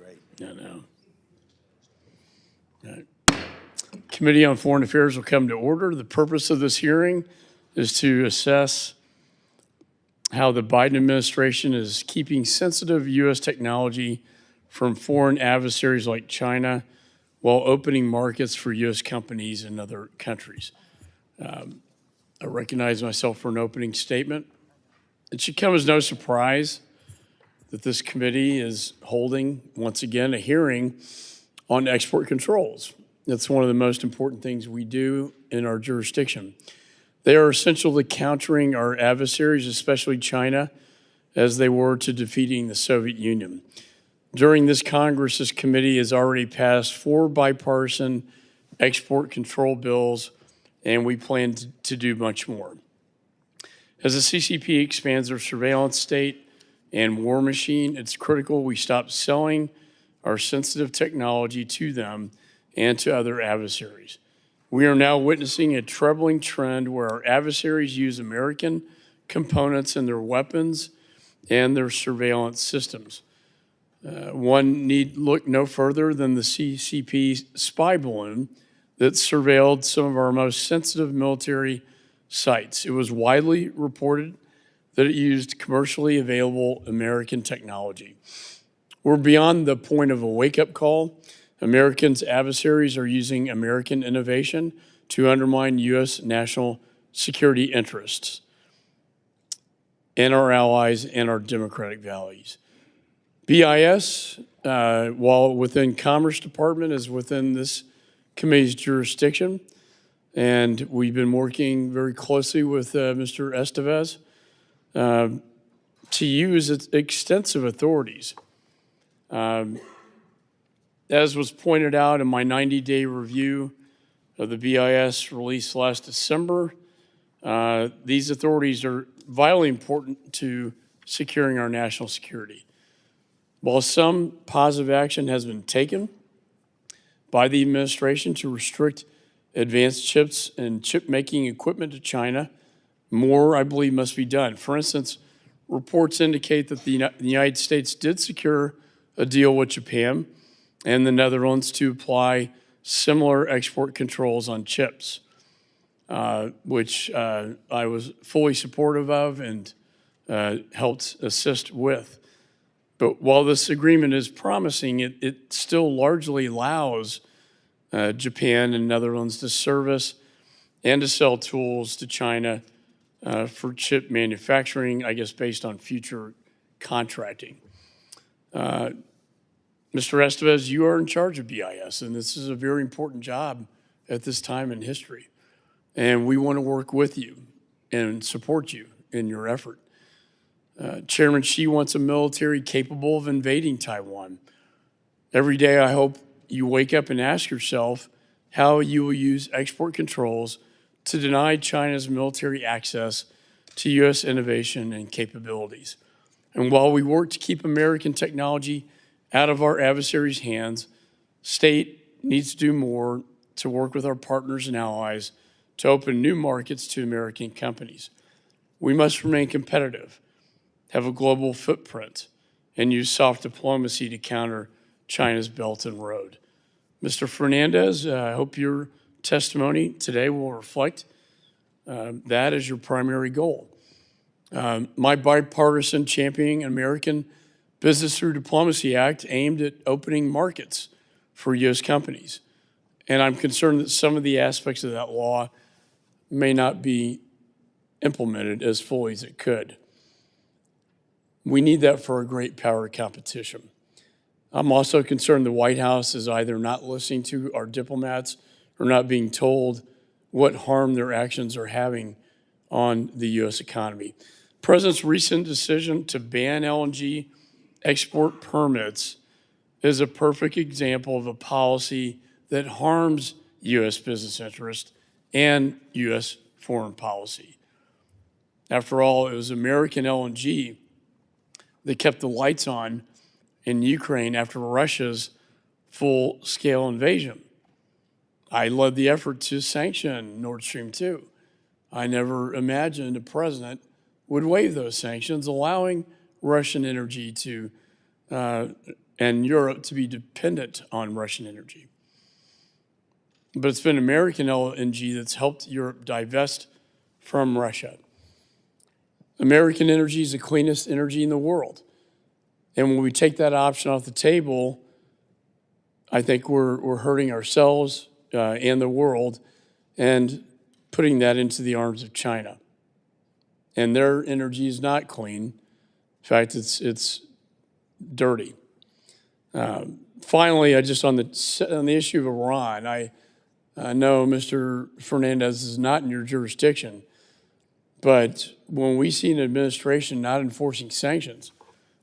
I know. All right. Committee on Foreign Affairs will come to order. The purpose of this hearing is to assess how the Biden administration is keeping sensitive U.S. technology from foreign adversaries like China while opening markets for U.S. companies in other countries. I recognize myself for an opening statement. It should come as no surprise that this committee is holding, once again, a hearing on export controls. That's one of the most important things we do in our jurisdiction. They are essential to countering our adversaries, especially China, as they were to defeating the Soviet Union. During this Congress, this committee has already passed 4 bipartisan export control bills, and we plan to do much more. As the CCP expands their surveillance state and war machine, it's critical we stop selling our sensitive technology to them and to other adversaries. We are now witnessing a troubling trend where our adversaries use American components in their weapons and their surveillance systems. One need look no further than the CCP spy balloon that surveilled some of our most sensitive military sites. It was widely reported that it used commercially available American technology. We're beyond the point of a wake-up call. Americans' adversaries are using American innovation to undermine U.S. national security interests and our allies and our democratic values. BIS, while within Commerce Department, is within this committee's jurisdiction, and we've been working very closely with Mr. Estevez to use its extensive authorities. As was pointed out in my 90-day review of the BIS released last December, these authorities are vitally important to securing our national security. While some positive action has been taken by the administration to restrict advanced chips and chip-making equipment to China, more, I believe, must be done. For instance, reports indicate that the United States did secure a deal with Japan and the Netherlands to apply similar export controls on chips, which I was fully supportive of and helped assist with. But while this agreement is promising, it still largely allows Japan and Netherlands to service and to sell tools to China for chip manufacturing, I guess based on future contracting. Mr. Estevez, you are in charge of BIS, and this is a very important job at this time in history. And we want to work with you and support you in your effort. Chairman Xi wants a military capable of invading Taiwan. Every day, I hope you wake up and ask yourself how you will use export controls to deny China's military access to U.S. innovation and capabilities. And while we work to keep American technology out of our adversaries' hands, state needs to do more to work with our partners and allies to open new markets to American companies. We must remain competitive, have a global footprint, and use soft diplomacy to counter China's Belt and Road. Mr. Fernandez, I hope your testimony today will reflect that as your primary goal. My bipartisan Championing American Business Through Diplomacy Act aimed at opening markets for U.S. companies. And I'm concerned that some of the aspects of that law may not be implemented as fully as it could. We need that for a great power competition. I'm also concerned the White House is either not listening to our diplomats or not being told what harm their actions are having on the U.S. economy. The President's recent decision to ban LNG export permits is a perfect example of a policy that harms U.S. business interests and U.S. foreign policy. After all, it was American LNG that kept the lights on in Ukraine after Russia's full-scale invasion. I led the effort to sanction Nord Stream 2. I never imagined a president would waive those sanctions, allowing Russian energy to and Europe to be dependent on Russian energy. But it's been American LNG that's helped Europe divest from Russia. American energy is the cleanest energy in the world. And when we take that option off the table, I think we're hurting ourselves and the world and putting that into the arms of China. And their energy is not clean. In fact, it's dirty. Finally, on the issue of Iran, I know Mr. Fernandez is not in your jurisdiction, but when we see an administration not enforcing sanctions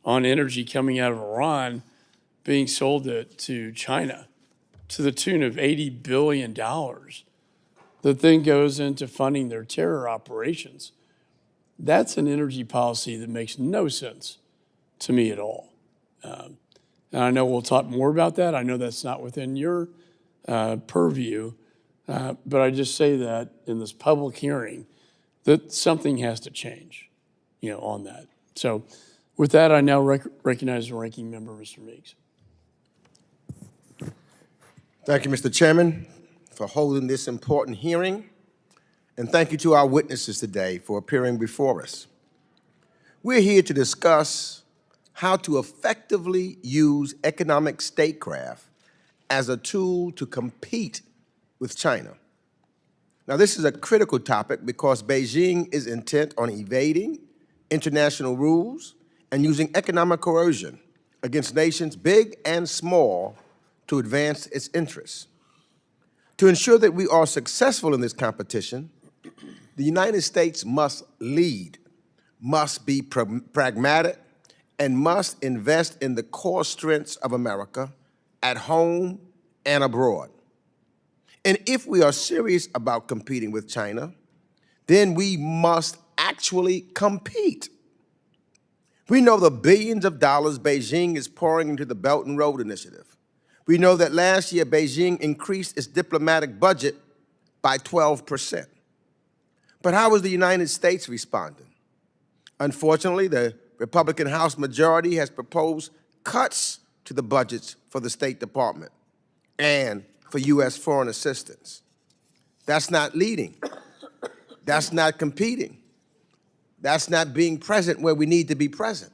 on energy coming out of Iran being sold to China to the tune of $80 billion, that then goes into funding their terror operations, that's an energy policy that makes no sense to me at all. And I know we'll talk more about that. I know that's not within your purview, but I just say that in this public hearing that something has to change, on that. So with that, I now recognize the ranking member, Mr. Meeks. Thank you, Mr. Chairman, for holding this important hearing. And thank you to our witnesses today for appearing before us. We're here to discuss how to effectively use economic statecraft as a tool to compete with China. Now, this is a critical topic because Beijing is intent on evading international rules and using economic coercion against nations big and small to advance its interests. To ensure that we are successful in this competition, the United States must lead, must be pragmatic, and must invest in the core strengths of America at home and abroad. And if we are serious about competing with China, then we must actually compete. We know the billions of dollars Beijing is pouring into the Belt and Road Initiative. We know that last year Beijing increased its diplomatic budget by 12%. But how is the United States responding? Unfortunately, the Republican House majority has proposed cuts to the budgets for the State Department and for U.S. foreign assistance. That's not leading. That's not competing. That's not being present where we need to be present.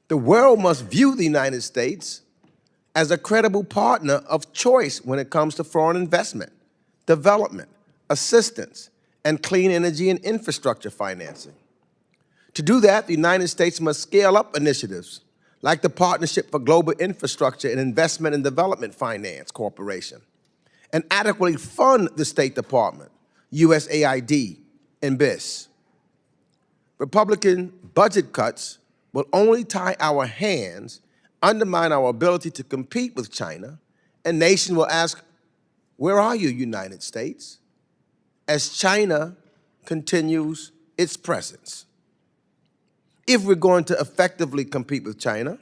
The world must view the United States as a credible partner of choice when it comes to foreign investment, development, assistance, and clean energy and infrastructure financing. To do that, the United States must scale up initiatives like the Partnership for Global Infrastructure and Investment and Development Finance Corporation, and adequately fund the State Department, USAID, and BIS. Republican budget cuts will only tie our hands, undermine our ability to compete with China, and nations will ask, where are you, United States, as China continues its presence. If we're going to effectively compete with China,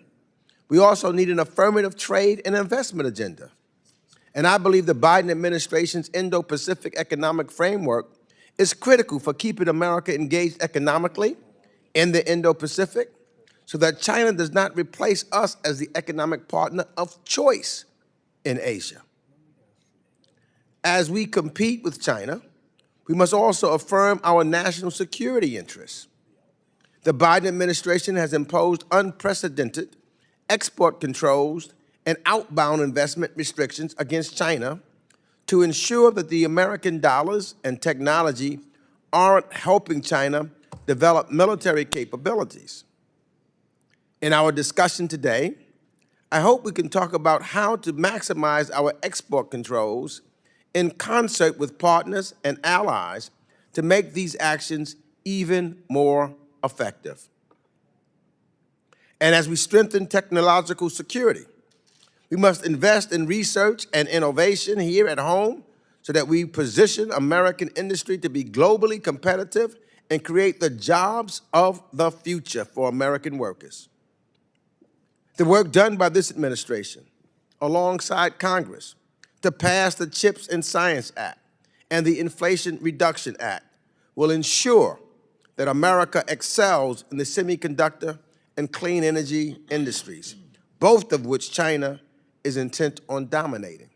we also need an affirmative trade and investment agenda. And I believe the Biden administration's Indo-Pacific economic framework is critical for keeping America engaged economically in the Indo-Pacific so that China does not replace us as the economic partner of choice in Asia. As we compete with China, we must also affirm our national security interests. The Biden administration has imposed unprecedented export controls and outbound investment restrictions against China to ensure that the American dollars and technology aren't helping China develop military capabilities. In our discussion today, I hope we can talk about how to maximize our export controls in concert with partners and allies to make these actions even more effective. And as we strengthen technological security, we must invest in research and innovation here at home so that we position American industry to be globally competitive and create the jobs of the future for American workers. The work done by this administration, alongside Congress, to pass the CHIPS and Science Act and the Inflation Reduction Act will ensure that America excels in the semiconductor and clean energy industries both of which China is intent on dominating.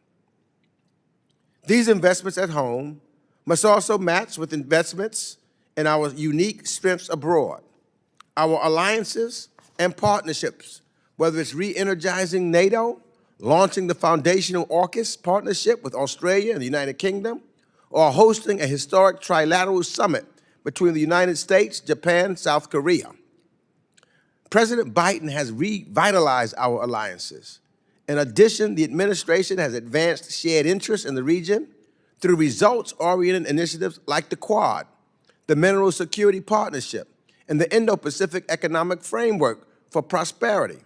These investments at home must also match with investments in our unique strengths abroad, our alliances and partnerships, whether it's re-energizing NATO, launching the foundational AUKUS partnership with Australia and the United Kingdom, or hosting a historic trilateral summit between the United States, Japan, South Korea. President Biden has revitalized our alliances. In addition, the administration has advanced shared interests in the region through results-oriented initiatives like the Quad, the Mineral Security Partnership, and the Indo-Pacific Economic Framework for Prosperity.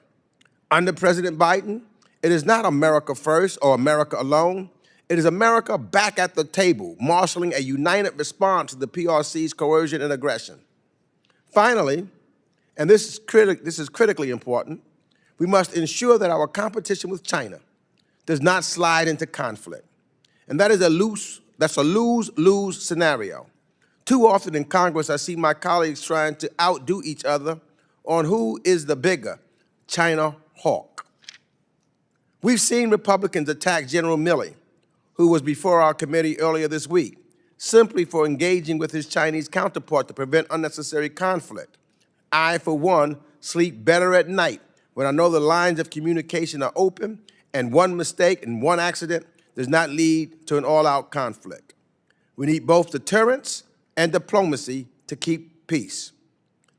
Under President Biden, it is not America first or America alone. It is America back at the table, marshaling a united response to the PRC's coercion and aggression. Finally, and this is critically important, we must ensure that our competition with China does not slide into conflict. And that's a lose-lose scenario. Too often in Congress, I see my colleagues trying to outdo each other on who is the bigger China hawk. We've seen Republicans attack General Milley, who was before our committee earlier this week, simply for engaging with his Chinese counterpart to prevent unnecessary conflict. I, for one, sleep better at night when I know the lines of communication are open and one mistake and one accident does not lead to an all-out conflict. We need both deterrence and diplomacy to keep peace.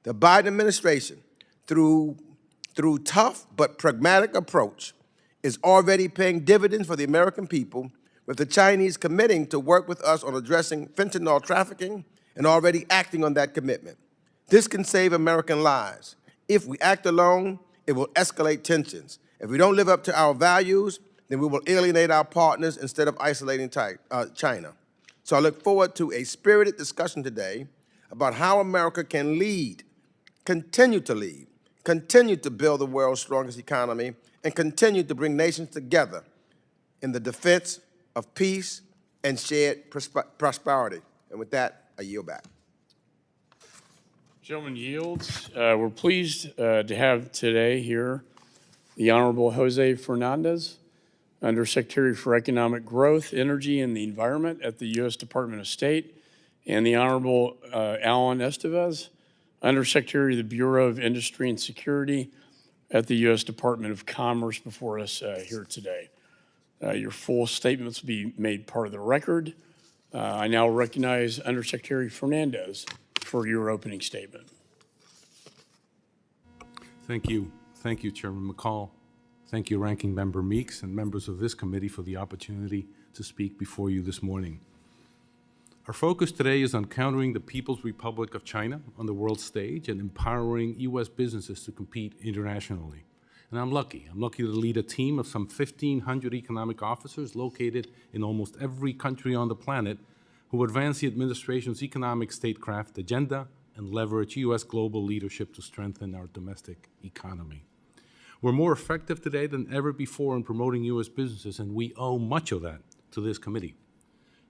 The Biden administration, through tough but pragmatic approach, is already paying dividends for the American people, with the Chinese committing to work with us on addressing fentanyl trafficking and already acting on that commitment. This can save American lives. If we act alone, it will escalate tensions. If we don't live up to our values, then we will alienate our partners instead of isolating China. So I look forward to a spirited discussion today about how America can lead, continue to lead, continue to build the world's strongest economy, and continue to bring nations together in the defense of peace and shared prosperity. And with that, I yield back. Gentleman yields. We're pleased to have today here the Honorable Jose Fernandez, Undersecretary for Economic Growth, Energy, and the Environment at the U.S. Department of State, and the Honorable Alan Estevez, Undersecretary of the Bureau of Industry and Security at the U.S. Department of Commerce before us here today. Your full statements will be made part of the record. I now recognize Undersecretary Fernandez for your opening statement. Thank you. Thank you, Chairman McCaul. Thank you, Ranking Member Meeks and members of this committee for the opportunity to speak before you this morning. Our focus today is on countering the People's Republic of China on the world stage and empowering U.S. businesses to compete internationally. And I'm lucky to lead a team of some 1,500 economic officers located in almost every country on the planet who advance the administration's economic statecraft agenda and leverage U.S. global leadership to strengthen our domestic economy. We're more effective today than ever before in promoting U.S. businesses, and we owe much of that to this committee.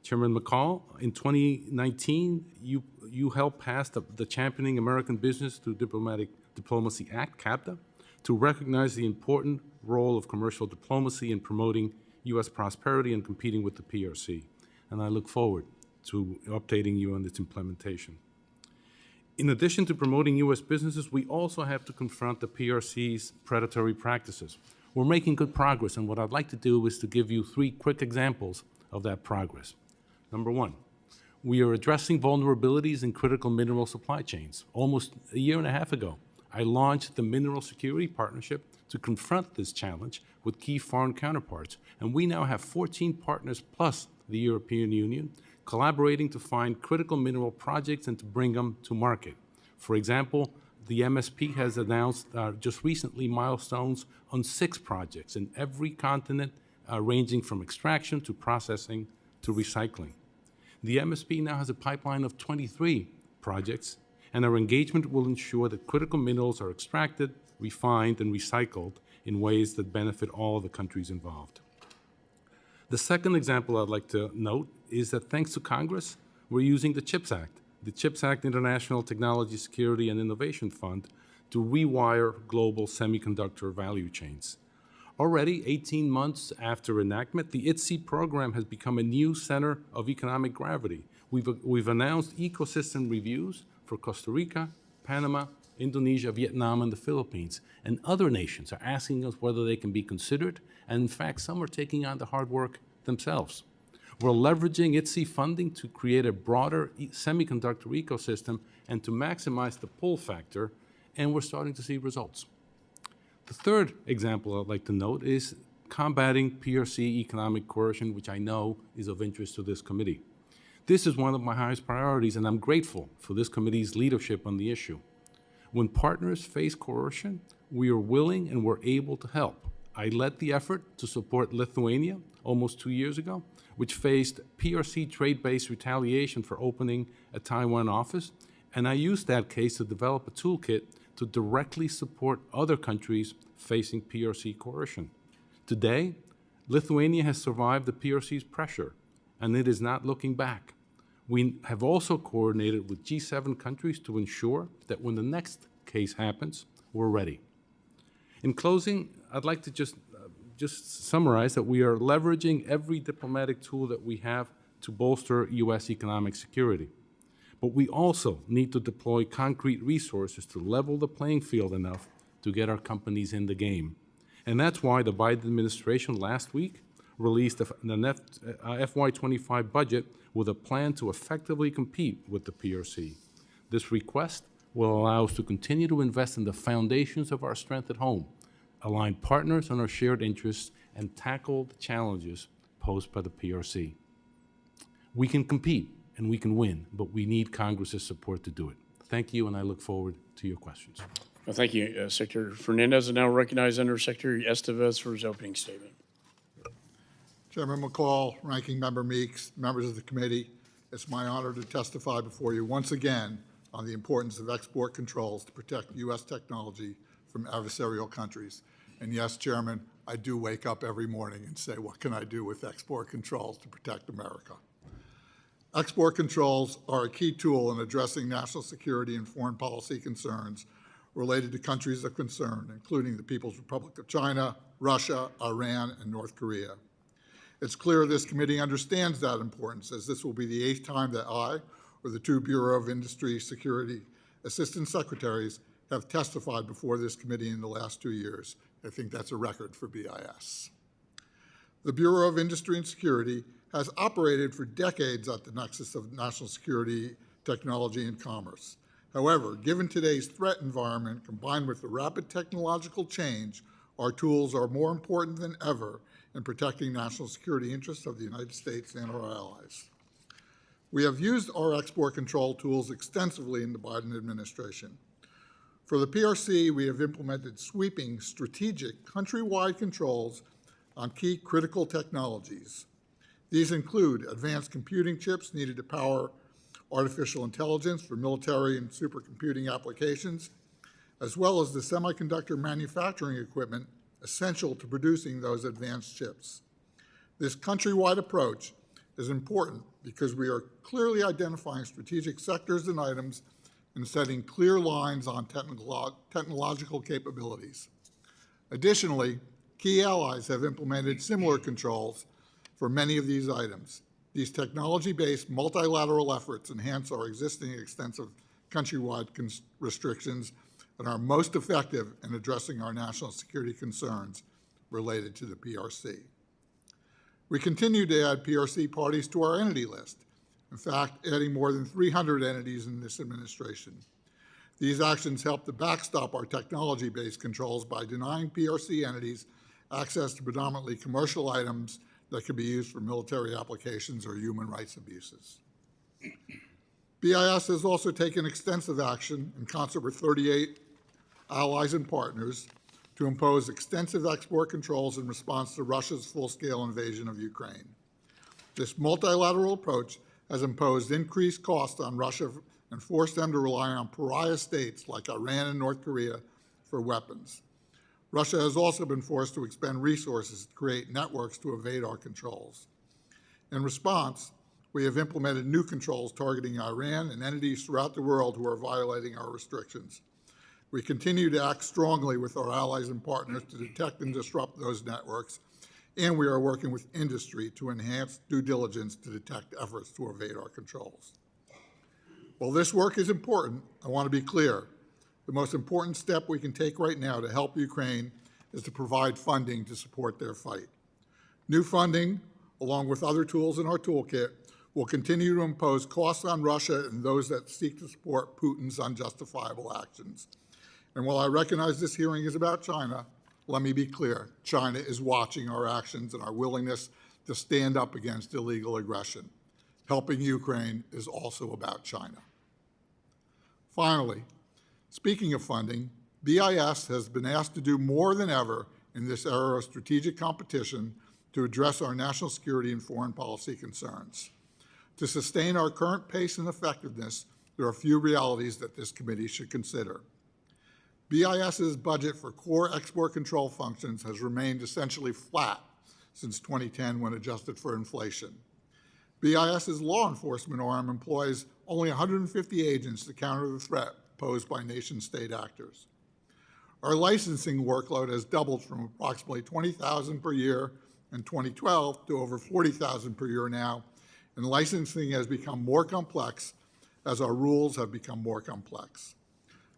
Chairman McCaul, in 2019, you helped pass the Championing American Business Through Diplomacy Act, CABDA, to recognize the important role of commercial diplomacy in promoting U.S. prosperity and competing with the PRC. And I look forward to updating you on its implementation. In addition to promoting U.S. businesses, we also have to confront the PRC's predatory practices. We're making good progress, and what I'd like to do is to give you 3 quick examples of that progress. Number 1, we are addressing vulnerabilities in critical mineral supply chains. Almost a year and a half ago, I launched the Mineral Security Partnership to confront this challenge with key foreign counterparts, and we now have 14 partners plus the European Union collaborating to find critical mineral projects and to bring them to market. For example, the MSP has announced just recently milestones on 6 projects in every continent, ranging from extraction to processing to recycling. The MSP now has a pipeline of 23 projects, and our engagement will ensure that critical minerals are extracted, refined, and recycled in ways that benefit all of the countries involved. The second example I'd like to note is that thanks to Congress, we're using the CHIPS Act, the CHIPS Act International Technology Security and Innovation Fund, to rewire global semiconductor value chains. Already, 18 months after enactment, the ITSE program has become a new center of economic gravity. We've announced ecosystem reviews for Costa Rica, Panama, Indonesia, Vietnam, and the Philippines. And other nations are asking us whether they can be considered, and in fact, some are taking on the hard work themselves. We're leveraging ITSE funding to create a broader semiconductor ecosystem and to maximize the pull factor, and we're starting to see results. The third example I'd like to note is combating PRC economic coercion, which I know is of interest to this committee. This is one of my highest priorities, and I'm grateful for this committee's leadership on the issue. When partners face coercion, we are willing and we're able to help. I led the effort to support Lithuania almost 2 years ago, which faced PRC trade-based retaliation for opening a Taiwan office, and I used that case to develop a toolkit to directly support other countries facing PRC coercion. Today, Lithuania has survived the PRC's pressure, and it is not looking back. We have also coordinated with G7 countries to ensure that when the next case happens, we're ready. In closing, I'd like to just summarize that we are leveraging every diplomatic tool that we have to bolster U.S. economic security. But we also need to deploy concrete resources to level the playing field enough to get our companies in the game. And that's why the Biden administration last week released an FY25 budget with a plan to effectively compete with the PRC. This request will allow us to continue to invest in the foundations of our strength at home, align partners on our shared interests, and tackle the challenges posed by the PRC. We can compete and we can win, but we need Congress's support to do it. Thank you, and I look forward to your questions. Well, thank you, Secretary Fernandez. And now recognize Undersecretary Estevez for his opening statement. Chairman McCaul, Ranking Member Meeks, members of the committee, it's my honor to testify before you once again on the importance of export controls to protect U.S. technology from adversarial countries. And yes, Chairman, I do wake up every morning and say, what can I do with export controls to protect America? Export controls are a key tool in addressing national security and foreign policy concerns related to countries of concern, including the People's Republic of China, Russia, Iran, and North Korea. It's clear this committee understands that importance, as this will be the 8th time that I, or the 2 Bureau of Industry Security Assistant Secretaries, have testified before this committee in the last 2 years. I think that's a record for BIS. The Bureau of Industry and Security has operated for decades at the nexus of national security, technology, and commerce. However, given today's threat environment combined with the rapid technological change, our tools are more important than ever in protecting national security interests of the United States and our allies. We have used our export control tools extensively in the Biden administration. For the PRC, we have implemented sweeping, strategic, countrywide controls on key critical technologies. These include advanced computing chips needed to power artificial intelligence for military and supercomputing applications, as well as the semiconductor manufacturing equipment essential to producing those advanced chips. This countrywide approach is important because we are clearly identifying strategic sectors and items and setting clear lines on technological capabilities. Additionally, key allies have implemented similar controls for many of these items. These technology-based multilateral efforts enhance our existing extensive countrywide restrictions and are most effective in addressing our national security concerns related to the PRC. We continue to add PRC parties to our entity list, in fact, adding more than 300 entities in this administration. These actions help to backstop our technology-based controls by denying PRC entities access to predominantly commercial items that can be used for military applications or human rights abuses. BIS has also taken extensive action in concert with 38 allies and partners to impose extensive export controls in response to Russia's full-scale invasion of Ukraine. This multilateral approach has imposed increased costs on Russia and forced them to rely on pariah states like Iran and North Korea for weapons. Russia has also been forced to expend resources to create networks to evade our controls. In response, we have implemented new controls targeting Iran and entities throughout the world who are violating our restrictions. We continue to act strongly with our allies and partners to detect and disrupt those networks, and we are working with industry to enhance due diligence to detect efforts to evade our controls. While this work is important, I want to be clear. The most important step we can take right now to help Ukraine is to provide funding to support their fight. New funding, along with other tools in our toolkit, will continue to impose costs on Russia and those that seek to support Putin's unjustifiable actions. And while I recognize this hearing is about China, let me be clear, China is watching our actions and our willingness to stand up against illegal aggression. Helping Ukraine is also about China. Finally, speaking of funding, BIS has been asked to do more than ever in this era of strategic competition to address our national security and foreign policy concerns. To sustain our current pace and effectiveness, there are a few realities that this committee should consider. BIS's budget for core export control functions has remained essentially flat since 2010 when adjusted for inflation. BIS's law enforcement arm employs only 150 agents to counter the threat posed by nation-state actors. Our licensing workload has doubled from approximately 20,000 per year in 2012 to over 40,000 per year now, and licensing has become more complex as our rules have become more complex.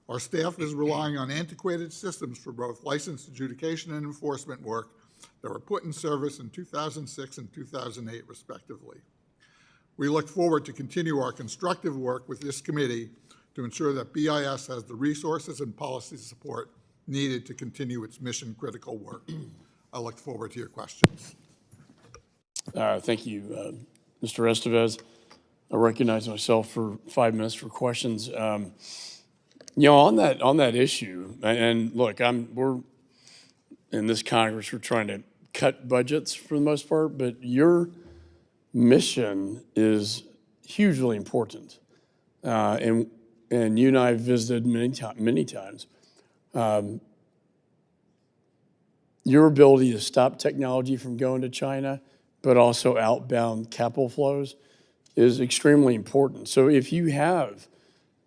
Our staff is relying on antiquated systems for both license adjudication and enforcement work that were put in service in 2006 and 2008, respectively. We look forward to continue our constructive work with this committee to ensure that BIS has the resources and policy support needed to continue its mission-critical work. I look forward to your questions. Thank you, Mr. Estevez. I recognize myself for 5 minutes for questions. On that issue, and look, we're in this Congress, we're trying to cut budgets for the most part, but your mission is hugely important, and you and I have visited many times. Your ability to stop technology from going to China, but also outbound capital flows, is extremely important. So if you have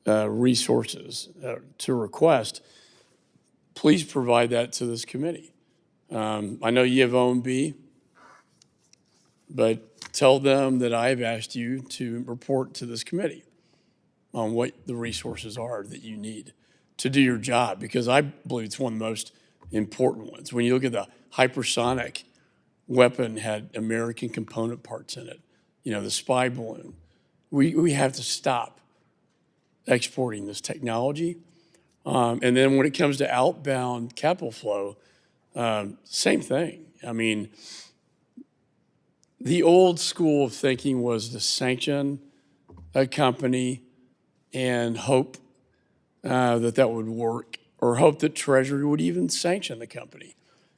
resources to request, please provide that to this committee. I know you have OMB, but tell them that I've asked you to report to this committee on what the resources are that you need to do your job, because I believe it's one of the most important ones. When you look at the hypersonic weapon had American component parts in it, the spy balloon. We have to stop exporting this technology. And then when it comes to outbound capital flow, same thing. I mean, the old school of thinking was to sanction a company and hope that would work, or hope that Treasury would even sanction the company.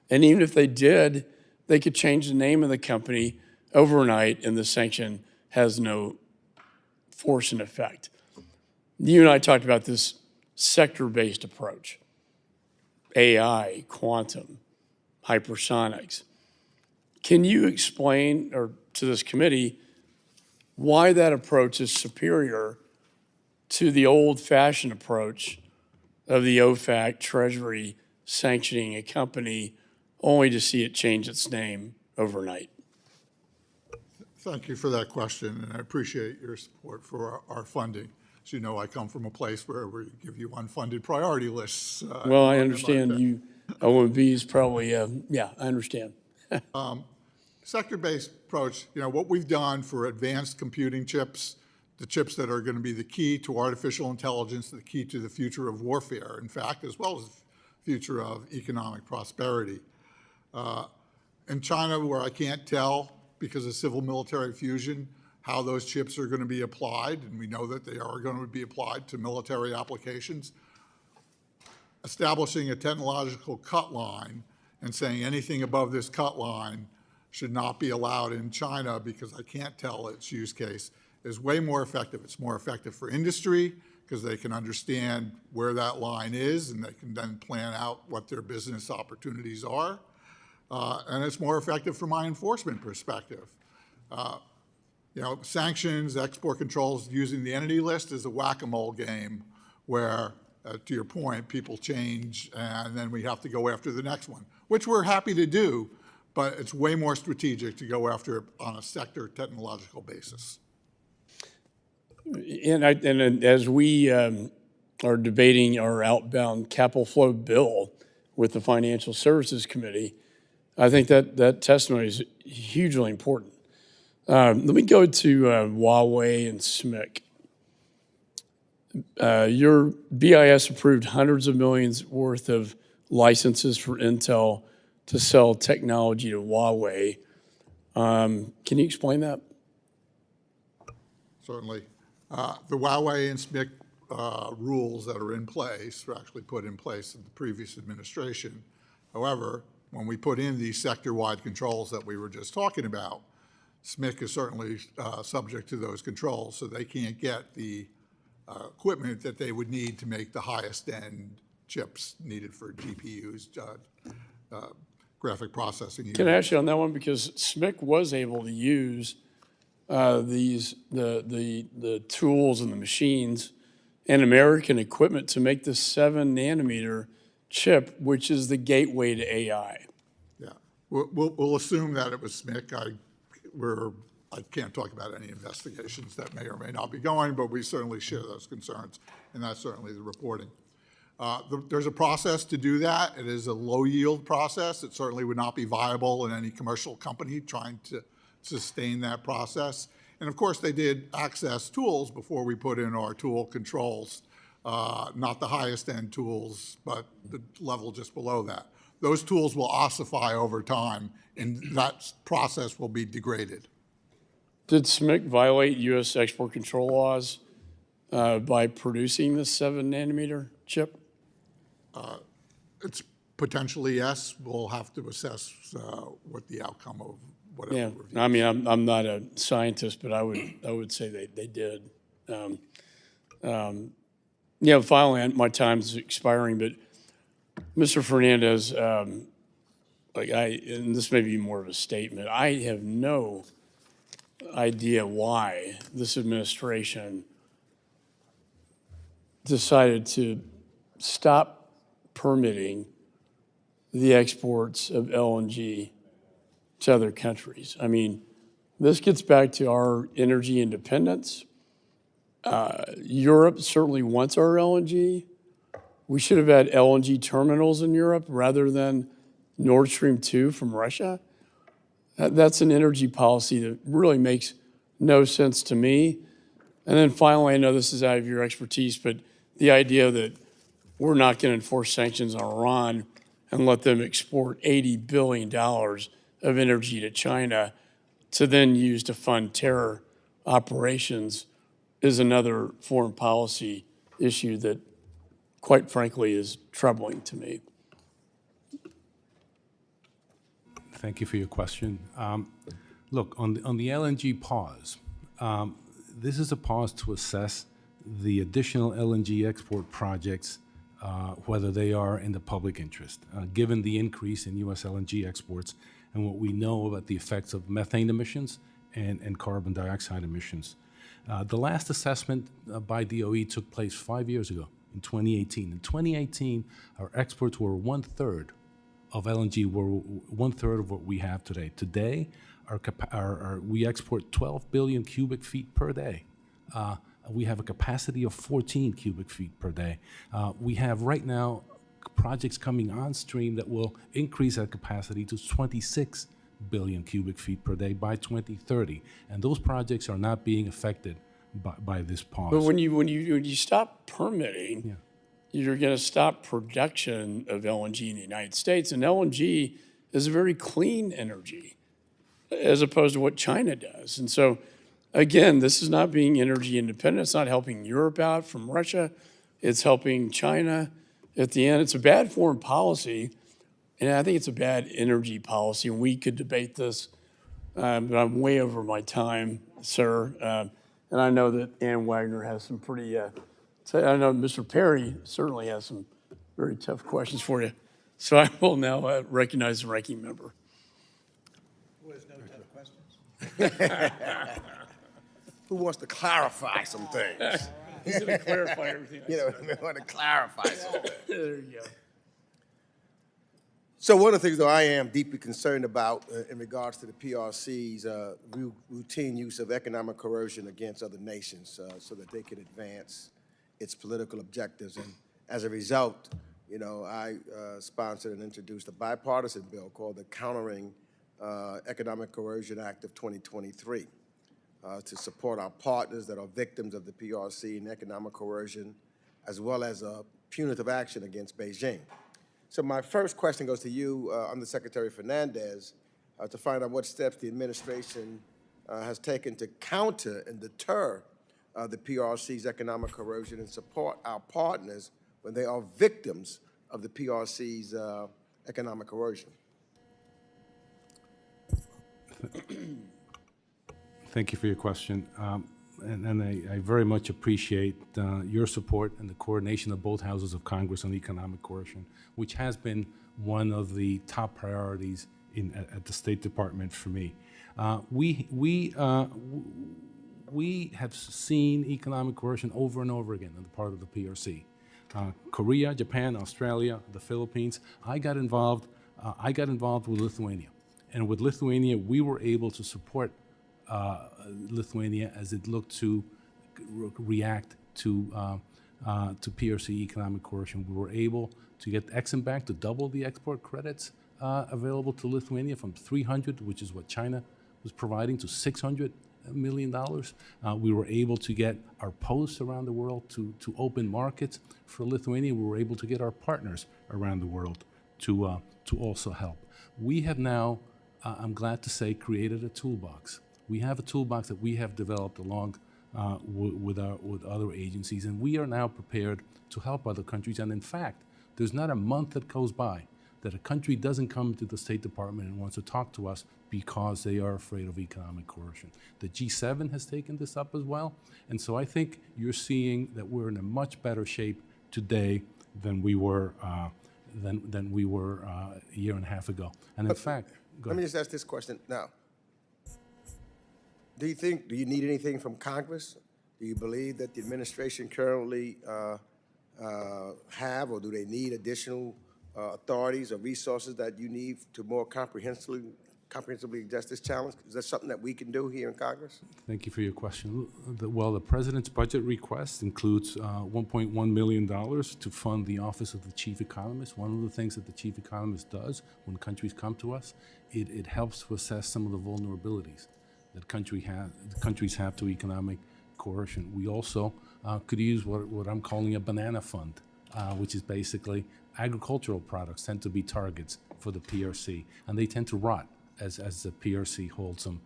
And even if they did, they could change the name of the company overnight and the sanction has no force and effect. You and I talked about this sector-based approach, AI, quantum, hypersonics. Can you explain to this committee why that approach is superior to the old-fashioned approach of the OFAC Treasury sanctioning a company only to see it change its name overnight? Thank you for that question, and I appreciate your support for our funding. As you know, I come from a place where we give you unfunded priority lists. Well, I understand OMB is probably, I understand. Sector-based approach, what we've done for advanced computing chips, the chips that are going to be the key to artificial intelligence, the key to the future of warfare, in fact, as well as the future of economic prosperity. In China, where I can't tell because of civil-military fusion how those chips are going to be applied, and we know that they are going to be applied to military applications, establishing a technological cut line and saying anything above this cut line should not be allowed in China because I can't tell its use case is way more effective. It's more effective for industry because they can understand where that line is and they can then plan out what their business opportunities are. And it's more effective from my enforcement perspective. Sanctions, export controls using the entity list is a whack-a-mole game where to your point, people change, and then we have to go after the next one, which we're happy to do, but it's way more strategic to go after it on a sector technological basis. And as we are debating our outbound capital flow bill with the Financial Services Committee, I think that testimony is hugely important. Let me go to Huawei and SMIC. Your BIS approved hundreds of millions worth of licenses for Intel to sell technology to Huawei. Can you explain that? Certainly. The Huawei and SMIC rules that are in place were actually put in place in the previous administration. However, when we put in these sector-wide controls that we were just talking about, SMIC is certainly subject to those controls, so they can't get the equipment that they would need to make the highest-end chips needed for GPUs, graphic processing units. Can I ask you on that one? Because SMIC was able to use the tools and the machines and American equipment to make the 7-nanometer chip, which is the gateway to AI. Yeah, we'll assume that it was SMIC. I can't talk about any investigations that may or may not be going, but we certainly share those concerns, and that's certainly the reporting. There's a process to do that. It is a low-yield process. It certainly would not be viable in any commercial company trying to sustain that process. And of course, they did access tools before we put in our tool controls, not the highest-end tools, but the level just below that. Those tools will ossify over time, and that process will be degraded. Did SMIC violate U.S. export control laws by producing the 7-nanometer chip? It's potentially yes. We'll have to assess what the outcome of whatever. Yeah, review. I mean, I'm not a scientist, but I would say they did. Finally, my time's expiring, but Mr. Fernandez, and this may be more of a statement, I have no idea why this administration decided to stop permitting the exports of LNG to other countries. I mean, this gets back to our energy independence. Europe certainly wants our LNG. We should have had LNG terminals in Europe rather than Nord Stream 2 from Russia. That's an energy policy that really makes no sense to me. And then finally, I know this is out of your expertise, but the idea that we're not going to enforce sanctions on Iran and let them export $80 billion of energy to China to then use to fund terror operations is another foreign policy issue that, quite frankly, is troubling to me. Thank you for your question. Look, on the LNG pause, this is a pause to assess the additional LNG export projects, whether they are in the public interest, given the increase in U.S. LNG exports and what we know about the effects of methane emissions and carbon dioxide emissions. The last assessment by DOE took place 5 years ago, in 2018. In 2018, our exports were one-third of LNG, were one-third of what we have today. Today, we export 12 billion cubic feet per day. We have a capacity of 14 cubic feet per day. We have right now projects coming on stream that will increase that capacity to 26 billion cubic feet per day by 2030. And those projects are not being affected by this pause. But when you stop permitting, you're going to stop production of LNG in the United States. And LNG is a very clean energy as opposed to what China does. And so, again, this is not being energy independent. It's not helping Europe out from Russia. It's helping China. At the end, it's a bad foreign policy, and I think it's a bad energy policy, and we could debate this, but I'm way over my time, sir. And I know that Ann Wagner has some pretty, I know Mr. Perry certainly has some very tough questions for you. So I will now recognize the ranking member. Who has no tough questions? Who wants to clarify some things? He's gonna clarify everything I You know, said. I want to clarify something. There you go. So one of the things, though, I am deeply concerned about in regards to the PRC's routine use of economic coercion against other nations so that they can advance its political objectives. And as a result, you know, I sponsored and introduced a bipartisan bill called the Countering Economic Coercion Act of 2023 to support our partners that are victims of the PRC and economic coercion, as well as punitive action against Beijing. So my first question goes to you, Undersecretary Fernandez, to find out what steps the administration has taken to counter and deter the PRC's economic coercion and support our partners when they are victims of the PRC's economic coercion. Thank you for your question. And I very much appreciate your support and the coordination of both houses of Congress on economic coercion, which has been one of the top priorities at the State Department for me. We have seen economic coercion over and over again on the part of the PRC. Korea, Japan, Australia, the Philippines. I got involved with Lithuania, and with Lithuania, we were able to support Lithuania as it looked to react to PRC economic coercion. We were able to get Exim Bank to double the export credits available to Lithuania from 300, which is what China was providing, to $600 million. We were able to get our posts around the world to open markets for Lithuania. We were able to get our partners around the world to also help. We have now, I'm glad to say, created a toolbox. We have a toolbox that we have developed along with other agencies, and we are now prepared to help other countries. And in fact, there's not a month that goes by that a country doesn't come to the State Department and wants to talk to us because they are afraid of economic coercion. The G7 has taken this up as well, and so I think you're seeing that we're in a much better shape today than we were a year and a half ago. And in fact, Let me just ask this question now. Do you need anything from Congress? Do you believe that the administration currently have, or do they need additional authorities or resources that you need to more comprehensively address this challenge? Is that something that we can do here in Congress? Thank you for your question. Well, the President's budget request includes $1.1 million to fund the Office of the Chief Economist. One of the things that the Chief Economist does when countries come to us, it helps to assess some of the vulnerabilities that countries have to economic coercion. We also could use what I'm calling a banana fund, which is basically agricultural products tend to be targets for the PRC, and they tend to rot as the PRC holds them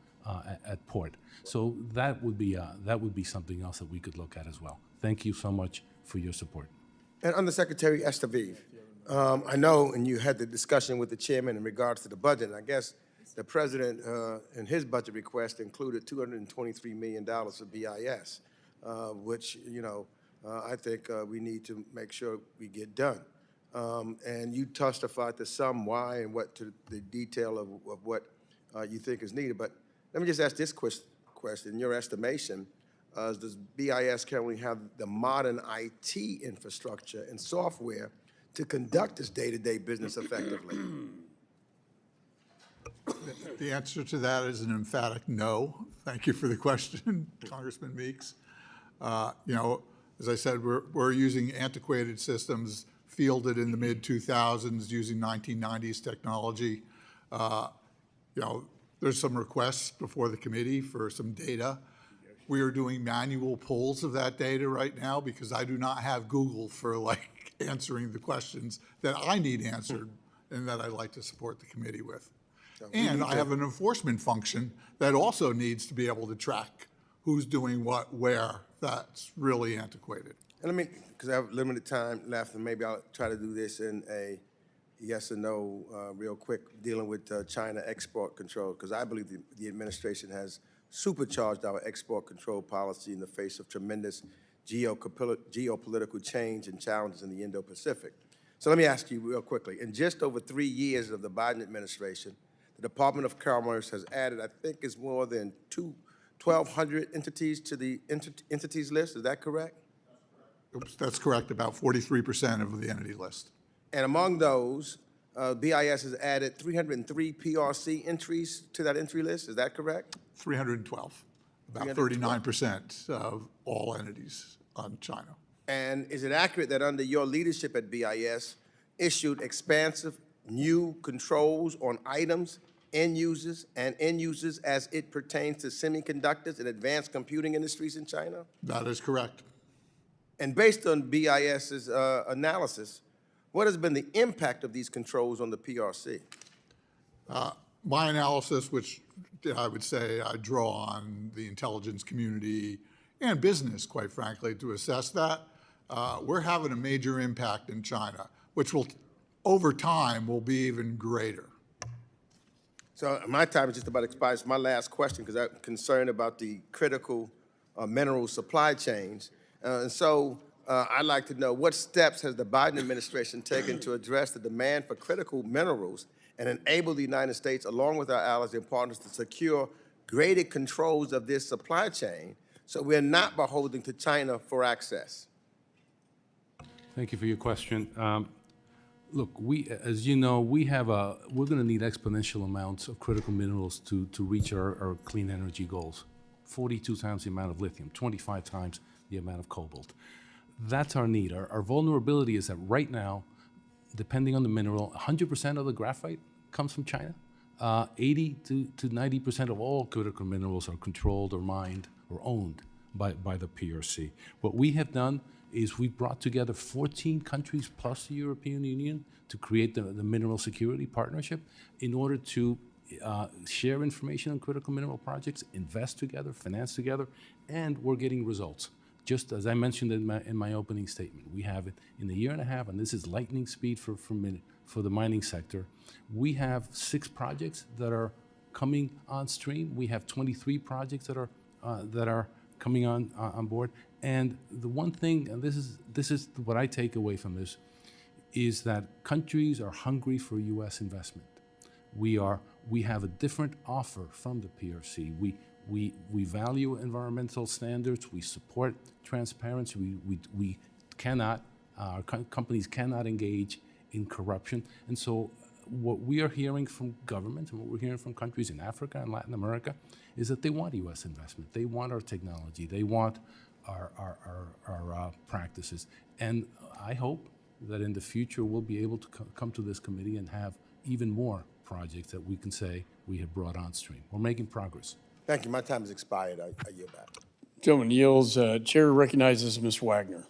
at port. So that would be something else that we could look at as well. Thank you so much for your support. And Undersecretary Estevez, I know, and you had the discussion with the chairman in regards to the budget, and I guess the president in his budget request included $223 million for BIS, which, you know, I think we need to make sure we get done. And you testified to some why and what to the detail of what you think is needed. But let me just ask this question. In your estimation, does BIS currently have the modern IT infrastructure and software to conduct its day-to-day business effectively? The answer to that is an emphatic no. Thank you for the question, Congressman Meeks. You know, as I said, we're using antiquated systems fielded in the mid-2000s using 1990s technology. You know, there's some requests before the committee for some data. We are doing manual pulls of that data right now because I do not have Google for like answering the questions that I need answered and that I'd like to support the committee with. And I have an enforcement function that also needs to be able to track who's doing what, where. That's really antiquated. And let me, because I have limited time left, and maybe I'll try to do this in a yes or no real quick, dealing with China export control, because I believe the administration has supercharged our export control policy in the face of tremendous geopolitical change and challenges in the Indo-Pacific. So let me ask you real quickly. In just over 3 years of the Biden administration, the Department of Commerce has added, I think it's more than 1,200 entities to the entities list. Is that correct? Oops, that's correct, about 43% of the entity list. And among those, BIS has added 303 PRC entries to that entry list. Is that correct? 312, about 312. 39% of all entities on China. And is it accurate that under your leadership at BIS issued expansive new controls on items, end users as it pertains to semiconductors and advanced computing industries in China? That is correct. And based on BIS's analysis, what has been the impact of these controls on the PRC? My analysis, which I would say I draw on the intelligence community and business, quite frankly, to assess that, we're having a major impact in China, which will, over time, will be even greater. So my time is just about expired. It's my last question because I'm concerned about the critical mineral supply chains. I'd like to know what steps has the Biden administration taken to address the demand for critical minerals and enable the United States, along with our allies and partners, to secure greater controls of this supply chain so we're not beholden to China for access? Thank you for your question. Look, as you know, we're going to need exponential amounts of critical minerals to reach our clean energy goals. 42 times the amount of lithium, 25 times the amount of cobalt. That's our need. Our vulnerability is that right now, depending on the mineral, 100% of the graphite comes from China. 80 to 90% of all critical minerals are controlled or mined or owned by the PRC. What we have done is we brought together 14 countries plus the European Union to create the Mineral Security Partnership in order to share information on critical mineral projects, invest together, finance together, and we're getting results. Just as I mentioned in my opening statement, we have it in a year and a half, and this is lightning speed for the mining sector. We have 6 projects that are coming on stream. We have 23 projects that are coming on board. And the one thing, and this is what I take away from this, is that countries are hungry for U.S. investment. We have a different offer from the PRC. We value environmental standards. We support transparency. We cannot, our companies cannot engage in corruption. And so what we are hearing from governments and what we're hearing from countries in Africa and Latin America is that they want U.S. investment. They want our technology. They want our practices. And I hope that in the future we'll be able to come to this committee and have even more projects that we can say we have brought on stream. We're making progress. Thank you. My time has expired. I yield back. Gentleman yields. Chair recognizes Ms. Wagner.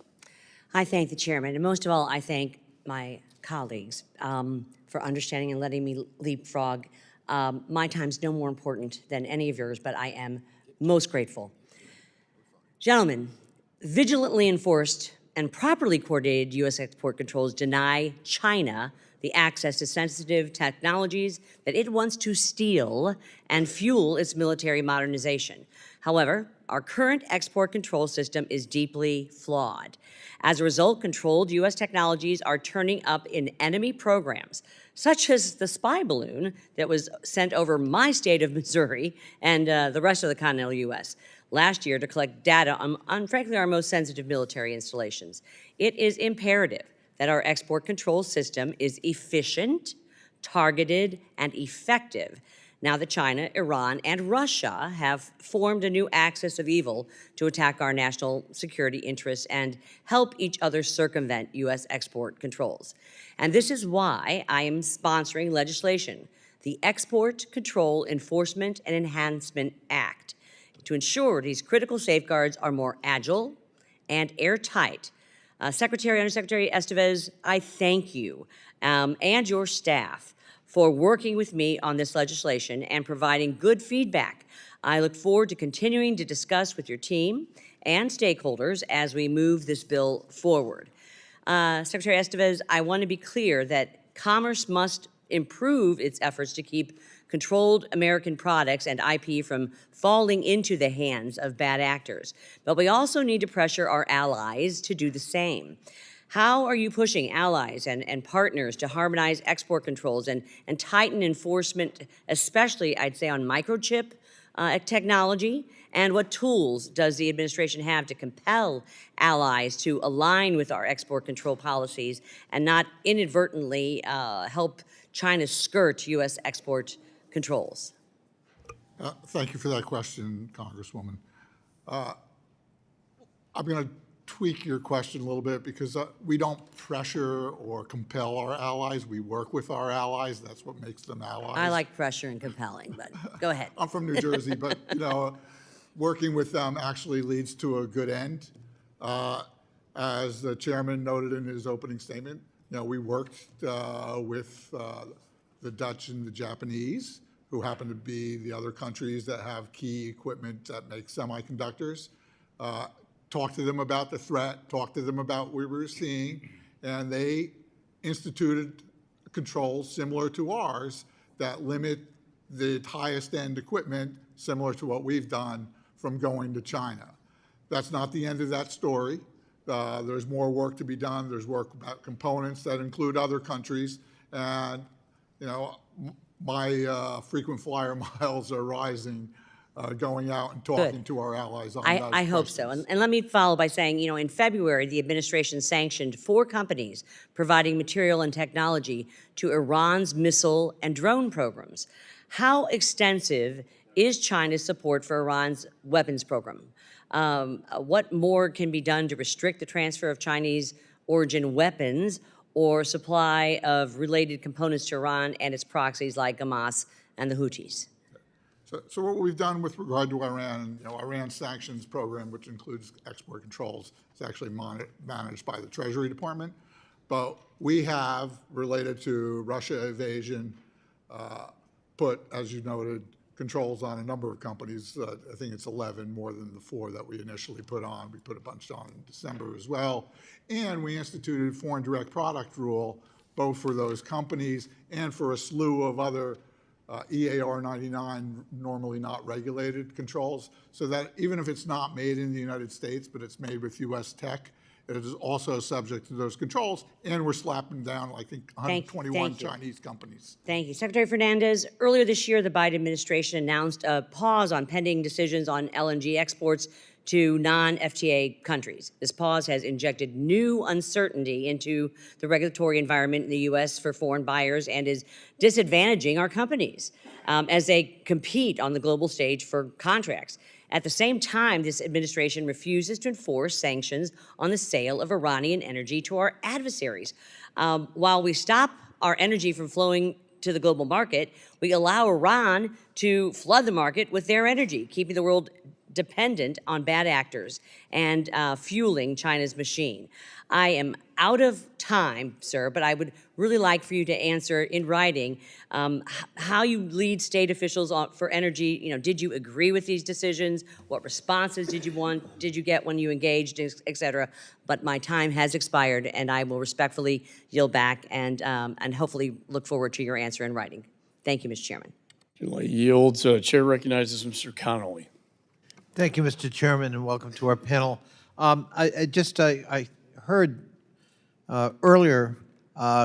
I thank the chairman, and most of all, I thank my colleagues for understanding and letting me leapfrog. My time's no more important than any of yours, but I am most grateful. Gentlemen, vigilantly enforced and properly coordinated U.S. export controls deny China the access to sensitive technologies that it wants to steal and fuel its military modernization. However, our current export control system is deeply flawed. As a result, controlled U.S. technologies are turning up in enemy programs, such as the spy balloon that was sent over my state of Missouri and the rest of the continental U.S. last year to collect data on frankly, our most sensitive military installations. It is imperative that our export control system is efficient, targeted, and effective now that China, Iran, and Russia have formed a new axis of evil to attack our national security interests and help each other circumvent U.S. export controls. And this is why I am sponsoring legislation, the Export Control Enforcement and Enhancement Act, to ensure these critical safeguards are more agile and airtight. Undersecretary Estevez, I thank you and your staff for working with me on this legislation and providing good feedback. I look forward to continuing to discuss with your team and stakeholders as we move this bill forward. Secretary Estevez, I want to be clear that Commerce must improve its efforts to keep controlled American products and IP from falling into the hands of bad actors. But we also need to pressure our allies to do the same. How are you pushing allies and partners to harmonize export controls and tighten enforcement, especially, I'd say, on microchip technology? And what tools does the administration have to compel allies to align with our export control policies and not inadvertently help China skirt U.S. export controls? Thank you for that question, Congresswoman. I'm going to tweak your question a little bit because we don't pressure or compel our allies. We work with our allies. That's what makes them allies. I like pressure and compelling, but go ahead. I'm from New Jersey, but working with them actually leads to a good end. As the chairman noted in his opening statement, we worked with the Dutch and the Japanese, who happen to be the other countries that have key equipment that make semiconductors. Talked to them about the threat, talked to them about what we were seeing, and they instituted controls similar to ours that limit the highest end equipment, similar to what we've done, from going to China. That's not the end of that story. There's more work to be done. There's work about components that include other countries, and my frequent flyer miles are rising, going out and talking to our allies on those I hope so. And let me follow by saying, in February, the administration sanctioned 4 companies providing material and technology to Iran's missile and drone programs. How extensive is China's support for Iran's weapons program? What more can be done to restrict the transfer of Chinese origin weapons or supply of related components to Iran and its proxies like Hamas and the Houthis? So what we've done with regard to Iran, Iran's sanctions program, which includes export controls, is actually managed by the Treasury Department. But we have, related to Russia evasion, put, as you noted, controls on a number of companies. I think it's 11 more than the 4 that we initially put on. We put a bunch on in December as well. And we instituted foreign direct product rule, both for those companies and for a slew of other EAR 99, normally not regulated controls, so that even if it's not made in the United States, but it's made with U.S. tech, it is also subject to those controls, and we're slapping down, I think, 121 Chinese companies. Thank you. Secretary Fernandez, earlier this year, the Biden administration announced a pause on pending decisions on LNG exports to non-FTA countries. This pause has injected new uncertainty into the regulatory environment in the U.S. for foreign buyers and is disadvantaging our companies as they compete on the global stage for contracts. At the same time, this administration refuses to enforce sanctions on the sale of Iranian energy to our adversaries. While we stop our energy from flowing to the global market, we allow Iran to flood the market with their energy, keeping the world dependent on bad actors and fueling China's machine. I am out of time, sir, but I would really like for you to answer in writing how you lead state officials for energy. Did you agree with these decisions? What responses did you get when you engaged, et cetera? But my time has expired, and I will respectfully yield back and hopefully look forward to your answer in writing. Thank you, Mr. Chairman. Yields. Chair recognizes Mr. Connolly. Thank you, Mr. Chairman, and welcome to our panel. I heard earlier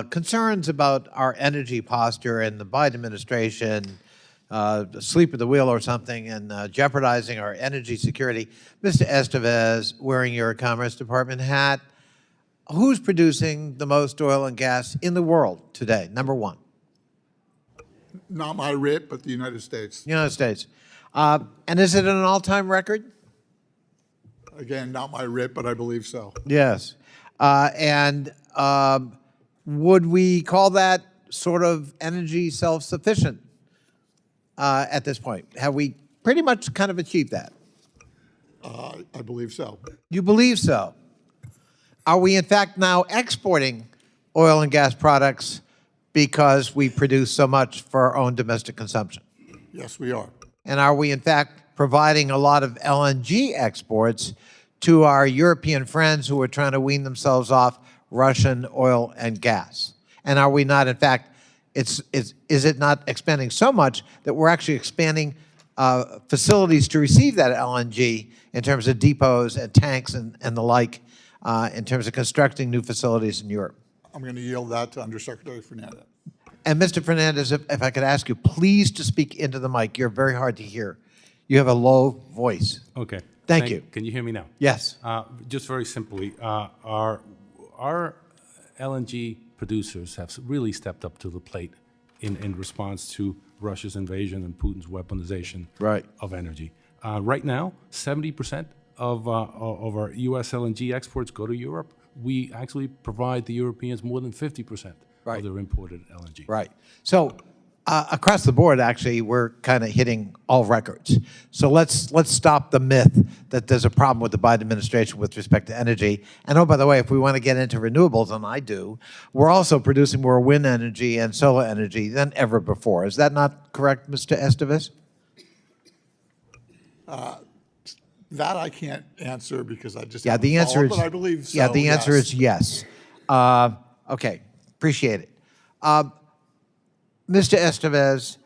concerns about our energy posture and the Biden administration asleep at the wheel or something and jeopardizing our energy security. Mr. Estevez, wearing your Commerce Department hat, who's producing the most oil and gas in the world today, number 1? Not my writ, but the United States. United States. And is it an all-time record? Again, not my writ, but I believe so. Yes. Would we call that sort of energy self-sufficient at this point? Have we pretty much kind of achieved that? I believe so. You believe so? Are we in fact now exporting oil and gas products because we produce so much for our own domestic consumption? Yes, we are. And are we in fact providing a lot of LNG exports to our European friends who are trying to wean themselves off Russian oil and gas? And are we not, in fact, is it not expanding so much that we're actually expanding facilities to receive that LNG in terms of depots and tanks and the like, in terms of constructing new facilities in Europe? I'm going to yield that to Undersecretary Fernandez. And Mr. Fernandez, if I could ask you, please to speak into the mic. You're very hard to hear. You have a low voice. Okay. Thank you. Can you hear me now? Yes. Just very simply, our LNG producers have really stepped up to the plate in response to Russia's invasion and Putin's weaponization Right. of energy. Right now, 70% of our U.S. LNG exports go to Europe. We actually provide the Europeans more than 50% Right. of their imported LNG. Right. So across the board, actually, we're kind of hitting all records. So let's stop the myth that there's a problem with the Biden administration with respect to energy. And oh, by the way, if we want to get into renewables, and I do, we're also producing more wind energy and solar energy than ever before. Is that not correct, Mr. Estevez? That I can't answer because I just Yeah, haven't the answer followed, is but I believe so. Yeah, the answer yes. is yes. Okay, appreciate it. Mr. Estevez,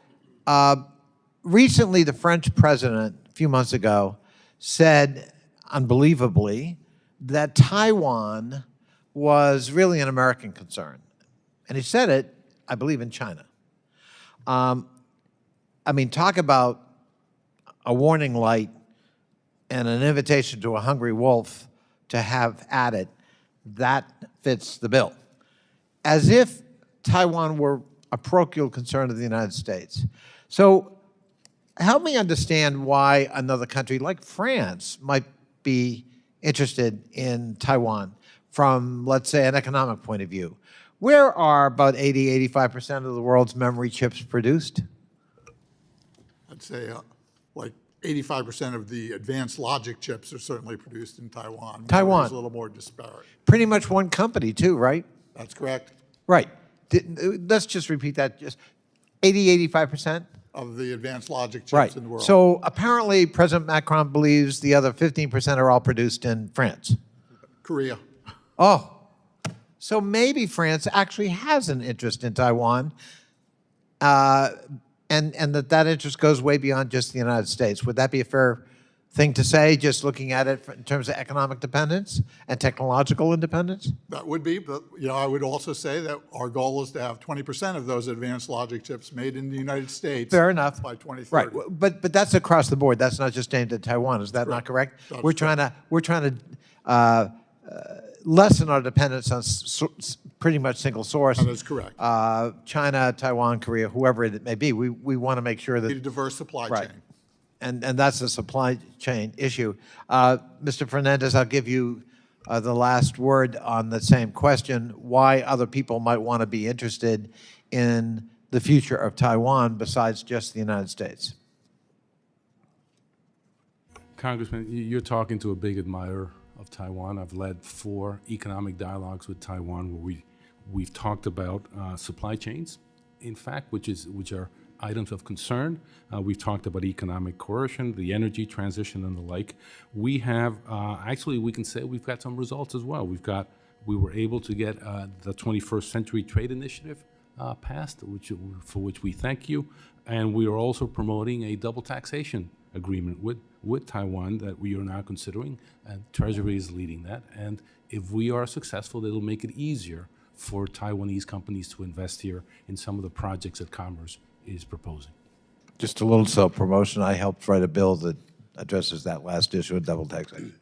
recently the French president, a few months ago, said, unbelievably, that Taiwan was really an American concern. And he said it, I believe, in China. I mean, talk about a warning light and an invitation to a hungry wolf to have at it. That fits the bill. As if Taiwan were a parochial concern of the United States. So help me understand why another country like France might be interested in Taiwan from, let's say, an economic point of view. Where are about 85% of the world's memory chips produced? I'd say like 85% of the advanced logic chips are certainly produced in Taiwan. Taiwan. It's a little more disparate. Pretty much one company, too, right? That's correct. Right. Let's just repeat that. Just 85%? Of the advanced logic chips Right. in the world. So apparently President Macron believes the other 15% are all produced in France. Korea. Oh, so maybe France actually has an interest in Taiwan, and that interest goes way beyond just the United States. Would that be a fair thing to say, just looking at it in terms of economic dependence and technological independence? That would be, but I would also say that our goal is to have 20% of those advanced logic chips made in the United States. Fair enough. By 2030. Right, but that's across the board. That's not just aimed at Taiwan. Is that not correct? That's We're trying to lessen our dependence on pretty much single source. That is correct. China, Taiwan, Korea, whoever it may be. We want to make sure Need a that, diverse supply right. chain. And that's a supply chain issue. Mr. Fernandez, I'll give you the last word on the same question, why other people might want to be interested in the future of Taiwan besides just the United States. Congressman, you're talking to a big admirer of Taiwan. I've led 4 economic dialogues with Taiwan where we've talked about supply chains, in fact, which are items of concern. We've talked about economic coercion, the energy transition, and the like. We have actually, we can say we've got some results as well. We were able to get the 21st Century Trade Initiative passed, for which we thank you, and we are also promoting a double taxation agreement with Taiwan that we are now considering, and Treasury is leading that. And if we are successful, it'll make it easier for Taiwanese companies to invest here in some of the projects that Commerce is proposing. Just a little self-promotion. I helped write a bill that addresses that last issue of double taxation.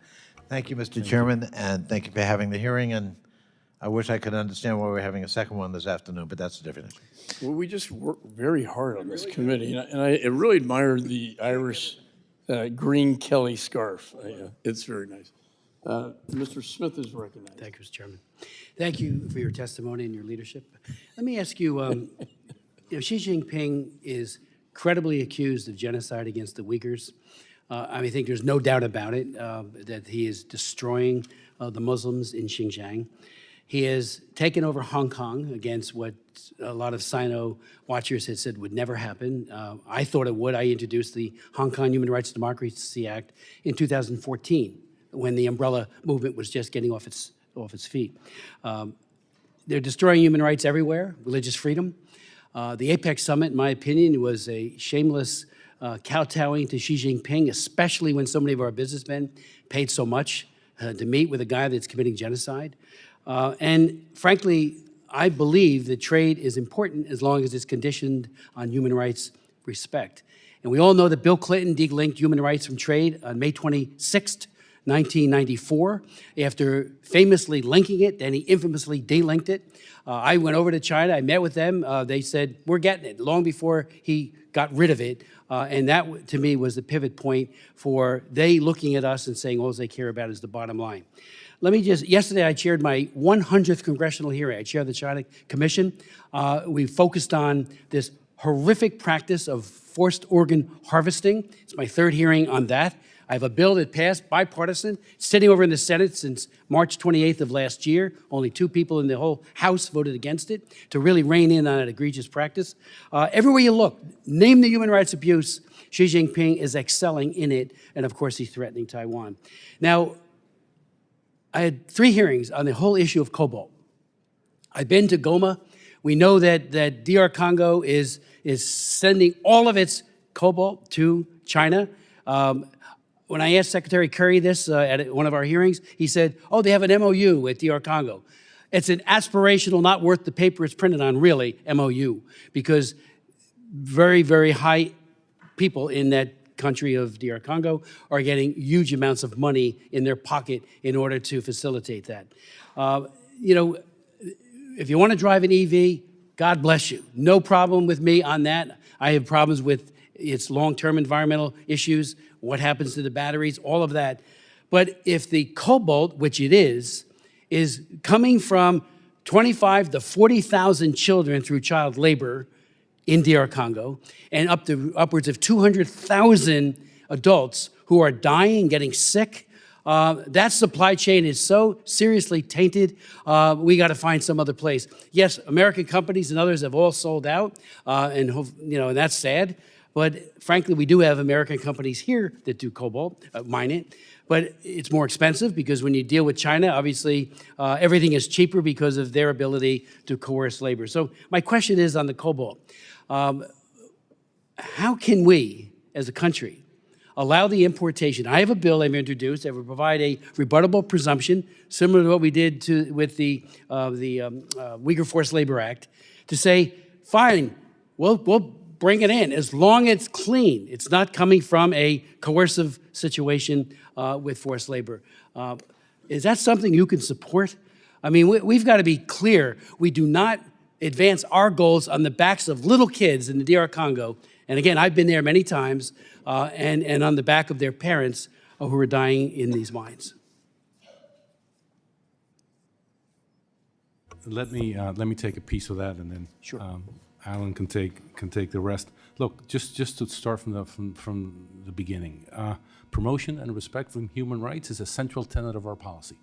Thank you, Mr. Chairman, and thank you for having the hearing. And I wish I could understand why we're having a second one this afternoon, but that's a different issue. Well, we just work very hard on this committee, and I really admire the Irish green Kelly scarf. It's very nice. Mr. Smith is recognized. Thank you, Mr. Chairman. Thank you for your testimony and your leadership. Let me ask you, Xi Jinping is credibly accused of genocide against the Uyghurs. I think there's no doubt about it, that he is destroying the Muslims in Xinjiang. He has taken over Hong Kong against what a lot of Sino watchers had said would never happen. I thought it would. I introduced the Hong Kong Human Rights and Democracy Act in 2014, when the umbrella movement was just getting off its feet. They're destroying human rights everywhere, religious freedom. The APEC summit, in my opinion, was a shameless kowtowing to Xi Jinping, especially when so many of our businessmen paid so much to meet with a guy that's committing genocide. And frankly, I believe that trade is important as long as it's conditioned on human rights respect. And we all know that Bill Clinton delinked human rights from trade on May 26th, 1994, after famously linking it, then he infamously delinked it. I went over to China, I met with them, they said, we're getting it, long before he got rid of it. And that, to me, was the pivot point for they looking at us and saying all they care about is the bottom line. Let me just, yesterday I chaired my 100th congressional hearing. I chaired the China Commission. We focused on this horrific practice of forced organ harvesting. It's my third hearing on that. I have a bill that passed bipartisan, sitting over in the Senate since March 28th of last year. Only 2 people in the whole House voted against it to really rein in on an egregious practice. Everywhere you look, name the human rights abuse, Xi Jinping is excelling in it, and of course he's threatening Taiwan. Now, I had 3 hearings on the whole issue of cobalt. I've been to Goma. We know that DR Congo is sending all of its cobalt to China. When I asked Secretary Kerry this at one of our hearings, he said, oh, they have an MOU with DR Congo. It's an aspirational, not worth the paper it's printed on, really, MOU, because very, very high people in that country of DR Congo are getting huge amounts of money in their pocket in order to facilitate that. You know, if you want to drive an EV, God bless you. No problem with me on that. I have problems with its long-term environmental issues, what happens to the batteries, all of that. But if the cobalt, which it is coming from 25 to 40,000 children through child labor in DR Congo, and upwards of 200,000 adults who are dying, getting sick, that supply chain is so seriously tainted, we got to find some other place. Yes, American companies and others have all sold out, and you know, and that's sad. But frankly, we do have American companies here that do cobalt, mine it. But it's more expensive because when you deal with China, obviously everything is cheaper because of their ability to coerce labor. So my question is on the cobalt. How can we, as a country, allow the importation? I have a bill I've introduced that would provide a rebuttable presumption, similar to what we did with the Uyghur Forced Labor Act, to say, fine, we'll bring it in as long as it's clean. It's not coming from a coercive situation with forced labor. Is that something you can support? I mean, we've got to be clear. We do not advance our goals on the backs of little kids in the DR Congo. And again, I've been there many times, and on the back of their parents who are dying in these mines. Let me take a piece of that, and then Alan can take the rest. Look, just to start from the beginning, promotion and respect for human rights is a central tenet of our policy,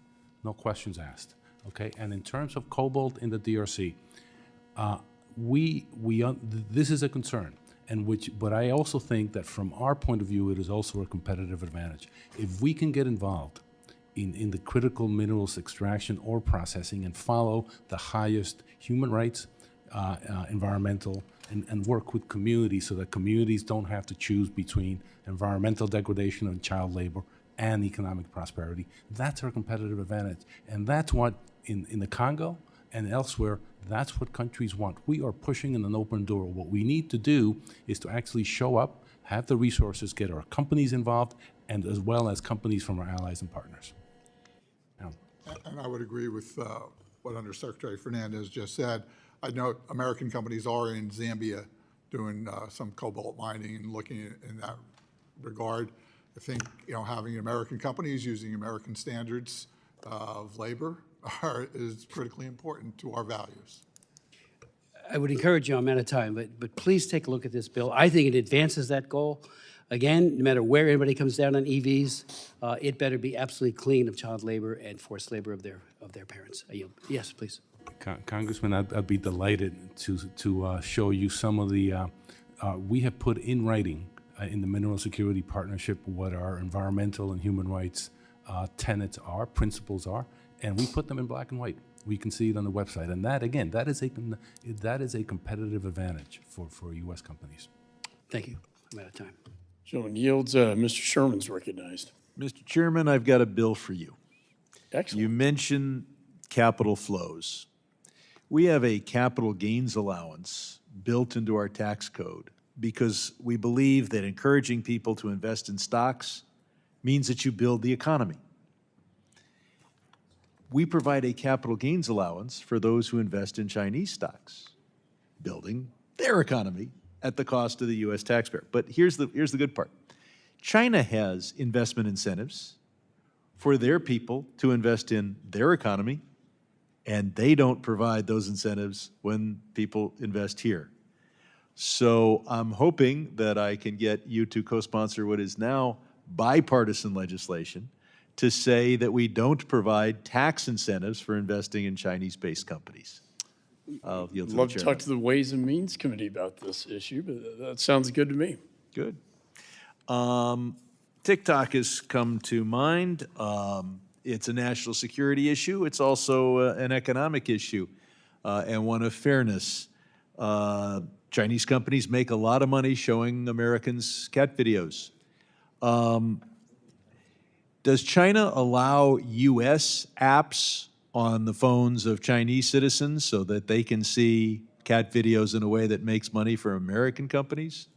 no questions asked. Okay, and in terms of cobalt in the DRC, this is a concern, but I also think that from our point of view, it is also a competitive advantage. If we can get involved in the critical minerals extraction or processing and follow the highest human rights, environmental, and work with communities so that communities don't have to choose between environmental degradation and child labor and economic prosperity. That's our competitive advantage. And that's what, in the Congo and elsewhere, that's what countries want. We are pushing in an open door. What we need to do is to actually show up, have the resources, get our companies involved, and as well as companies from our allies and partners. Now, And I would agree with what Undersecretary Fernandez just said. I know American companies are in Zambia doing some cobalt mining and looking in that regard. I think, you know, having American companies using American standards of labor is critically important to our values. I would encourage you, I'm out of time, but please take a look at this bill. I think it advances that goal. Again, no matter where anybody comes down on EVs, it better be absolutely clean of child labor and forced labor of their parents. I yield. Yes, please. Congressman, I'd be delighted to show you some of the, we have put in writing in the Mineral Security Partnership what our environmental and human rights tenets are, principles are, and we put them in black and white. We can see it on the website. And that, again, that is a competitive advantage for U.S. companies. Thank you. I'm out of time. Gentleman yields. Mr. Sherman's recognized. Mr. Chairman, I've got a bill for you. Excellent. You mentioned capital flows. We have a capital gains allowance built into our tax code because we believe that encouraging people to invest in stocks means that you build the economy. We provide a capital gains allowance for those who invest in Chinese stocks, building their economy at the cost of the U.S. taxpayer. But here's the good part. China has investment incentives for their people to invest in their economy, and they don't provide those incentives when people invest here. So I'm hoping that I can get you to co-sponsor what is now bipartisan legislation to say that we don't provide tax incentives for investing in Chinese-based companies. I'll yield to the Love to chairman. talk to the Ways and Means Committee about this issue, but that sounds good to me. Good. TikTok has come to mind. It's a national security issue. It's also an economic issue and one of fairness. Chinese companies make a lot of money showing Americans cat videos. Does China allow U.S. apps on the phones of Chinese citizens so that they can see cat videos in a way that makes money for American companies?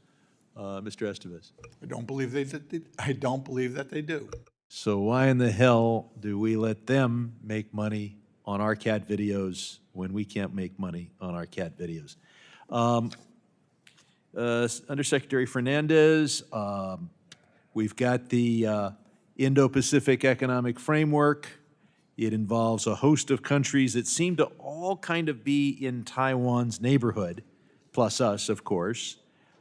Mr. Estevez. I don't believe that they do. So why in the hell do we let them make money on our cat videos when we can't make money on our cat videos? Undersecretary Fernandez, we've got the Indo-Pacific Economic Framework. It involves a host of countries that seem to all kind of be in Taiwan's neighborhood, plus us, of course.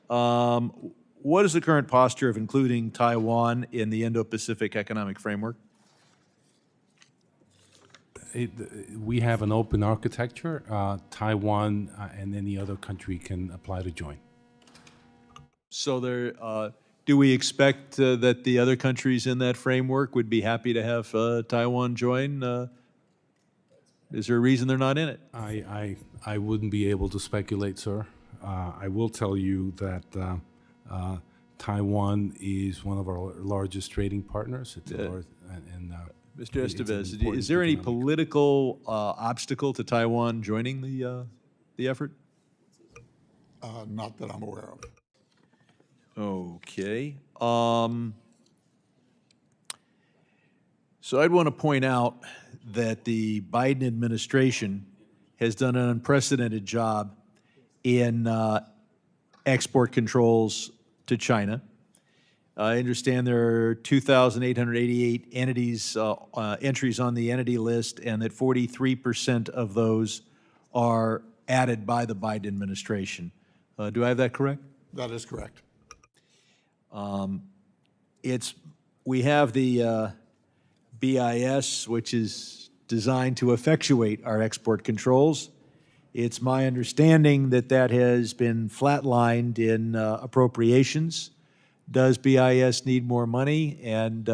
What is the current posture of including Taiwan in the Indo-Pacific Economic Framework? We have an open architecture. Taiwan and any other country can apply to join. So do we expect that the other countries in that framework would be happy to have Taiwan join? Is there a reason they're not in it? I wouldn't be able to speculate, sir. I will tell you that Taiwan is one of our largest trading partners. It's Mr. it's an Estevez, important is there any economic- political obstacle to Taiwan joining the effort? Not that I'm aware of. Okay. So I'd want to point out that the Biden administration has done an unprecedented job in export controls to China. I understand there are 2,888 entities, entries on the entity list, and that 43% of those are added by the Biden administration. Do I have that correct? That is correct. We have the BIS, which is designed to effectuate our export controls. It's my understanding that that has been flatlined in appropriations. Does BIS need more money? And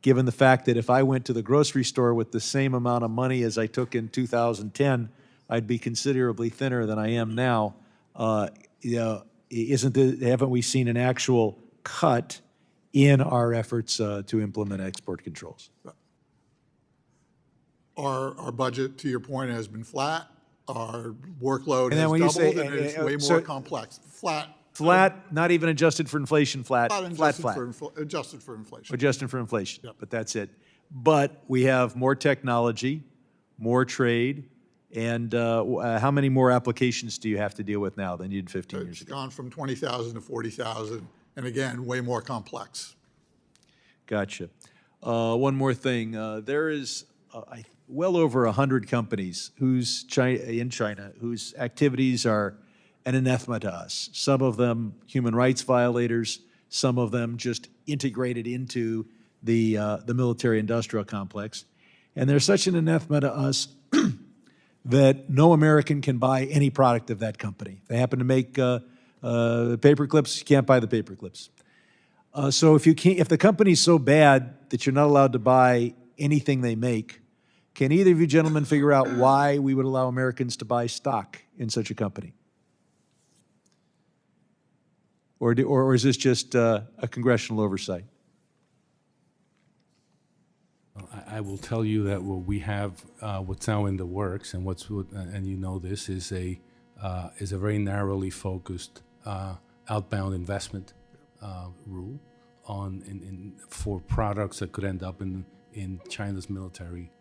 given the fact that if I went to the grocery store with the same amount of money as I took in 2010, I'd be considerably thinner than I am now. Haven't we seen an actual cut in our efforts to implement export controls? Our budget, to your point, has been flat. Our workload And then has when you say- doubled, and it's way so- more complex. Flat, not even adjusted for inflation, flat. Adjusted for inflation. Adjusted for inflation, Yep. but that's it. But we have more technology, more trade, and how many more applications do you have to deal with now than you did 15 years It's ago? gone from 20,000 to 40,000, and again, way more complex. Gotcha. One more thing. There is well over 100 companies in China whose activities are an anathema to us. Some of them human rights violators, some of them just integrated into the military-industrial complex. And they're such an anathema to us that no American can buy any product of that company. They happen to make paper clips, you can't buy the paper clips. So if the company's so bad that you're not allowed to buy anything they make, can either of you gentlemen figure out why we would allow Americans to buy stock in such a company? Or is this just a congressional oversight? I will tell you that what we have, what's now in the works, and and you know this, is a very narrowly focused outbound investment rule for products that could end up in China's military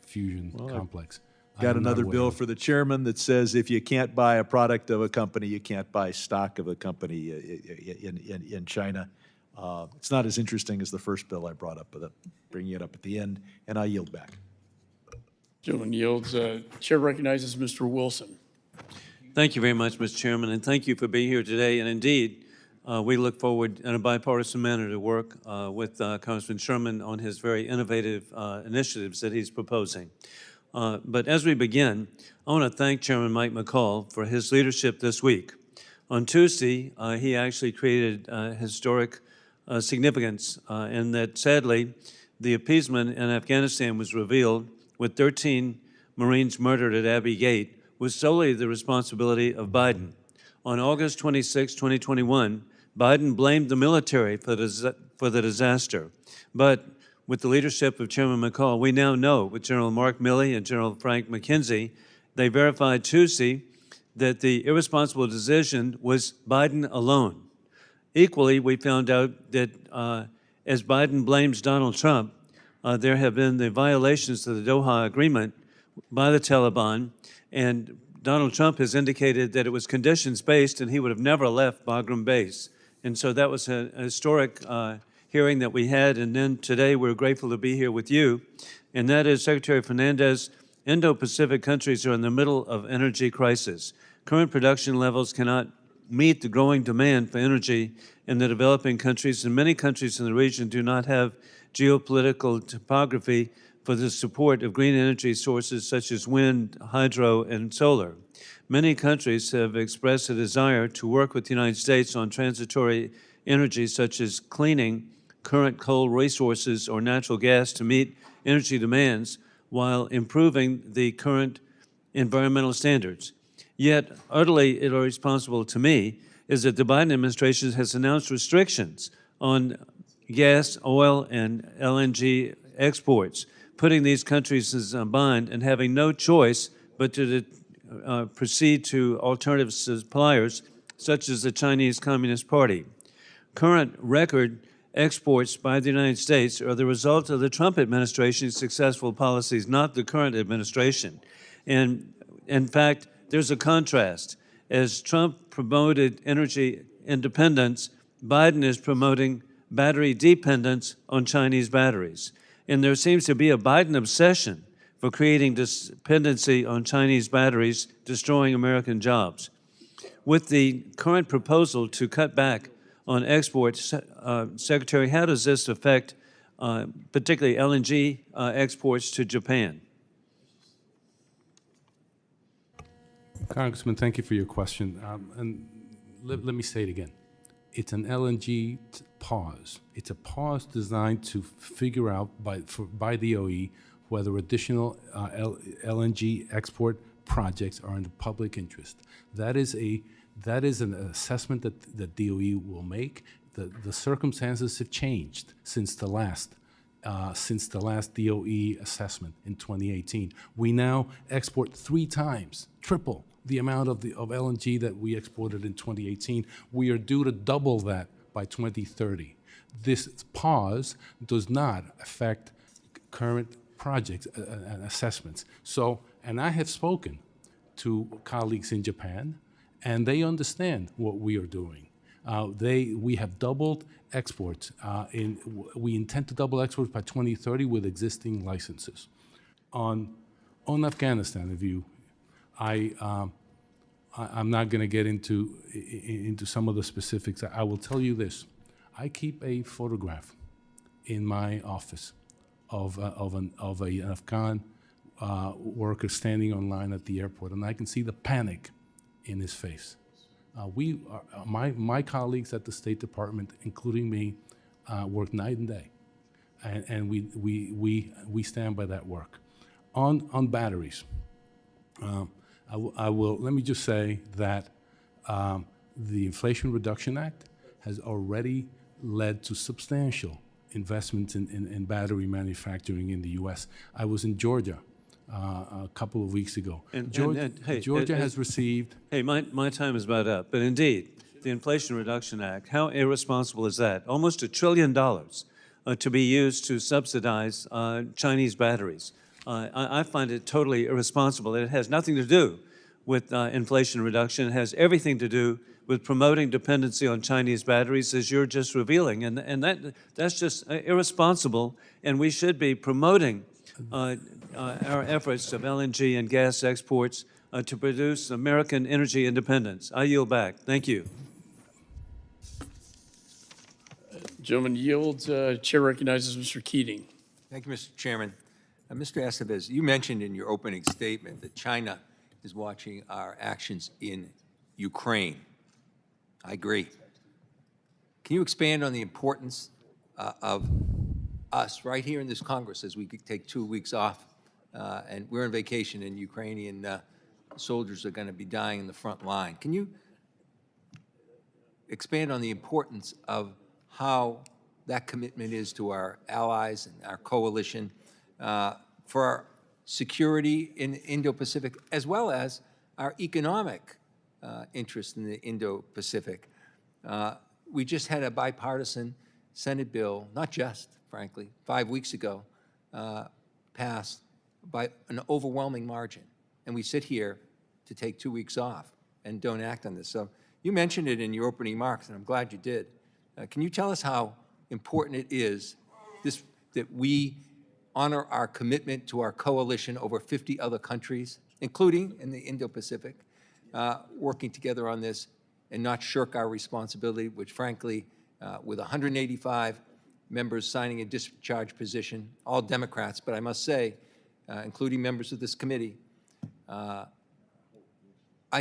fusion complex. Got I'm not another aware bill of- for the chairman that says if you can't buy a product of a company, you can't buy stock of a company in China. It's not as interesting as the first bill I brought up, but bringing it up at the end, and I yield back. Gentleman yields. Chair recognizes Mr. Wilson. Thank you very much, Mr. Chairman, and thank you for being here today. And indeed, we look forward in a bipartisan manner to work with Congressman Sherman on his very innovative initiatives that he's proposing. But as we begin, I want to thank Chairman Mike McCaul for his leadership this week. On Tuesday, he actually created historic significance in that, sadly, the appeasement in Afghanistan was revealed with 13 Marines murdered at Abbey Gate was solely the responsibility of Biden. On August 26, 2021, Biden blamed the military for the disaster. But with the leadership of Chairman McCaul, we now know with General Mark Milley and General Frank McKenzie, they verified Tuesday that the irresponsible decision was Biden alone. Equally, we found out that as Biden blames Donald Trump, there have been the violations of the Doha Agreement by the Taliban, and Donald Trump has indicated that it was conditions-based and he would have never left Bagram Base. And so that was a historic hearing that we had, and then today we're grateful to be here with you, and that is Secretary Fernandez, Indo-Pacific countries are in the middle of energy crisis. Current production levels cannot meet the growing demand for energy in the developing countries, and many countries in the region do not have geopolitical topography for the support of green energy sources such as wind, hydro, and solar. Many countries have expressed a desire to work with the United States on transitory energy such as cleaning current coal resources or natural gas to meet energy demands while improving the current environmental standards. Yet, utterly irresponsible to me is that the Biden administration has announced restrictions on gas, oil, and LNG exports, putting these countries in a bind and having no choice but to proceed to alternative suppliers, such as the Chinese Communist Party. Current record exports by the United States are the result of the Trump administration's successful policies, not the current administration. And in fact, there's a contrast. As Trump promoted energy independence, Biden is promoting battery dependence on Chinese batteries. And there seems to be a Biden obsession for creating dependency on Chinese batteries, destroying American jobs. With the current proposal to cut back on exports, Secretary, how does this affect particularly LNG exports to Japan? Congressman, thank you for your question. And let me say it again. It's an LNG pause. It's a pause designed to figure out by the OE whether additional LNG export projects are in the public interest. That is an assessment that the DOE will make. The circumstances have changed since the last DOE assessment in 2018. We now export 3 times, triple the amount of LNG that we exported in 2018. We are due to double that by 2030. This pause does not affect current projects and assessments. So, and I have spoken to colleagues in Japan, and they understand what we are doing. We have doubled exports. We intend to double exports by 2030 with existing licenses. On Afghanistan, I'm not going to get into some of the specifics. I will tell you this: I keep a photograph in my office of an Afghan worker standing on line at the airport, and I can see the panic in his face. My colleagues at the State Department, including me, work night and day, and we stand by that work. On batteries, let me just say that the Inflation Reduction Act has already led to substantial investments in battery manufacturing in the U.S. I was in Georgia a couple of weeks ago. And- Georgia, and, hey, Georgia as- has received. Hey, my time is about up, but indeed, the Inflation Reduction Act, how irresponsible is that? Almost $1 trillion to be used to subsidize Chinese batteries. I find it totally irresponsible. It has nothing to do with inflation reduction. It has everything to do with promoting dependency on Chinese batteries, as you're just revealing. And that's just irresponsible, and we should be promoting our efforts of LNG and gas exports to produce American energy independence. I yield back. Thank you. Gentleman yields. Chair recognizes Mr. Keating. Thank you, Mr. Chairman. Mr. Estevez, you mentioned in your opening statement that China is watching our actions in Ukraine. I agree. Can you expand on the importance of us right here in this Congress as we take 2 weeks off and we're on vacation and Ukrainian soldiers are going to be dying in the front line? Can you expand on the importance of how that commitment is to our allies and our coalition for our security in Indo-Pacific, as well as our economic interest in the Indo-Pacific? We just had a bipartisan Senate bill, not just, frankly, 5 weeks ago, passed by an overwhelming margin. And we sit here to take 2 weeks off and don't act on this. So you mentioned it in your opening remarks, and I'm glad you did. Can you tell us how important it is that we honor our commitment to our coalition over 50 other countries, including in the Indo-Pacific, working together on this and not shirk our responsibility, which frankly, with 185 members signing a discharge position, all Democrats, but I must say, including members of this committee, I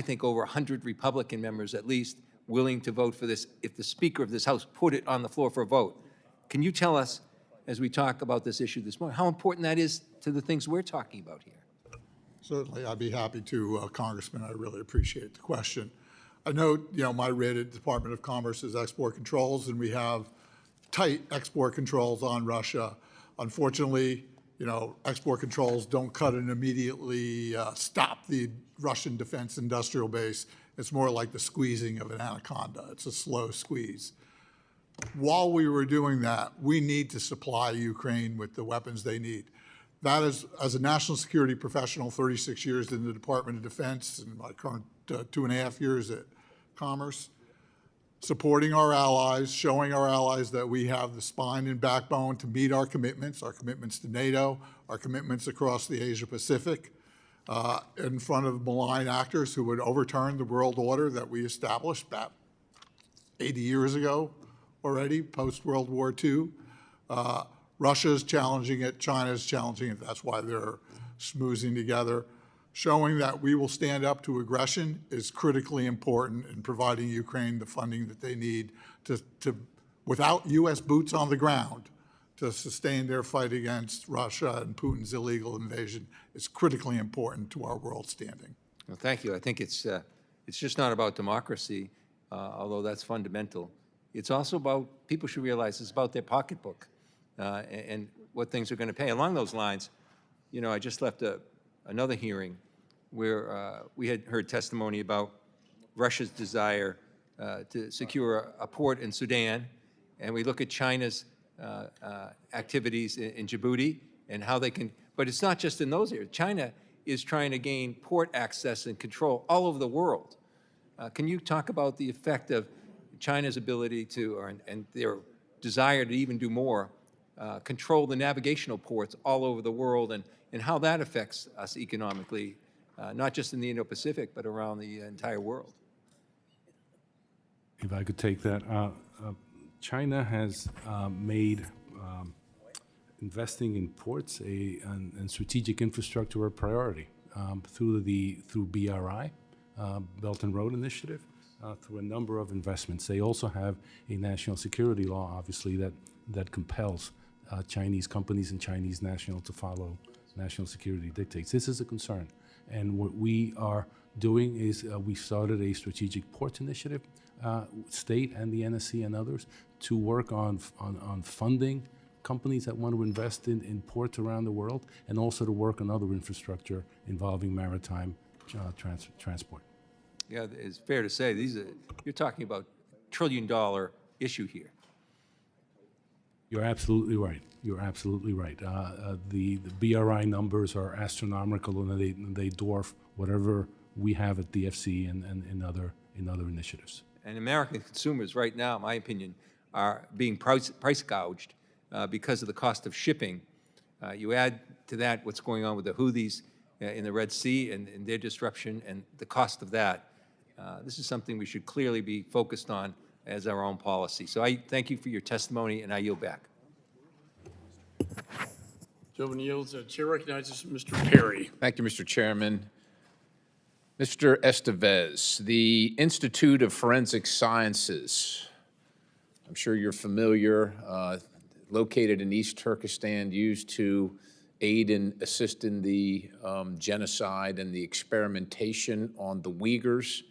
think over 100 Republican members at least willing to vote for this if the Speaker of this House put it on the floor for a vote. Can you tell us, as we talk about this issue this morning, how important that is to the things we're talking about here? Certainly, I'd be happy to, Congressman. I really appreciate the question. I know, my writ at Department of Commerce is export controls, and we have tight export controls on Russia. Unfortunately, export controls don't cut and immediately stop the Russian defense industrial base. It's more like the squeezing of an anaconda. It's a slow squeeze. While we were doing that, we need to supply Ukraine with the weapons they need. That is, as a national security professional, 36 years in the Department of Defense and my current 2.5 years at Commerce, supporting our allies, showing our allies that we have the spine and backbone to meet our commitments to NATO, our commitments across the Asia Pacific, in front of malign actors who would overturn the world order that we established about 80 years ago already, post-World War II. Russia's challenging it, China's challenging it. That's why they're schmoozing together. Showing that we will stand up to aggression is critically important in providing Ukraine the funding that they need to without U.S. boots on the ground, to sustain their fight against Russia and Putin's illegal invasion is critically important to our world standing. Well, thank you. I think it's just not about democracy, although that's fundamental. It's also about, people should realize it's about their pocketbook and what things are going to pay. Along those lines, I just left another hearing where we had heard testimony about Russia's desire to secure a port in Sudan, and we look at China's activities in Djibouti and how they can, but it's not just in those areas. China is trying to gain port access and control all over the world. Can you talk about the effect of China's ability to, and their desire to even do more, control the navigational ports all over the world, and how that affects us economically, not just in the Indo-Pacific, but around the entire world? If I could take that. China has made investing in ports and strategic infrastructure a priority through BRI, Belt and Road Initiative, through a number of investments. They also have a national security law, obviously, that compels Chinese companies and Chinese nationals to follow national security dictates. This is a concern. And what we are doing is we started a strategic ports initiative, state and the NSC and others, to work on funding companies that want to invest in ports around the world, and also to work on other infrastructure involving maritime transport. Yeah, it's fair to say, you're talking about $1 trillion issue here. You're absolutely right. You're absolutely right. The BRI numbers are astronomical, and they dwarf whatever we have at DFC and in other initiatives. And American consumers right now, in my opinion, are being price gouged because of the cost of shipping. You add to that what's going on with the Houthis in the Red Sea and their disruption and the cost of that. This is something we should clearly be focused on as our own policy. So I thank you for your testimony, and I yield back. Gentleman yields. Chair recognizes Mr. Perry. Thank you, Mr. Chairman. Mr. Estevez, the Institute of Forensic Sciences, I'm sure you're familiar, located in East Turkestan, used to aid and assist in the genocide and the experimentation on the Uyghurs.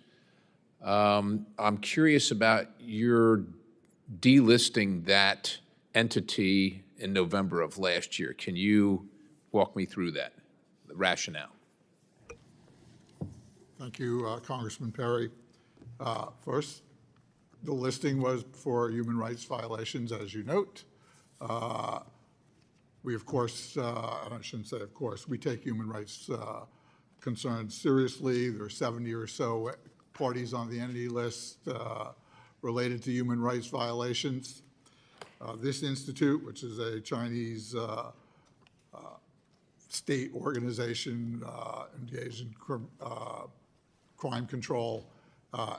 I'm curious about your delisting that entity in November of last year. Can you walk me through that, the rationale? Thank you, Congressman Perry. First, the listing was for human rights violations, as you note. We, of course, and I shouldn't say of course, we take human rights concerns seriously. There are 70 or so parties on the entity list related to human rights violations. This institute, which is a Chinese state organization engaged in crime control,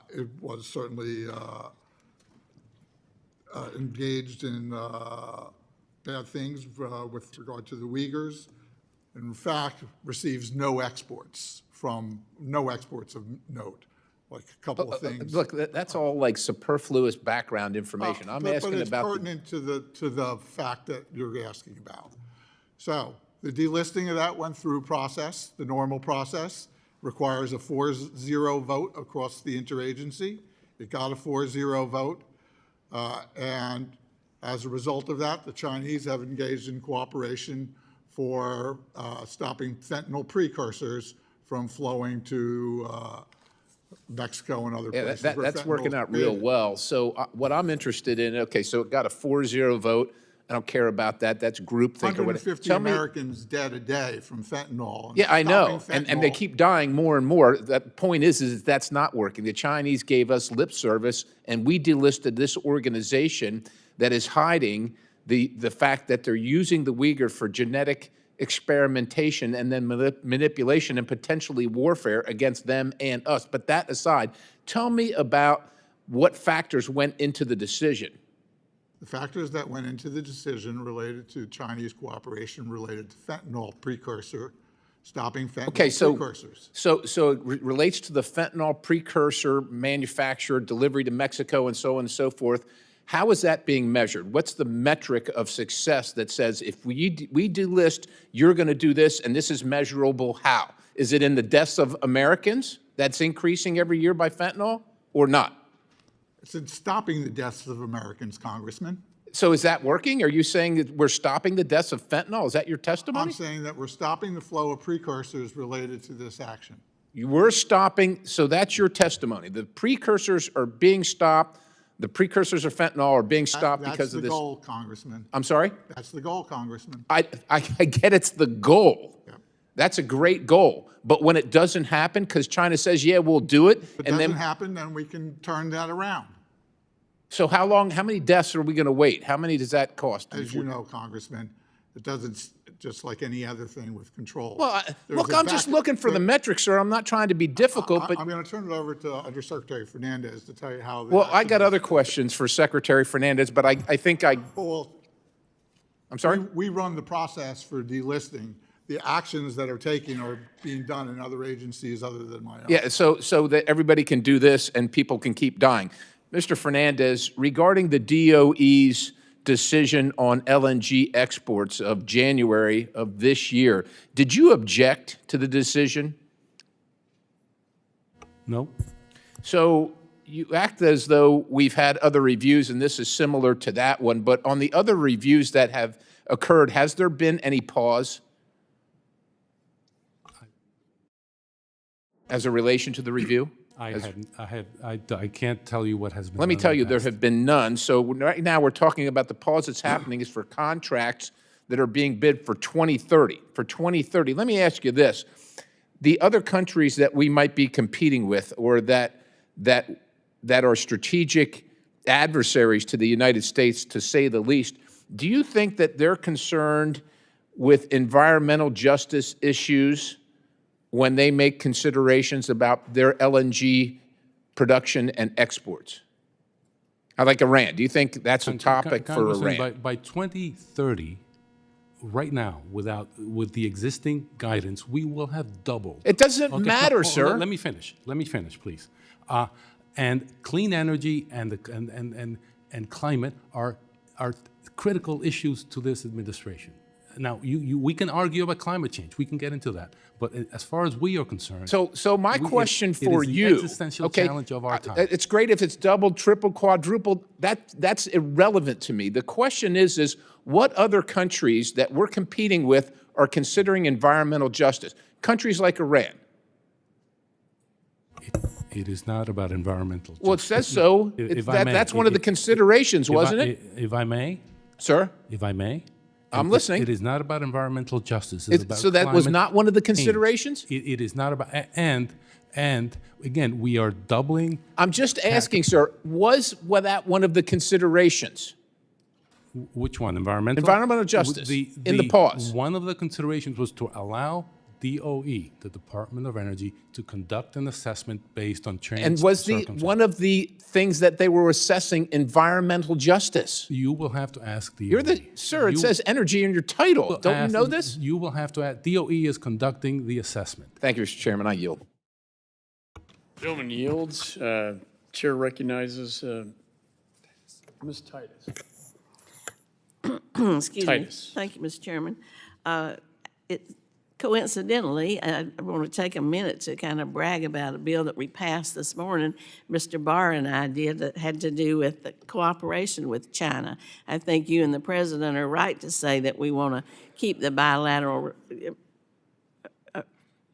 it was certainly engaged in bad things with regard to the Uyghurs. In fact, receives no exports of note. Like a couple of things. Look, that's all like superfluous background information. I'm asking about. But it's pertinent to the fact that you're asking about. So the delisting of that went through process. The normal process requires a 4-0 vote across the interagency. It got a 4-0 vote, and as a result of that, the Chinese have engaged in cooperation for stopping fentanyl precursors from flowing to Mexico and other places. That's working out real well. So what I'm interested in, okay, so it got a 4-0 vote. I don't care about that. That's groupthink or whatever. 150 Americans dead a day from fentanyl. Yeah, I know, and they keep dying more and more. The point is that's not working. The Chinese gave us lip service, and we delisted this organization that is hiding the fact that they're using the Uyghur for genetic experimentation and then manipulation and potentially warfare against them and us. But that aside, tell me about what factors went into the decision. The factors that went into the decision related to Chinese cooperation related to fentanyl precursor, stopping fentanyl precursors. So it relates to the fentanyl precursor manufacture, delivery to Mexico, and so on and so forth. How is that being measured? What's the metric of success that says if we delist, you're going to do this, and this is measurable? How? Is it in the deaths of Americans that's increasing every year by fentanyl, or not? It's in stopping the deaths of Americans, Congressman. So is that working? Are you saying that we're stopping the deaths of fentanyl? Is that your testimony? I'm saying that we're stopping the flow of precursors related to this action. You were stopping, so that's your testimony. The precursors are being stopped. The precursors of fentanyl are being stopped because of this. That's the goal, Congressman. I'm sorry? That's the goal, Congressman. I get it's the goal. Yep. That's a great goal. But when it doesn't happen, because China says, yeah, we'll do it. If it doesn't happen, then we can turn that around. So how many deaths are we going to wait? How many does that cost? As you know, Congressman, it doesn't, just like any other thing with control. Well, look, I'm just looking for the metrics, sir. I'm not trying to be difficult, but. I'm going to turn it over to Undersecretary Fernandez to tell you how. Well, I got other questions for Secretary Fernandez, but I think Well, I'm sorry? we run the process for delisting. The actions that are taken are being done in other agencies other than my own. Yeah, so that everybody can do this and people can keep dying. Mr. Fernandez, regarding the DOE's decision on LNG exports of January of this year, did you object to the decision? No? So you act as though we've had other reviews and this is similar to that one, but on the other reviews that have occurred, has there been any pause as a relation to the review? I can't tell you what has been. Let me done tell in you, the there past. have been none. So right now, we're talking about the pause that's happening is for contracts that are being bid for 2030. For 2030, let me ask you this. The other countries that we might be competing with or that are strategic adversaries to the United States, to say the least, do you think that they're concerned with environmental justice issues when they make considerations about their LNG production and exports? Like Iran, do you think that's a topic for Congressman, Iran? By 2030, right now, with the existing guidance, we will have doubled. It doesn't Okay, matter, hold on, sir. Let me finish. Let me finish, please. And clean energy and climate are critical issues to this administration. Now, we can argue about climate change. We can get into that. But as far as we are concerned, So my question it for is the you, existential okay, challenge of our time. it's great if it's doubled, tripled, quadrupled. That's irrelevant to me. The question is what other countries that we're competing with are considering environmental justice? Countries like Iran. It is not about environmental justice. Well, it says so. If I may, That's one of the considerations, wasn't it? If I may, Sir? if I may. I'm listening. It is not about environmental justice. It's about So that was climate not one of the change. considerations? It is not about, and again, we are doubling. I'm just asking, sir, was that one of the considerations? Which one? Environmental? Environmental justice in the pause. One of the considerations was to allow DOE, the Department of Energy, to conduct an assessment based on changed And was circumstances. one of the things that they were assessing environmental justice? You will have to ask DOE. You're the sir. It says energy in your title. Don't you know this? You will have to ask. DOE is conducting the assessment. Thank you, Mr. Chairman. I yield. Gentleman yields. Chair recognizes Ms. Titus. Excuse Titus. me. Thank you, Mr. Chairman. Coincidentally, I want to take a minute to kind of brag about a bill that we passed this morning, Mr. Barr and I did, that had to do with the cooperation with China. I think you and the President are right to say that we want to keep the bilateral.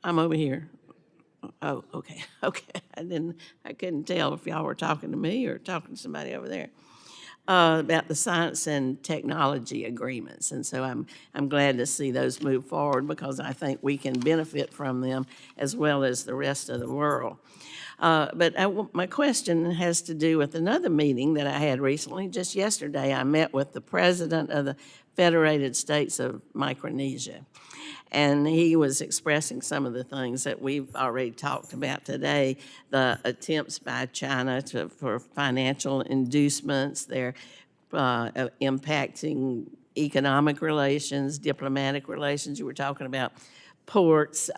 I'm over here. Oh, okay, okay. I couldn't tell if y'all were talking to me or talking to somebody over there. About the science and technology agreements. And so I'm glad to see those move forward because I think we can benefit from them as well as the rest of the world. But my question has to do with another meeting that I had recently. Just yesterday, I met with the president of the Federated States of Micronesia. And he was expressing some of the things that we've already talked about today, the attempts by China for financial inducements, they're impacting economic relations, diplomatic relations. You were talking about ports.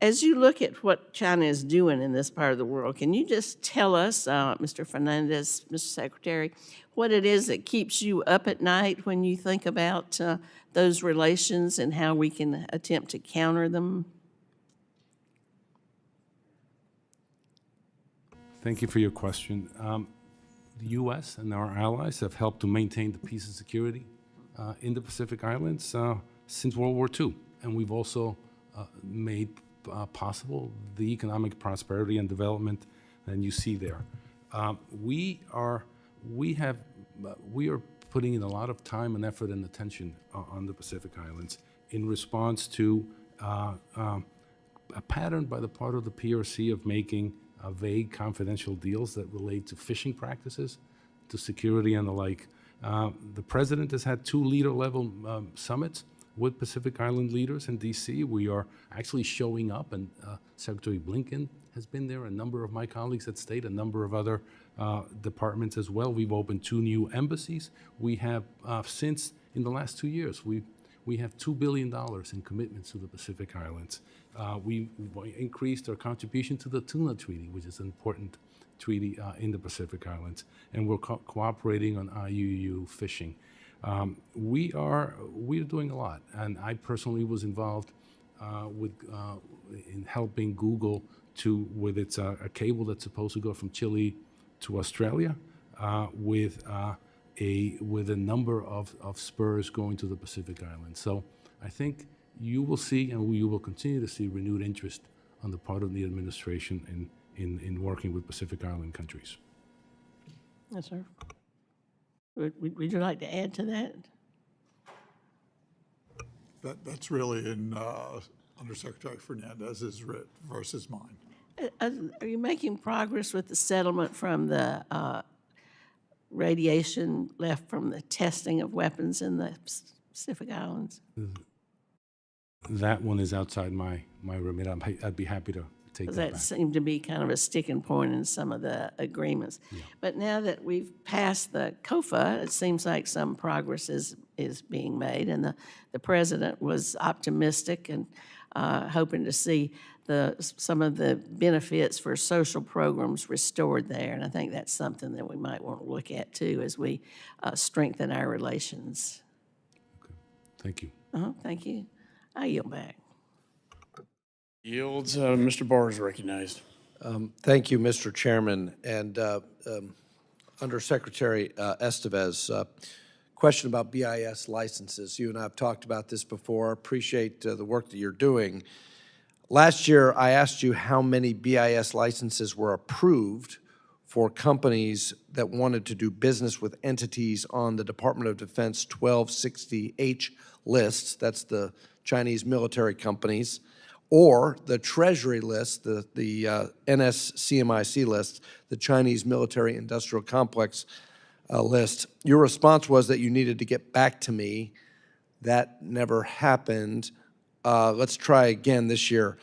As you look at what China is doing in this part of the world, can you just tell us, Mr. Fernandez, Mr. Secretary, what it is that keeps you up at night when you think about those relations and how we can attempt to counter them? Thank you for your question. The U.S. and our allies have helped to maintain the peace and security in the Pacific Islands since World War II. And we've also made possible the economic prosperity and development that you see there. We are putting in a lot of time and effort and attention on the Pacific Islands in response to a pattern by the part of the PRC of making vague confidential deals that relate to fishing practices, to security and the like. The president has had 2 leader-level summits with Pacific Island leaders in D.C. We are actually showing up, and Secretary Blinken has been there, a number of my colleagues at State, a number of other departments as well. We've opened 2 new embassies. We have, since in the last 2 years, we have $2 billion in commitments to the Pacific Islands. We increased our contribution to the Tuna Treaty, which is an important treaty in the Pacific Islands, and we're cooperating on IUU fishing. We're doing a lot, and I personally was involved in helping Google with its a cable that's supposed to go from Chile to Australia, with a number of spurs going to the Pacific Islands. So I think you will see, and you will continue to see, renewed interest on the part of the administration in working with Pacific Island countries. Yes, sir. Would you like to add to that? That's really in Undersecretary Fernandez's writ versus mine. Are you making progress with the settlement from the radiation left from the testing of weapons in the Pacific Islands? That one is outside my remit. I'd be happy to take Because that that back. seemed to be kind of a sticking point in some of the agreements. But now that we've passed the COFA, it seems like some progress is being made, and the president was optimistic and hoping to see some of the benefits for social programs restored there. And I think that's something that we might want to look at too as we strengthen our relations. Thank you. Thank you. I yield back. Yields, Mr. Barr is recognized. Thank you, Mr. Chairman. And Undersecretary Estevez, question about BIS licenses. You and I have talked about this before. Appreciate the work that you're doing. Last year, I asked you how many BIS licenses were approved for companies that wanted to do business with entities on the Department of Defense 1260H list. That's the Chinese military companies, or the Treasury list, the NSCMIC list, the Chinese Military Industrial Complex list. Your response was that you needed to get back to me. That never happened. Let's try again this year.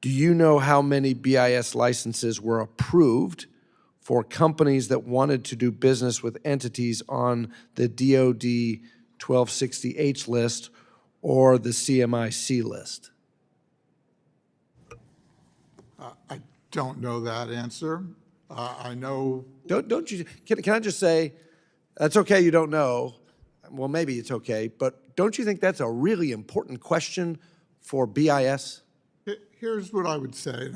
Do you know how many BIS licenses were approved for companies that wanted to do business with entities on the DoD 1260H list or the CMIC list? I don't know that answer. I know. Don't you? Can I just say, that's okay. You don't know. Well, maybe it's okay, but don't you think that's a really important question for BIS? Here's what I would say.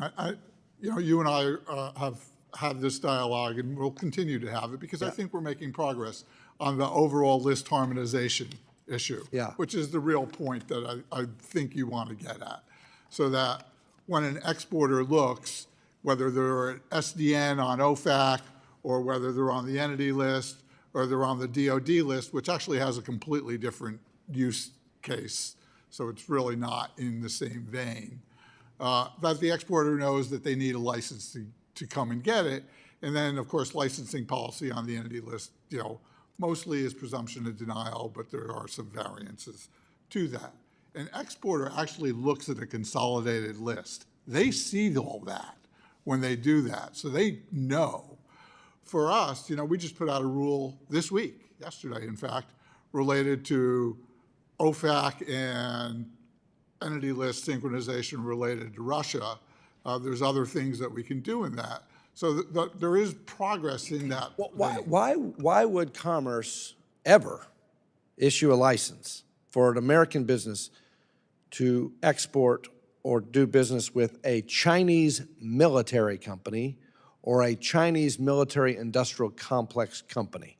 You and I have had this dialogue, and we'll continue to have it because I think we're making progress on the overall list harmonization issue, which is the real point that I think you want to get at, so that when an exporter looks, whether they're an SDN on OFAC or whether they're on the entity list or they're on the DoD list, which actually has a completely different use case, so it's really not in the same vein, that the exporter knows that they need a license to come and get it. And then, of course, licensing policy on the entity list, mostly is presumption of denial, but there are some variances to that. An exporter actually looks at a consolidated list. They see all that when they do that, so they know. For us, we just put out a rule this week, yesterday, in fact, related to OFAC and entity list synchronization related to Russia. There's other things that we can do in that. So there is progress in that. Why would Commerce ever issue a license for an American business to export or do business with a Chinese military company or a Chinese military industrial complex company?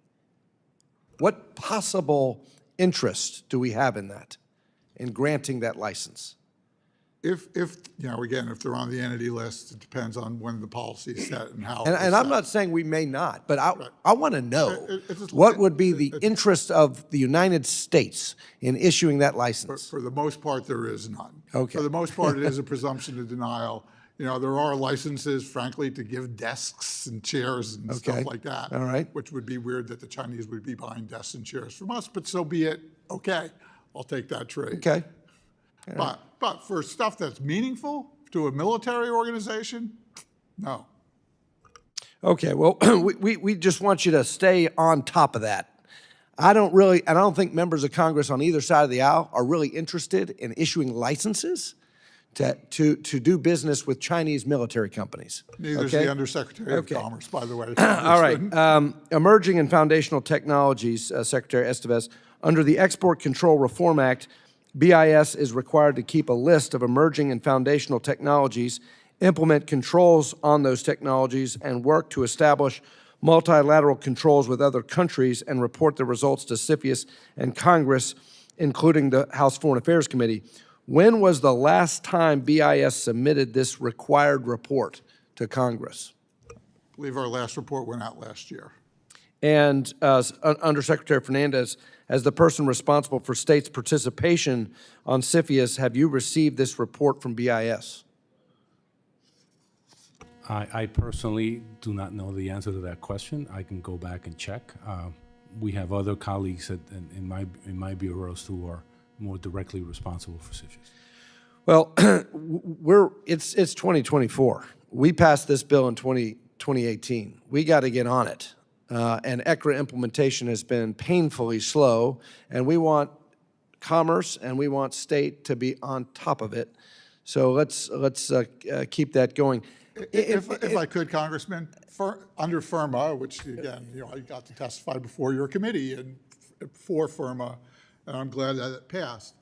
What possible interest do we have in that, in granting that license? If again, if they're on the entity list, it depends on when the policy is set and how. And I'm not saying we may not, but I want to know what would be the interest of the United States in issuing that license? For the most part, there is none. Okay. For the most part, it is a presumption of denial. There are licenses, frankly, to give desks and chairs and stuff like that. All right. Which would be weird that the Chinese would be buying desks and chairs from us, but so be it. Okay, I'll take that trade. Okay. But for stuff that's meaningful to a military organization, no. Okay, well, we just want you to stay on top of that. I don't think members of Congress on either side of the aisle are really interested in issuing licenses to do business with Chinese military companies. Neither is the Undersecretary of Commerce, by the way. All right. Emerging and foundational technologies, Secretary Estevez, under the Export Control Reform Act, BIS is required to keep a list of emerging and foundational technologies implement controls on those technologies, and work to establish multilateral controls with other countries and report the results to CFIUS and Congress, including the House Foreign Affairs Committee. When was the last time BIS submitted this required report to Congress? I believe our last report went out last year. And Undersecretary Fernandez, as the person responsible for states' participation on CFIUS, have you received this report from BIS? I personally do not know the answer to that question. I can go back and check. We have other colleagues in my bureaus who are more directly responsible for CFIUS. Well, it's 2024. We passed this bill in 2018. We got to get on it. And ECRA implementation has been painfully slow, and we want commerce and we want state to be on top of it. So let's keep that going. If I could, Congressman, under FIRMA, which again, I got to testify before your committee and for FIRMA, and I'm glad that it passed.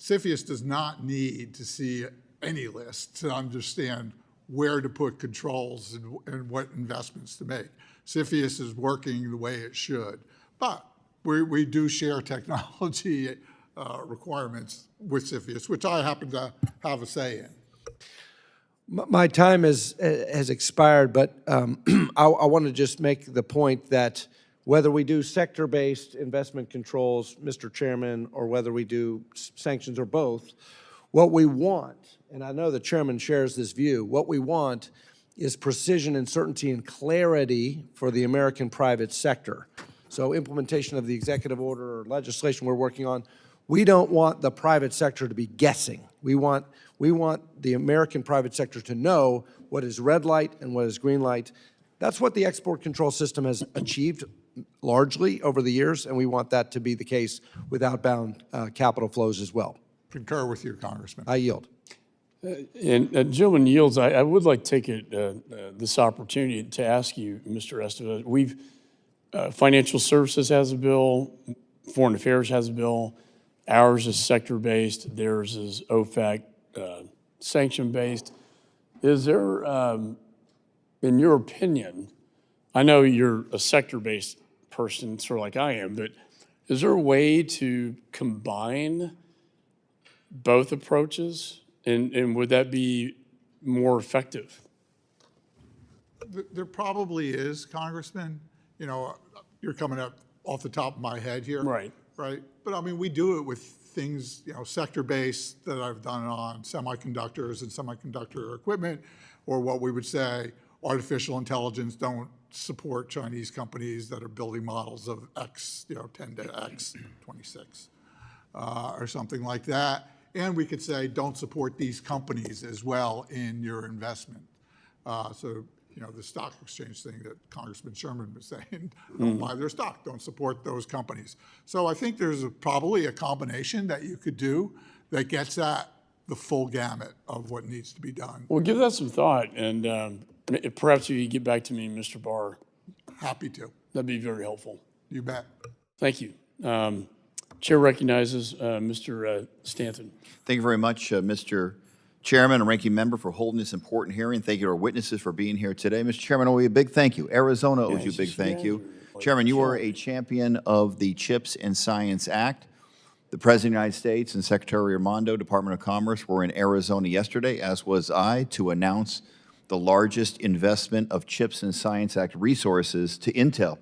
CFIUS does not need to see any list to understand where to put controls and what investments to make. CFIUS is working the way it should, but we do share technology requirements with CFIUS, which I happen to have a say in. My time has expired, but I want to just make the point that whether we do sector-based investment controls, Mr. Chairman, or whether we do sanctions or both, what we want, and I know the chairman shares this view, what we want is precision and certainty and clarity for the American private sector. So implementation of the executive order or legislation we're working on, we don't want the private sector to be guessing. We want the American private sector to know what is red light and what is green light. That's what the export control system has achieved largely over the years, and we want that to be the case with outbound capital flows as well. Concur with you, Congressman. I yield. And gentleman yields, I would like to take this opportunity to ask you, Mr. Estevez, financial services has a bill, foreign affairs has a bill, ours is sector-based, theirs is OFAC sanction-based. Is there, in your opinion, I know you're a sector-based person, sort of like I am, but is there a way to combine both approaches? And would that be more effective? There probably is, Congressman. You're coming up off the top of my head here. Right. Right. But I mean, we do it with things, sector-based that I've done on semiconductors and semiconductor equipment, or what we would say artificial intelligence don't support Chinese companies that are building models of X, 10 to X 26, or something like that. And we could say, don't support these companies as well in your investment. The stock exchange thing that Congressman Sherman was saying, don't buy their stock, don't support those companies. So I think there's probably a combination that you could do that gets at the full gamut of what needs to be done. Well, give that some thought, and perhaps you could get back to me, Mr. Barr. Happy to. That'd be very helpful. You bet. Thank you. Chair recognizes Mr. Stanton. Thank you very much, Mr. Chairman and Ranking Member, for holding this important hearing. Thank you to our witnesses for being here today. Mr. Chairman, I owe you a big thank you. Arizona owes you a big thank you. Chairman, you are a champion of the CHIPS and Science Act. The President of the United States and Secretary Raimondo, Department of Commerce, were in Arizona yesterday, as was I, to announce the largest investment of CHIPS and Science Act resources to Intel,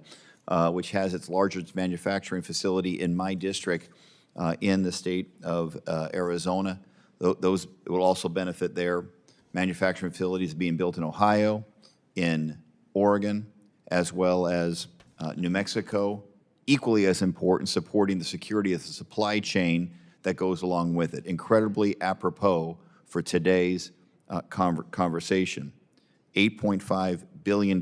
which has its largest manufacturing facility in my district in the state of Arizona. Those will also benefit their manufacturing facilities being built in Ohio, in Oregon, as well as New Mexico. Equally as important, supporting the security of the supply chain that goes along with it. Incredibly apropos for today's conversation. $8.5 billion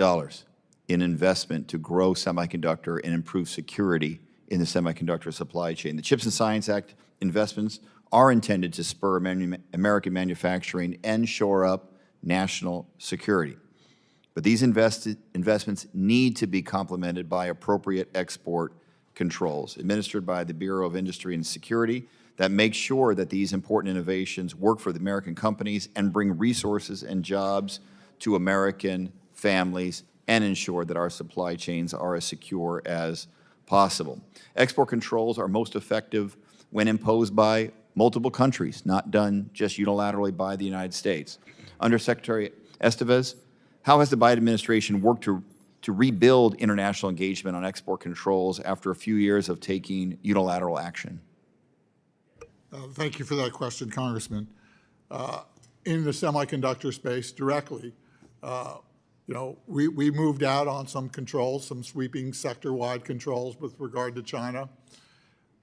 in investment to grow semiconductor and improve security in the semiconductor supply chain. The CHIPS and Science Act investments are intended to spur American manufacturing and shore up national security. But these investments need to be complemented by appropriate export controls administered by the Bureau of Industry and Security that make sure that these important innovations work for the American companies and bring resources and jobs to American families and ensure that our supply chains are as secure as possible. Export controls are most effective when imposed by multiple countries, not done just unilaterally by the United States. Undersecretary Estevez, how has the Biden administration worked to rebuild international engagement on export controls after a few years of taking unilateral action? Thank you for that question, Congressman. In the semiconductor space directly, we moved out on some controls, some sweeping sector-wide controls with regard to China.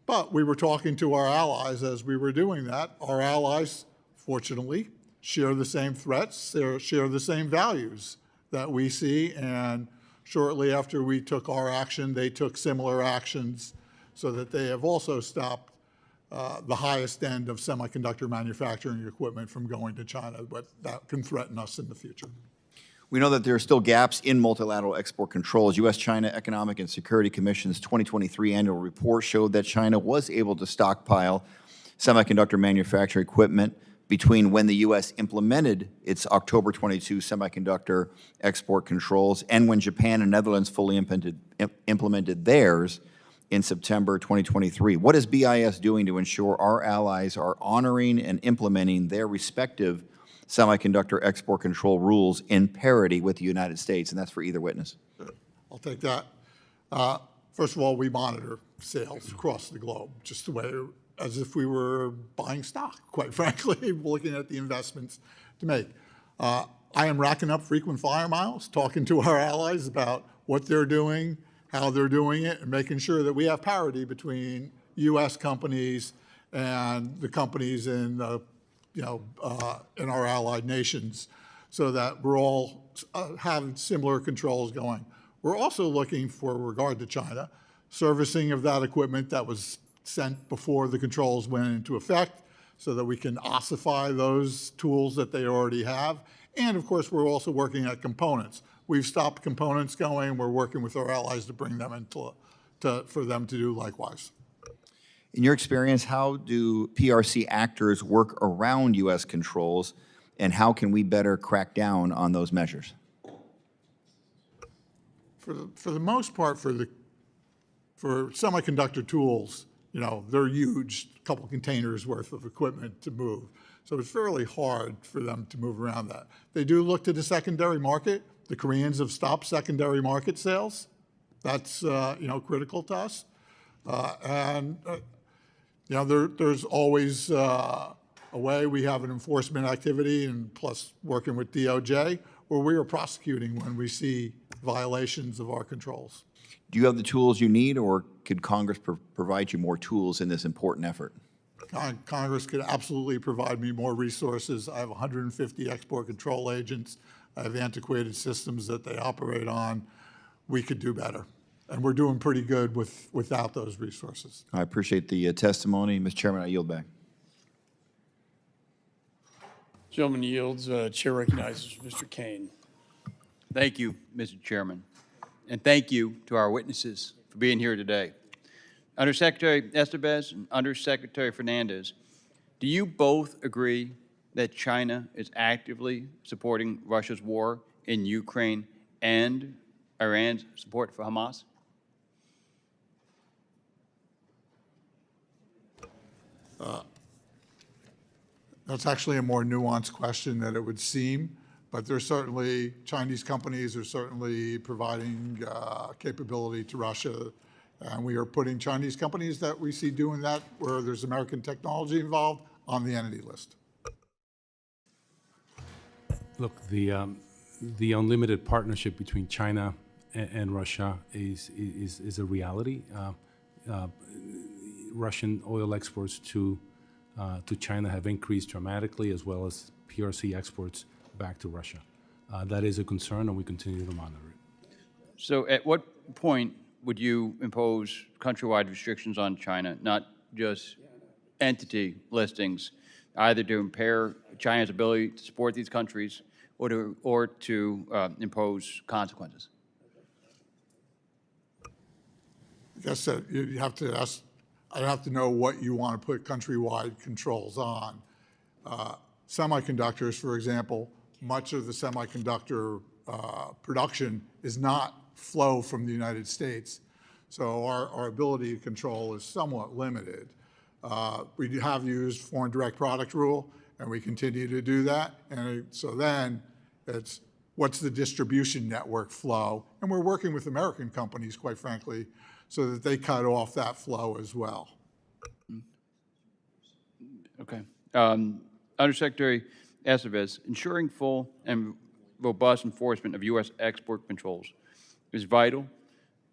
But we were talking to our allies as we were doing that. Our allies, fortunately, share the same threats, share the same values that we see, and shortly after we took our action, they took similar actions so that they have also stopped the highest end of semiconductor manufacturing equipment from going to China, but that can threaten us in the future. We know that there are still gaps in multilateral export controls. U.S.-China Economic and Security Commission's 2023 annual report showed that China was able to stockpile semiconductor manufacturing equipment between when the U.S. implemented its October 22 semiconductor export controls and when Japan and Netherlands fully implemented theirs in September 2023. What is BIS doing to ensure our allies are honoring and implementing their respective semiconductor export control rules in parity with the United States? And that's for either witness. I'll take that. First of all, we monitor sales across the globe, just the way, as if we were buying stock, quite frankly, looking at the investments to make. I am racking up frequent flyer miles, talking to our allies about what they're doing, how they're doing it, and making sure that we have parity between U.S. companies and the companies in the, in our allied nations, so that we're all having similar controls going. We're also looking, for regard to China, servicing of that equipment that was sent before the controls went into effect, so that we can ossify those tools that they already have. And of course, we're also working at components. We've stopped components going. We're working with our allies to bring them into, for them to do likewise. In your experience, how do PRC actors work around U.S. controls, and how can we better crack down on those measures? For the most part, for semiconductor tools, they're huge, a couple containers worth of equipment to move. So it's fairly hard for them to move around that. They do look to the secondary market. The Koreans have stopped secondary market sales. That's critical to us. There's always a way. We have an enforcement activity, and plus working with DOJ, where we are prosecuting when we see violations of our controls. Do you have the tools you need, or could Congress provide you more tools in this important effort? Congress could absolutely provide me more resources. I have 150 export control agents. I have antiquated systems that they operate on. We could do better. And we're doing pretty good without those resources. I appreciate the testimony. Mr. Chairman, I yield back. Gentleman yields. Chair recognizes Mr. Kane. Thank you, Mr. Chairman. And thank you to our witnesses for being here today. Undersecretary Estevez and Undersecretary Fernandez, do you both agree that China is actively supporting Russia's war in Ukraine and Iran's support for Hamas? That's actually a more nuanced question than it would seem, but there's certainly, Chinese companies are certainly providing capability to Russia, and we are putting Chinese companies that we see doing that, where there's American technology involved, on the entity list. Look, the unlimited partnership between China and Russia is a reality. Russian oil exports to China have increased dramatically, as well as PRC exports back to Russia. That is a concern, and we continue to monitor it. So at what point would you impose countrywide restrictions on China, not just entity listings, either to impair China's ability to support these countries or to impose consequences? I guess that you have to ask, I'd have to know what you want to put countrywide controls on. Semiconductors, for example, much of the semiconductor production is not flow from the United States. So our ability to control is somewhat limited. We have used foreign direct product rule, and we continue to do that. And so then it's what's the distribution network flow? And we're working with American companies, quite frankly, so that they cut off that flow as well. Okay. Undersecretary Estevez, ensuring full and robust enforcement of U.S. export controls is vital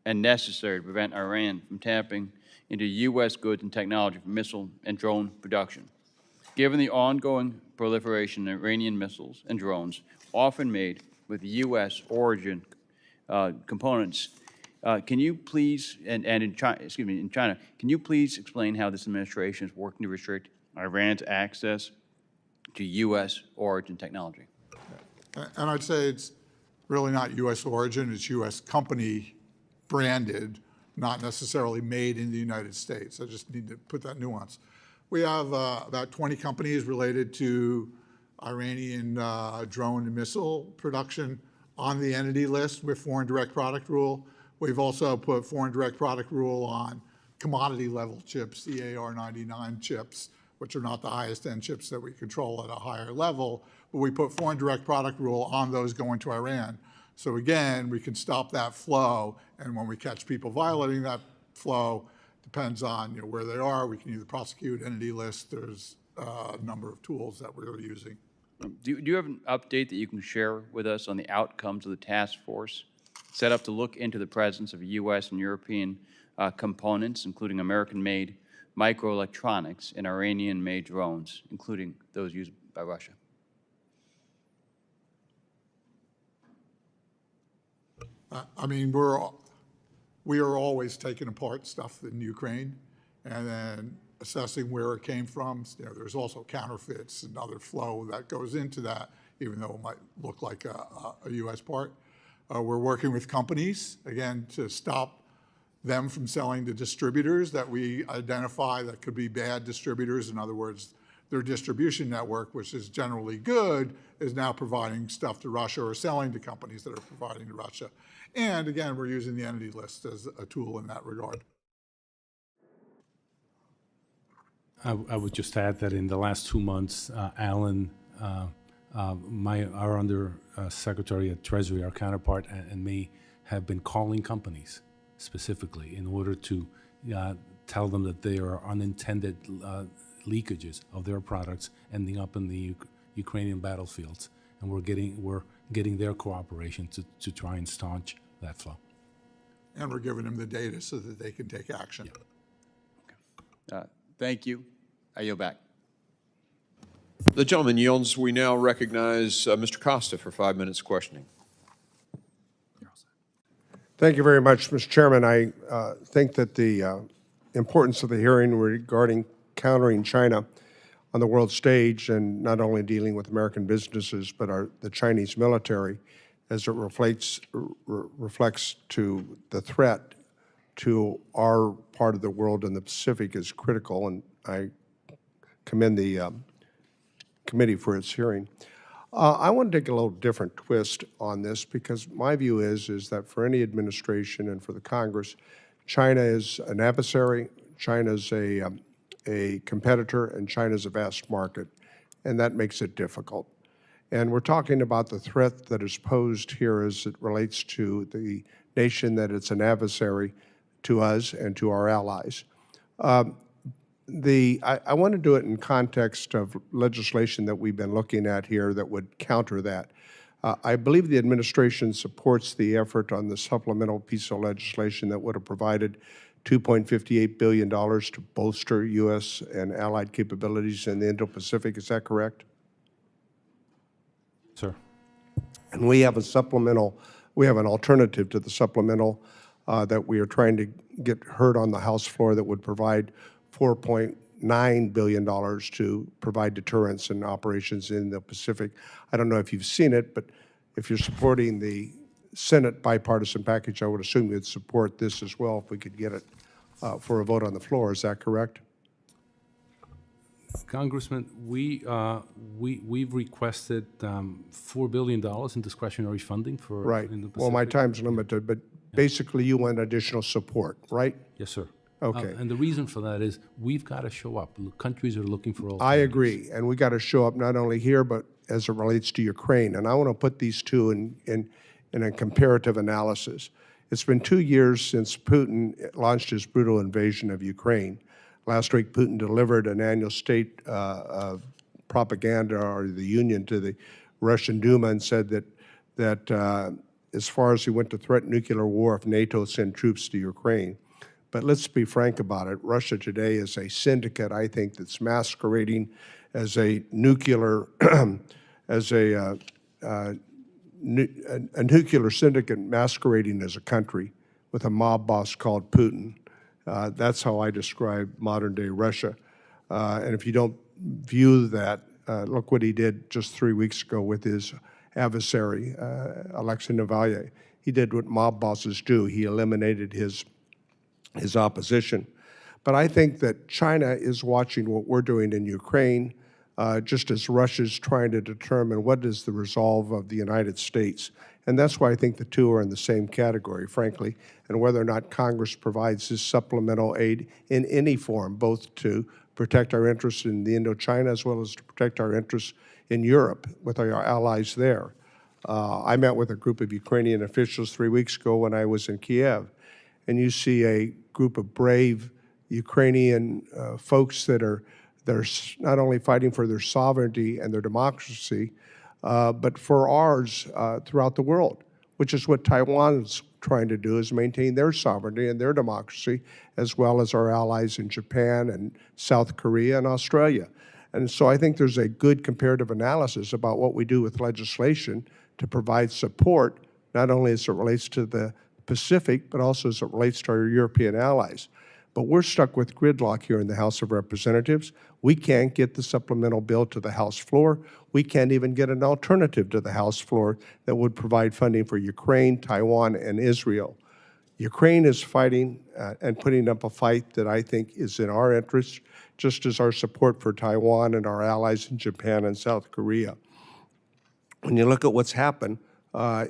and necessary to prevent Iran from tapping into U.S. goods and technology for missile and drone production. Given the ongoing proliferation of Iranian missiles and drones, often made with U.S. origin components, can you please, and in China, in China, can you please explain how this administration is working to restrict Iran's access to U.S. origin technology? And I'd say it's really not U.S. origin, it's U.S. company branded, not necessarily made in the United States. I just need to put that nuance. We have about 20 companies related to Iranian drone and missile production on the entity list with foreign direct product rule. We've also put foreign direct product rule on commodity level chips, EAR99 chips, which are not the highest end chips that we control at a higher level, but we put foreign direct product rule on those going to Iran. So again, we can stop that flow, and when we catch people violating that flow, depends on where they are, we can either prosecute, entity list, there's a number of tools that we're using. Do you have an update that you can share with us on the outcomes of the task force set up to look into the presence of U.S. and European components, including American-made microelectronics and Iranian-made drones, including those used by Russia? I mean, we are always taking apart stuff in Ukraine and then assessing where it came from. There's also counterfeits and other flow that goes into that, even though it might look like a U.S. part. We're working with companies, again, to stop them from selling to distributors that we identify that could be bad distributors. In other words, their distribution network, which is generally good, is now providing stuff to Russia or selling to companies that are providing to Russia. And again, we're using the entity list as a tool in that regard. I would just add that in the last 2 months, Alan, our Under Secretary at Treasury, our counterpart, and me have been calling companies specifically in order to tell them that there are unintended leakages of their products ending up in the Ukrainian battlefields, and we're getting their cooperation to try and staunch that flow. And we're giving them the data so that they can take action. Yeah. Thank you. I yield back. The gentleman yields. We now recognize Mr. Costa for 5 minutes questioning. Thank you very much, Mr. Chairman. I think that the importance of the hearing regarding countering China on the world stage and not only dealing with American businesses, but the Chinese military as it reflects to the threat to our part of the world in the Pacific is critical, and I commend the committee for its hearing. I want to take a little different twist on this because my view is that for any administration and for the Congress, China is an adversary, China's a competitor, and China's a vast market, and that makes it difficult. And we're talking about the threat that is posed here as it relates to the nation that it's an adversary to us and to our allies. I want to do it in context of legislation that we've been looking at here that would counter that. I believe the administration supports the effort on the supplemental piece of legislation that would have provided $2.58 billion to bolster U.S. and allied capabilities in the Indo-Pacific. Is that correct? Sir. And we have an alternative to the supplemental that we are trying to get heard on the House floor that would provide $4.9 billion to provide deterrence and operations in the Pacific. I don't know if you've seen it, but if you're supporting the Senate bipartisan package, I would assume you'd support this as well if we could get it for a vote on the floor. Is that correct? Congressman, we've requested $4 billion in discretionary funding for Right. in the Well, my Pacific. time's limited, but basically you want additional support, right? Yes, sir. Okay. And the reason for that is we've got to show up. Countries are looking for alternatives. I agree, and we got to show up not only here, but as it relates to Ukraine. And I want to put these two in a comparative analysis. It's been 2 years since Putin launched his brutal invasion of Ukraine. Last week, Putin delivered an annual state propaganda or the union to the Russian Duma and said that as far as he went to threaten nuclear war if NATO sent troops to Ukraine. But let's be frank about it. Russia today is a syndicate, I think, that's masquerading as a nuclear, as a nuclear syndicate masquerading as a country with a mob boss called Putin. That's how I describe modern-day Russia. And if you don't view that, look what he did just 3 weeks ago with his adversary, Alexei Navalny. He did what mob bosses do. He eliminated his opposition. But I think that China is watching what we're doing in Ukraine, just as Russia's trying to determine what is the resolve of the United States. And that's why I think the two are in the same category, frankly, and whether or not Congress provides this supplemental aid in any form, both to protect our interests in the Indochina as well as to protect our interests in Europe with our allies there. I met with a group of Ukrainian officials 3 weeks ago when I was in Kiev, and you see a group of brave Ukrainian folks that are not only fighting for their sovereignty and their democracy, but for ours throughout the world, which is what Taiwan's trying to do, is maintain their sovereignty and their democracy, as well as our allies in Japan and South Korea and Australia. And so I think there's a good comparative analysis about what we do with legislation to provide support, not only as it relates to the Pacific, but also as it relates to our European allies. But we're stuck with gridlock here in the House of Representatives. We can't get the supplemental bill to the House floor. We can't even get an alternative to the House floor that would provide funding for Ukraine, Taiwan, and Israel. Ukraine is fighting and putting up a fight that I think is in our interest, just as our support for Taiwan and our allies in Japan and South Korea. When you look at what's happened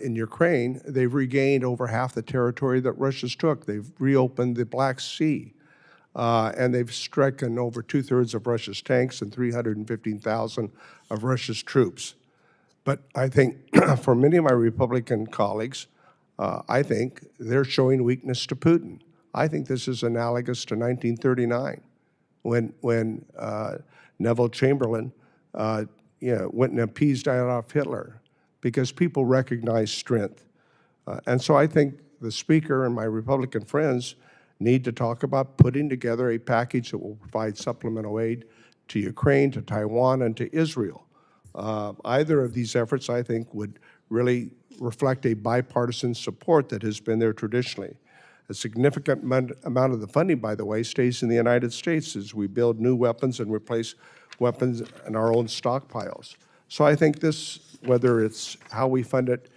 in Ukraine, they've regained over half the territory that Russia's took. They've reopened the Black Sea, and they've stricken over 2/3 of Russia's tanks and 315,000 of Russia's troops. But I think for many of my Republican colleagues, I think they're showing weakness to Putin. I think this is analogous to 1939 when Neville Chamberlain went and appeased Adolf Hitler, because people recognize strength. And so I think the Speaker and my Republican friends need to talk about putting together a package that will provide supplemental aid to Ukraine, to Taiwan, and to Israel. Either of these efforts, I think, would really reflect a bipartisan support that has been there traditionally. A significant amount of the funding, by the way, stays in the United States as we build new weapons and replace weapons in our own stockpiles. So I think this, whether it's how we fund it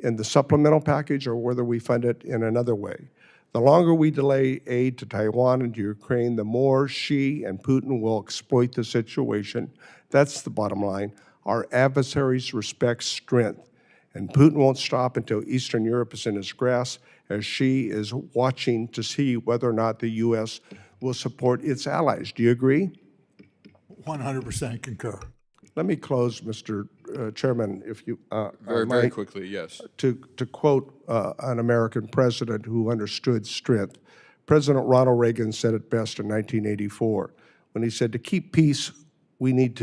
in the supplemental package or whether we fund it in another way, the longer we delay aid to Taiwan and to Ukraine, the more Xi and Putin will exploit the situation. That's the bottom line. Our adversaries respect strength, and Putin won't stop until Eastern Europe is in his grasp, as Xi is watching to see whether or not the U.S. will support its allies. Do you agree? 100% concur. Let me close, Mr. Chairman, if you Very quickly, yes. to quote an American president who understood strength. President Ronald Reagan said it best in 1984 when he said, to keep peace, we and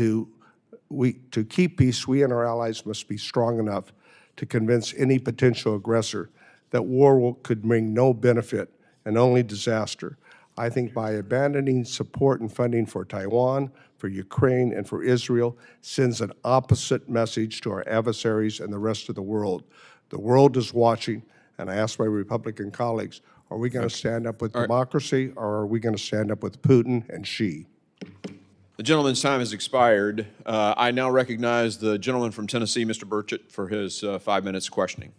our allies must be strong enough to convince any potential aggressor that war could bring no benefit and only disaster. I think by abandoning support and funding for Taiwan, for Ukraine, and for Israel sends an opposite message to our adversaries and the rest of the world. The world is watching, and I ask my Republican colleagues, are we going to stand up with democracy, or are we going to stand up with Putin and Xi? The gentleman's time has expired. I now recognize the gentleman from Tennessee, Mr. Burchett, for his 5 minutes questioning.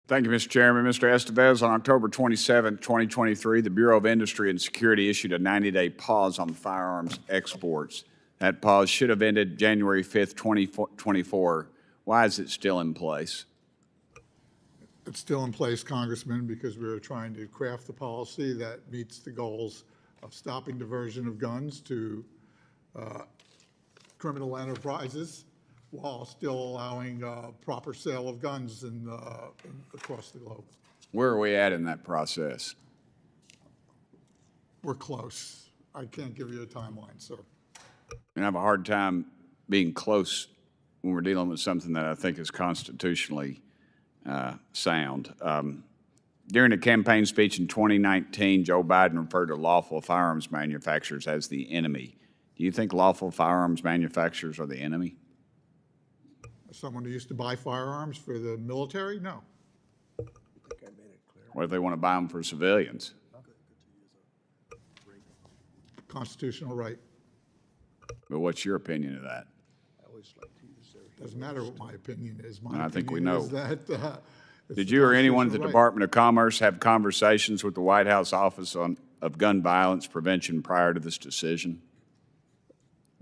Thank you, Mr. Chairman. Mr. Estevez, on October 27, 2023, the Bureau of Industry and Security issued a 90-day pause on firearms exports. That pause should have ended January 5th, 2024. Why is it still in place? It's still in place, Congressman, because we're trying to craft a policy that meets the goals of stopping diversion of guns to criminal enterprises while still allowing proper sale of guns across the globe. Where are we at in that process? We're close. I can't give you a timeline, sir. I have a hard time being close when we're dealing with something that I think is constitutionally sound. During a campaign speech in 2019, Joe Biden referred to lawful firearms manufacturers as the enemy. Do you think lawful firearms manufacturers are the enemy? As someone who used to buy firearms for the military, no. What if they want to buy them for civilians? Constitutional right. But what's your opinion of that? Doesn't matter what my opinion is. My And I think we opinion know. is that, it's Did the you or anyone at the constitutional right. Department of Commerce have conversations with the White House Office of Gun Violence Prevention prior to this decision?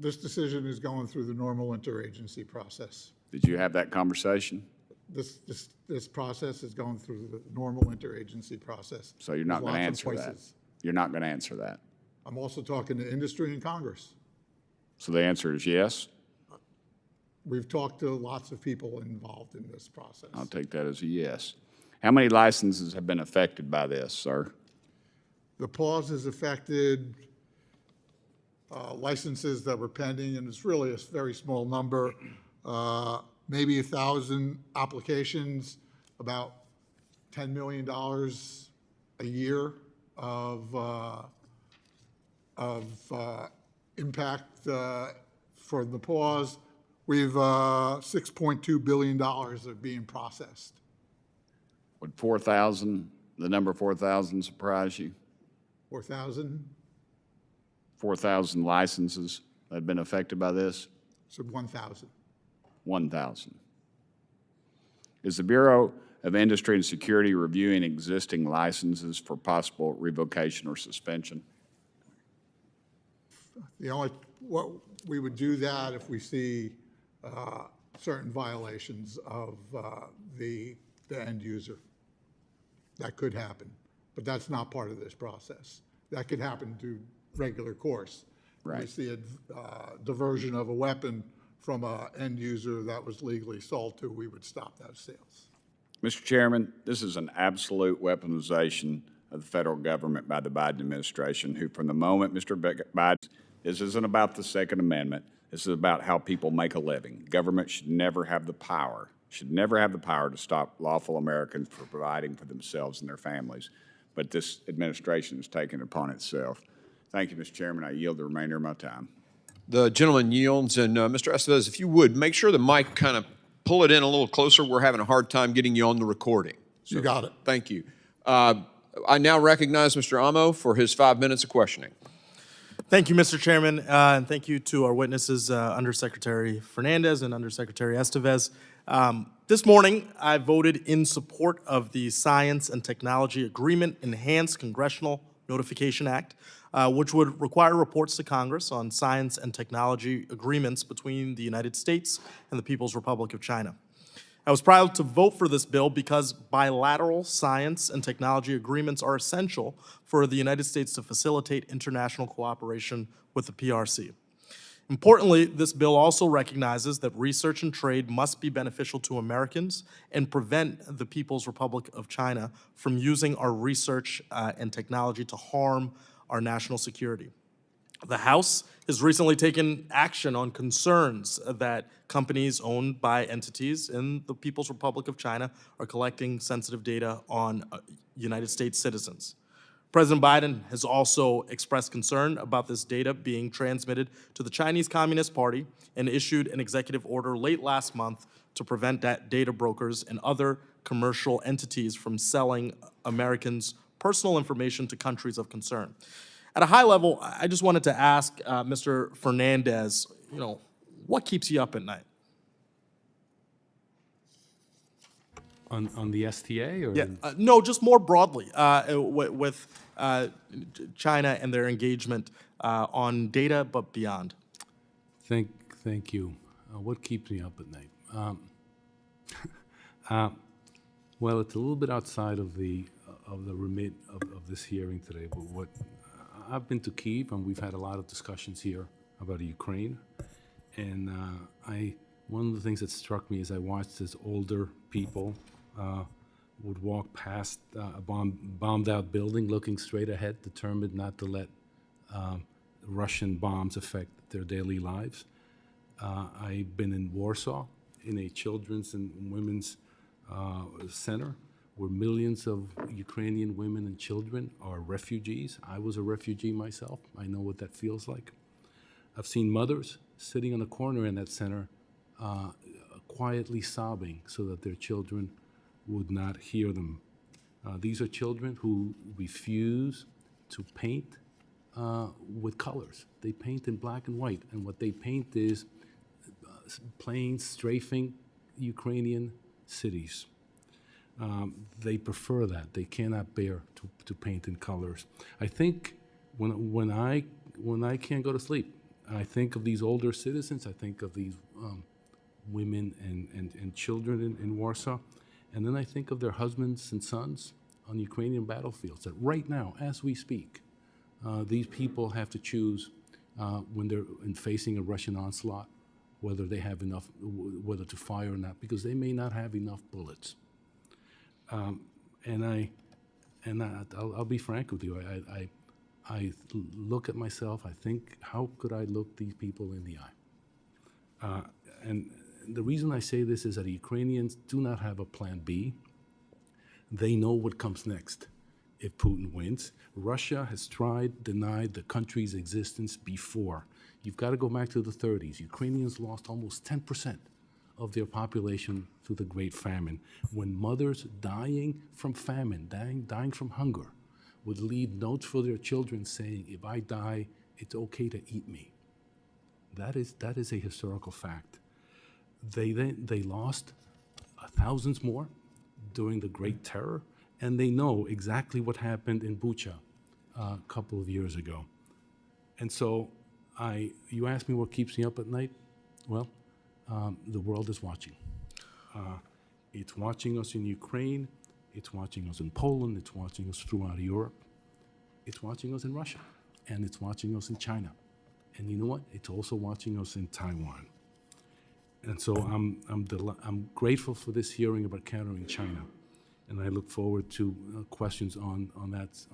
This decision is going through the normal interagency process. Did you have that conversation? This process is going through the normal interagency process. So you're not There's going to lots of answer that? places. You're not going to answer that? I'm also talking to industry and Congress. So the answer is yes? We've talked to lots of people involved in this process. I'll take that as a yes. How many licenses have been affected by this, sir? The pause has affected licenses that were pending, and it's really a very small number, maybe 1,000 applications, about $10 million a year of impact for the pause. We've $6.2 billion are being processed. Would 4,000, the number 4,000 surprise you? 4,000, 4,000 licenses that have been affected by this? so 1,000. 1,000. Is the Bureau of Industry and Security reviewing existing licenses for possible revocation or suspension? What we would do that if we see certain violations of the end user. That could happen, but that's not part of this process. That could happen through regular course. Right. We see a diversion of a weapon from an end user that was legally sold to, we would stop those sales. Mr. Chairman, this is an absolute weaponization of the federal government by the Biden administration, who from the moment Mr. Biden, this isn't about the Second Amendment, this is about how people make a living. Government should never have the power to stop lawful Americans from providing for themselves and their families. But this administration has taken it upon itself. Thank you, Mr. Chairman. I yield the remainder of my time. The gentleman yields, and Mr. Estevez, if you would, make sure the mic kind of pull it in a little closer. We're having a hard time getting you on the recording. You got it. Thank you. I now recognize Mr. Amo for his 5 minutes of questioning. Thank you, Mr. Chairman, and thank you to our witnesses, Undersecretary Fernandez and Undersecretary Estevez. This morning, I voted in support of the Science and Technology Agreement Enhanced Congressional Notification Act, which would require reports to Congress on science and technology agreements between the United States and the People's Republic of China. I was proud to vote for this bill because bilateral science and technology agreements are essential for the United States to facilitate international cooperation with the PRC. Importantly, this bill also recognizes that research and trade must be beneficial to Americans and prevent the People's Republic of China from using our research and technology to harm our national security. The House has recently taken action on concerns that companies owned by entities in the People's Republic of China are collecting sensitive data on United States citizens. President Biden has also expressed concern about this data being transmitted to the Chinese Communist Party and issued an executive order late last month to prevent data brokers and other commercial entities from selling Americans' personal information to countries of concern. At a high level, I just wanted to ask Mr. Fernandez, what keeps you up at night? On the STA or? Yeah, no, just more broadly with China and their engagement on data, but beyond. Thank you. What keeps me up at night? Well, it's a little bit outside of the remit of this hearing today, but what I've been to Kyiv and we've had a lot of discussions here about Ukraine, and one of the things that struck me is I watched as older people would walk past a bombed-out building, looking straight ahead, determined not to let Russian bombs affect their daily lives. I've been in Warsaw in a children's and women's center where millions of Ukrainian women and children are refugees. I was a refugee myself. I know what that feels like. I've seen mothers sitting on a corner in that center quietly sobbing so that their children would not hear them. These are children who refuse to paint with colors. They paint in black and white, and what they paint is plain, strafing Ukrainian cities. They prefer that. They cannot bear to paint in colors. I think when I can't go to sleep, I think of these older citizens. I think of these women and children in Warsaw, and then I think of their husbands and sons on Ukrainian battlefields. That right now, as we speak, these people have to choose when they're facing a Russian onslaught, whether they have enough, whether to fire or not, because they may not have enough bullets. I'll be frank with you. I look at myself. I think, how could I look these people in the eye? And the reason I say this is that Ukrainians do not have a plan B. They know what comes next if Putin wins. Russia has denied the country's existence before. You've got to go back to the 30s. Ukrainians lost almost 10% of their population to the Great Famine, when mothers dying from famine, dying from hunger, would leave notes for their children saying, if I die, it's okay to eat me. That is a historical fact. They lost thousands more during the Great Terror, and they know exactly what happened in Bucha a couple of years ago. And so you ask me what keeps me up at night? Well, the world is watching. It's watching us in Ukraine, it's watching us in Poland, it's watching us throughout Europe, it's watching us in Russia, and it's watching us in China. And you know what? It's also watching us in Taiwan. And so I'm grateful for this hearing about countering China, and I look forward to questions on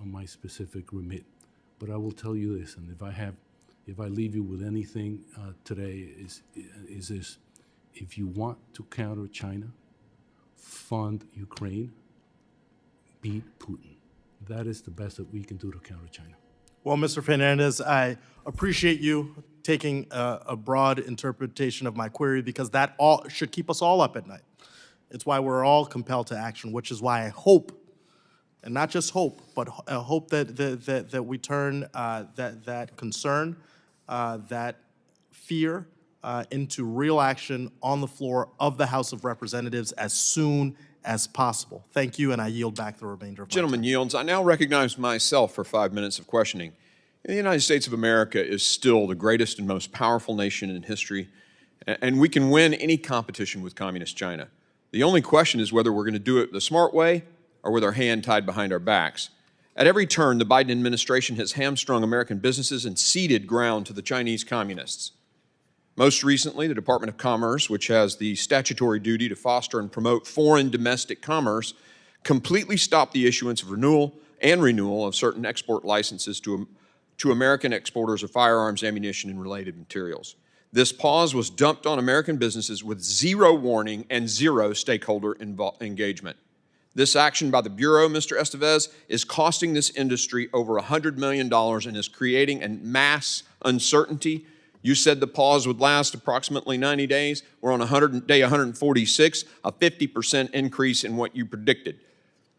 my specific remit. But I will tell you this, and if I leave you with anything today, is this: if you want to counter China, fund Ukraine, beat Putin. That is the best that we can do to counter China. Well, Mr. Fernandez, I appreciate you taking a broad interpretation of my query, because that all should keep us all up at night. It's why we're all compelled to action, which is why I hope, and not just hope, but I hope that we turn that concern, that fear, into real action on the floor of the House of Representatives as soon as possible. Thank you, and I yield back the remainder of my Gentleman time. yields. I now recognize myself for 5 minutes of questioning. The United States of America is still the greatest and most powerful nation in history, and we can win any competition with Communist China. The only question is whether we're going to do it the smart way or with our hand tied behind our backs. At every turn, the Biden administration has hamstrung American businesses and ceded ground to the Chinese communists. Most recently, the Department of Commerce, which has the statutory duty to foster and promote foreign domestic commerce, completely stopped the issuance of renewal of certain export licenses to American exporters of firearms, ammunition, and related materials. This pause was dumped on American businesses with zero warning and zero stakeholder engagement. This action by the Bureau, Mr. Estevez, is costing this industry over $100 million and is creating a mass uncertainty. You said the pause would last approximately 90 days. We're on day 146, a 50% increase in what you predicted.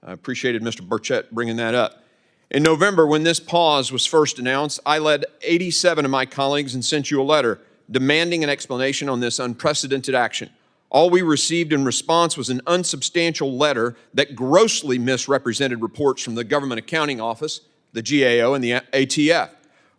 I appreciated Mr. Burchett bringing that up. In November, when this pause was first announced, I led 87 of my colleagues and sent you a letter demanding an explanation on this unprecedented action. All we received in response was an unsubstantial letter that grossly misrepresented reports from the Government Accounting Office, the GAO, and the ATF.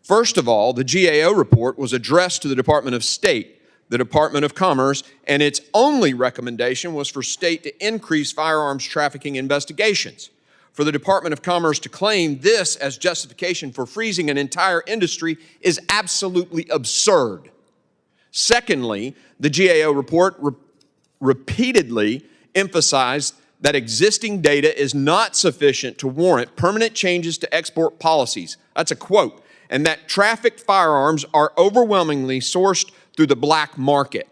First of all, the GAO report was addressed to the Department of State, the Department of Commerce, and its only recommendation was for state to increase firearms trafficking investigations. For the Department of Commerce to claim this as justification for freezing an entire industry is absolutely absurd. Secondly, the GAO report repeatedly emphasized that existing data is not sufficient to warrant permanent changes to export policies. That's a quote. And that trafficked firearms are overwhelmingly sourced through the black market.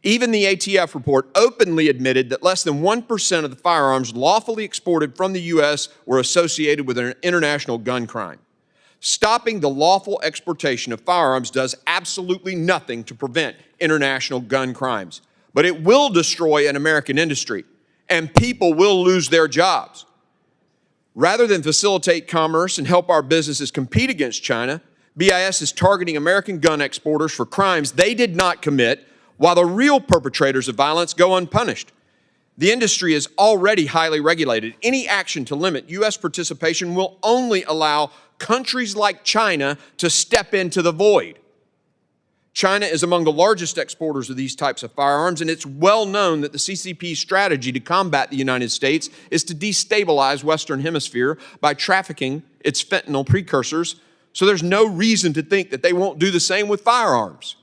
Even the ATF report openly admitted that less than 1% of the firearms lawfully exported from the U.S. were associated with an international gun crime. Stopping the lawful exportation of firearms does absolutely nothing to prevent international gun crimes, but it will destroy an American industry, and people will lose their jobs. Rather than facilitate commerce and help our businesses compete against China, BIS is targeting American gun exporters for crimes they did not commit, while the real perpetrators of violence go unpunished. The industry is already highly regulated. Any action to limit U.S. participation will only allow countries like China to step into the void. China is among the largest exporters of these types of firearms, and it's well known that the CCP's strategy to combat the United States is to destabilize Western Hemisphere by trafficking its fentanyl precursors, so there's no reason to think that they won't do the same with firearms.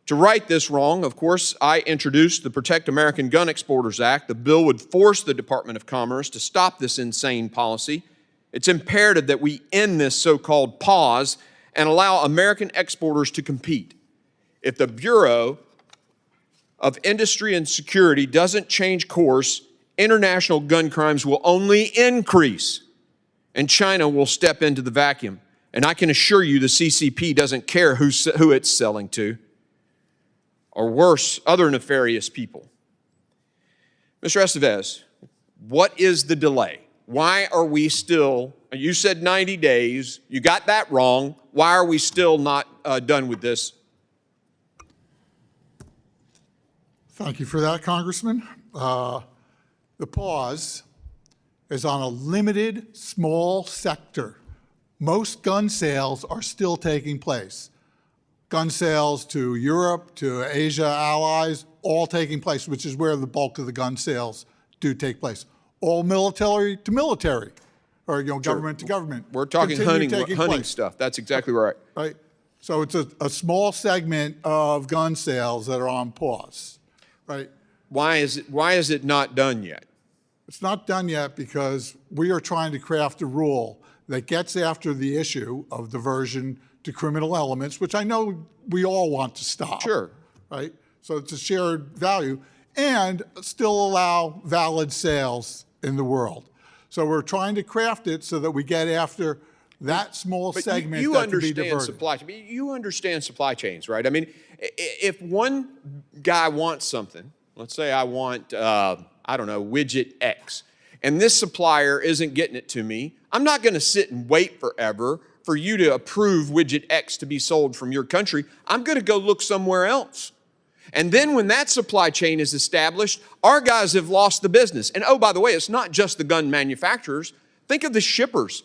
To right this wrong, of course, I introduced the Protect American Gun Exporters Act. The bill would force the Department of Commerce to stop this insane policy. It's imperative that we end this so-called pause and allow American exporters to compete. If the Bureau of Industry and Security doesn't change course, international gun crimes will only increase, and China will step into the vacuum. And I can assure you the CCP doesn't care who it's selling to, or worse, other nefarious people. Mr. Estevez, what is the delay? Why are we still, you said 90 days, you got that wrong. Why are we still not done with this? Thank you for that, Congressman. The pause is on a limited, small sector. Most gun sales are still taking place. Gun sales to Europe, to Asia allies, all taking place, which is where the bulk of the gun sales do take place. All military to military, or government to government. We're talking hunting stuff. That's exactly right. Right. So it's a small segment of gun sales that are on pause. Right. Why is it not done yet? It's not done yet because we are trying to craft a rule that gets after the issue of diversion to criminal elements, which I know we all want to stop. Sure. Right? So it's a shared value, and still allow valid sales in the world. So we're trying to craft it so that we get after that small segment you that can be understand diverted. you understand supply chains, right? I mean, if one guy wants something, let's say I want, I don't know, widget X, and this supplier isn't getting it to me, I'm not going to sit and wait forever for you to approve widget X to be sold from your country. I'm going to go look somewhere else. And then when that supply chain is established, our guys have lost the business. And oh, by the way, it's not just the gun manufacturers. Think of the shippers.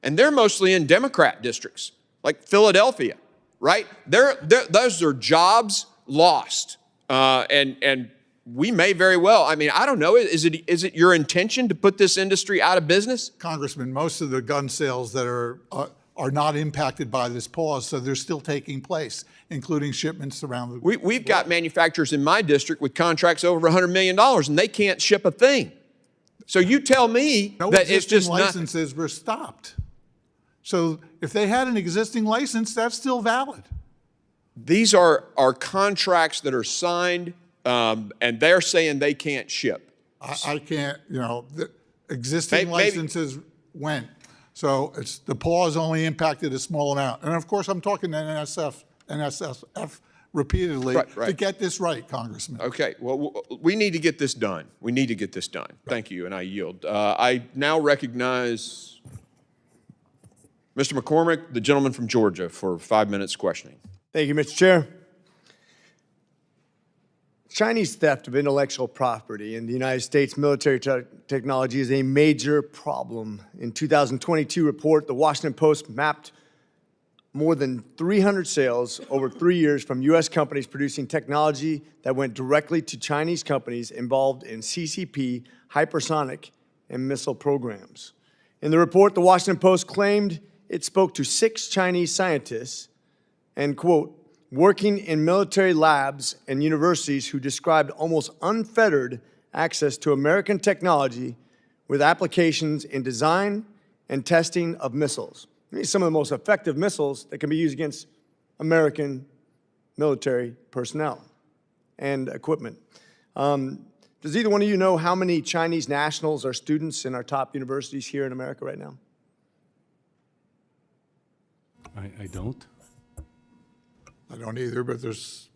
And they're mostly in Democrat districts, like Philadelphia, right? Those are jobs lost. And we may very well, I mean, I don't know, is it your intention to put this industry out of business? Congressman, most of the gun sales that are not impacted by this pause, so they're still taking place, including shipments around the world. We've got manufacturers in my district with contracts over $100 million, and they can't ship a thing. So you tell me that it's just not. Licenses were stopped. So if they had an existing license, that's still valid. These are contracts that are signed, and they're saying they can't ship. I can't, the existing licenses went. So the pause only impacted a small amount. And of course, I'm talking to NSF repeatedly to get this right, Congressman. Okay, well, we need to get this done. We need to get this done. Thank you, and I yield. I now recognize Mr. McCormick, the gentleman from Georgia, for 5 minutes questioning. Thank you, Mr. Chair. Ranking Member Meeks, members of the committee, for the opportunity to speak before you this morning. Our focus today is on countering the Chinese theft of intellectual property in the United States military technology is a major problem. In 2022 report, the Washington Post mapped more than 300 sales over 3 years from U.S. companies producing technology that went directly to Chinese companies involved in CCP, hypersonic, and missile programs. In the report, the Washington Post claimed it spoke to 6 Chinese scientists and, quote, working in military labs and universities who described almost unfettered access to American technology with applications in design and testing of missiles. These are some of the most effective missiles that can be used against American military personnel and equipment. Does either one of you know how many Chinese nationals are students in our top universities here in America right now? I don't. I don't either, but there's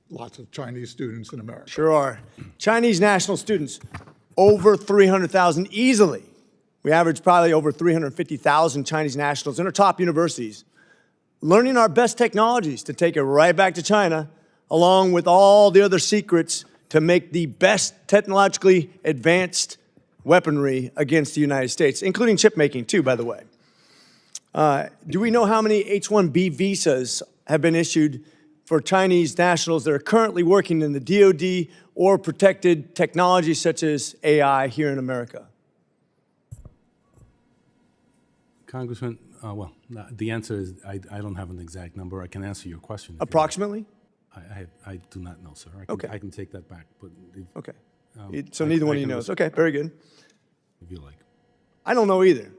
lots of Chinese students in America. Sure are. Chinese national students, over 300,000 easily. We average probably over 350,000 Chinese nationals in our top universities, learning our best technologies to take it right back to China, along with all the other secrets to make the best technologically advanced weaponry against the United States, including chip making too, by the way. Do we know how many H-1B visas have been issued for Chinese nationals that are currently working in the DoD or protected technology such as AI here in America? Congressman, well, the answer is I don't have an exact number. I can answer your question. Approximately? I do not know, sir. I can take that back. But Okay. So neither one of you knows. Okay, very good. If you like. I don't know either,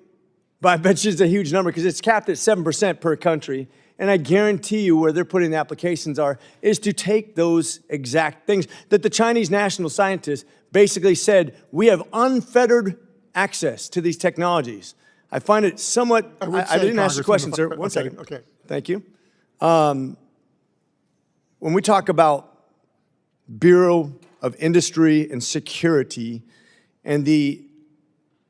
but I bet you it's a huge number because it's capped at 7% per country. And I guarantee you where they're putting the applications is to take those exact things that the Chinese national scientists basically said, we have unfettered access to these technologies. I find it somewhat, I didn't ask the question, sir. One second. Okay. Thank you. When we talk about Bureau of Industry and Security and the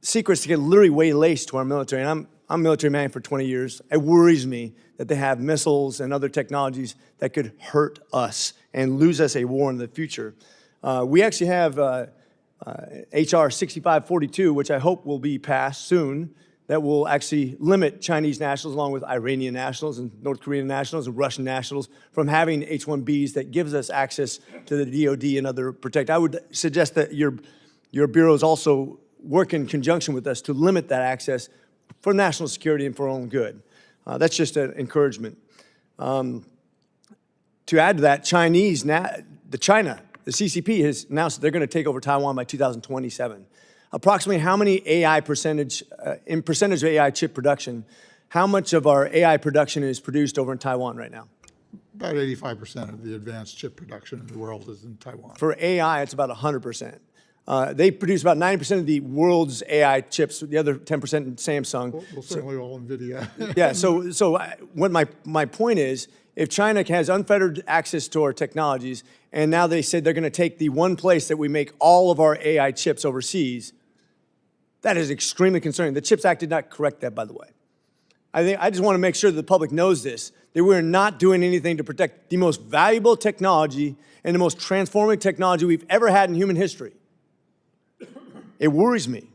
secrets to get literally way-laced to our military, and I'm a military man for 20 years, it worries me that they have missiles and other technologies that could hurt us and lose us a war in the future. We actually have HR 6542, which I hope will be passed soon, that will actually limit Chinese nationals along with Iranian nationals and North Korean nationals and Russian nationals from having H-1Bs that gives us access to the DoD and other protect. I would suggest that your bureaus also work in conjunction with us to limit that access for national security and for our own good. That's just an encouragement. To add to that, the CCP has announced that they're going to take over Taiwan by 2027. Approximately how many in percentage of AI chip production, how much of our AI production is produced over in Taiwan right now? About 85% of the advanced chip production in the world is in Taiwan. For AI, it's about 100%. They produce about 90% of the world's AI chips, the other 10% in Samsung. Well, certainly all NVIDIA. Yeah, so what my point is, if China has unfettered access to our technologies, and now they said they're going to take the one place that we make all of our AI chips overseas, that is extremely concerning. The CHIPS Act did not correct that, by the way. I just want to make sure that the public knows this, that we're not doing anything to protect the most valuable technology and the most transforming technology we've ever had in human history. It worries me.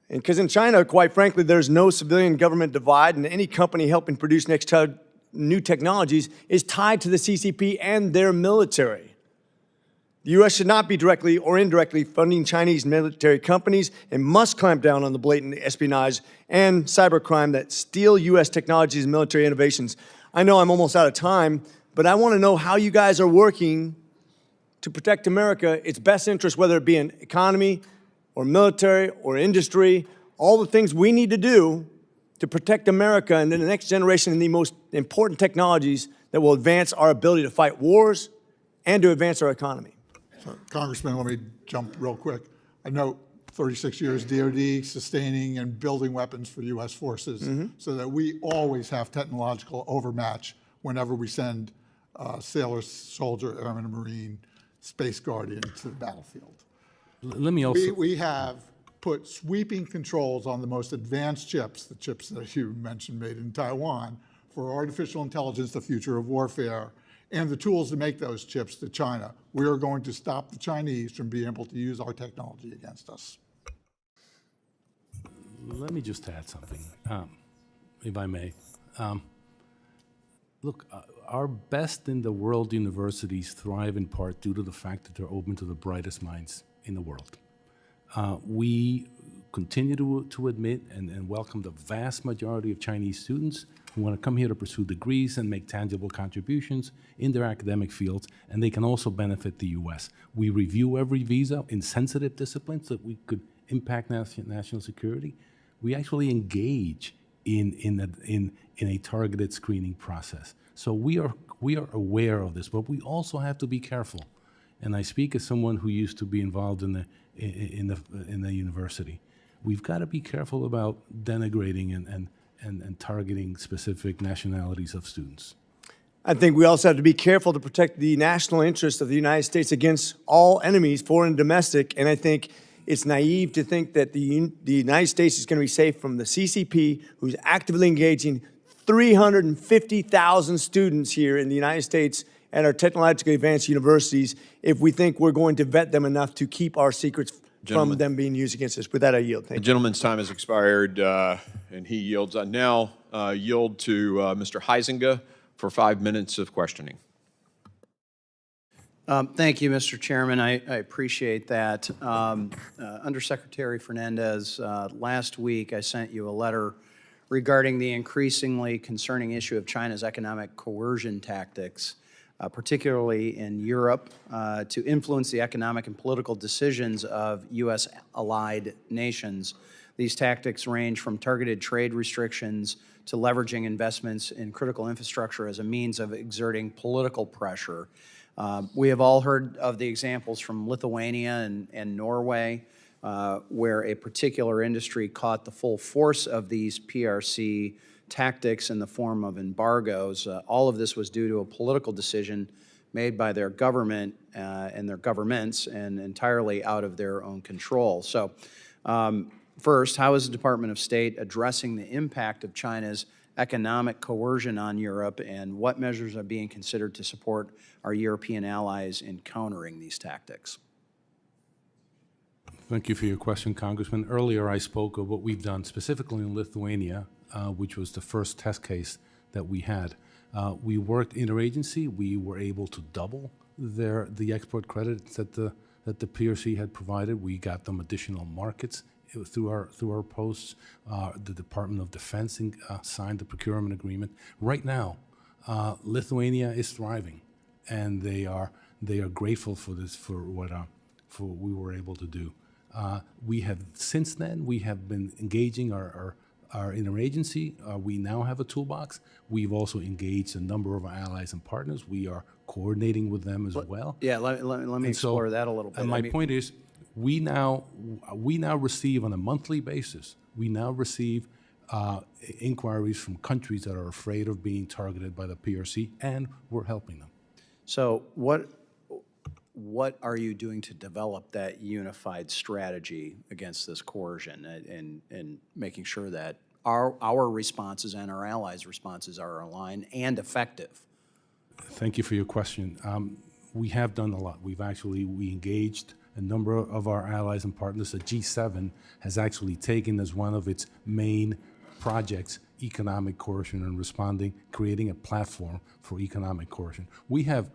And because in China, quite frankly, there's no civilian government divide, and any company helping produce new technologies is tied to the CCP and their military. The U.S. should not be directly or indirectly funding Chinese military companies and must clamp down on the blatant espionage and cybercrime that steal U.S. technologies and military innovations. I know I'm almost out of time, but I want to know how you guys are working to protect America, its best interest, whether it be in economy or military or industry, all the things we need to do to protect America and then the next generation in the most important technologies that will advance our ability to fight wars and to advance our economy. So, Congressman, let me jump real quick. I know 36 years DoD sustaining and building weapons for U.S. forces so that we always have technological overmatch whenever we send sailor, soldier, airman, marine, space guardian to the battlefield. Let me also... We have put sweeping controls on the most advanced chips, the chips that you mentioned made in Taiwan, for artificial intelligence, the future of warfare, and the tools to make those chips to China. We are going to stop the Chinese from being able to use our technology against us. Let me just add something, if I may. Look, our best in the world universities thrive in part due to the fact that they're open to the brightest minds in the world. We continue to admit and welcome the vast majority of Chinese students who want to come here to pursue degrees and make tangible contributions in their academic fields, and they can also benefit the U.S. We review every visa in sensitive disciplines that we could impact national security. We actually engage in a targeted screening process. So we are aware of this, but we also have to be careful. And I speak as someone who used to be involved in the university. We've got to be careful about denigrating and targeting specific nationalities of students. I think we also have to be careful to protect the national interest of the United States against all enemies, foreign and domestic. And I think it's naive to think that the United States is going to be safe from the CCP, who's actively engaging 350,000 students here in the United States at our technologically advanced universities, if we think we're going to vet them enough to keep our secrets from them being used against us. With that, I yield. Thank you. The gentleman's time has expired, and he yields. I now yield to Mr. Huizinga for 5 minutes of questioning. Thank you, Mr. Chairman. I appreciate that. Undersecretary Fernandez, last week I sent you a letter regarding the increasingly concerning issue of China's economic coercion tactics, particularly in Europe, to influence the economic and political decisions of U.S. allied nations. These tactics range from targeted trade restrictions to leveraging investments in critical infrastructure as a means of exerting political pressure. We have all heard of the examples from Lithuania and Norway, where a particular industry caught the full force of these PRC tactics in the form of embargoes. All of this was due to a political decision made by their government and their governments and entirely out of their own control. So first, how is the Department of State addressing the impact of China's economic coercion on Europe, and what measures are being considered to support our European allies in countering these tactics? Thank you for your question, Congressman. Earlier I spoke of what we've done specifically in Lithuania, which was the first test case that we had. We worked interagency. We were able to double the export credits that the PRC had provided. We got them additional markets through our posts. The Department of Defense signed the procurement agreement. Right now, Lithuania is thriving, and they are grateful for this, for what we were able to do. We have since then we have been engaging our interagency. We now have a toolbox. We've also engaged a number of our allies and partners. We are coordinating with them as well. Yeah, let me explore that a little bit. And my point is, we now receive on a monthly basis. We now receive inquiries from countries that are afraid of being targeted by the PRC, and we're helping them. So what are you doing to develop that unified strategy against this coercion and making sure that our responses and our allies' responses are aligned and effective? Thank you for your question. We have done a lot. We engaged a number of our allies and partners. The G7 has actually taken as one of its main projects economic coercion and creating a platform for economic coercion. We have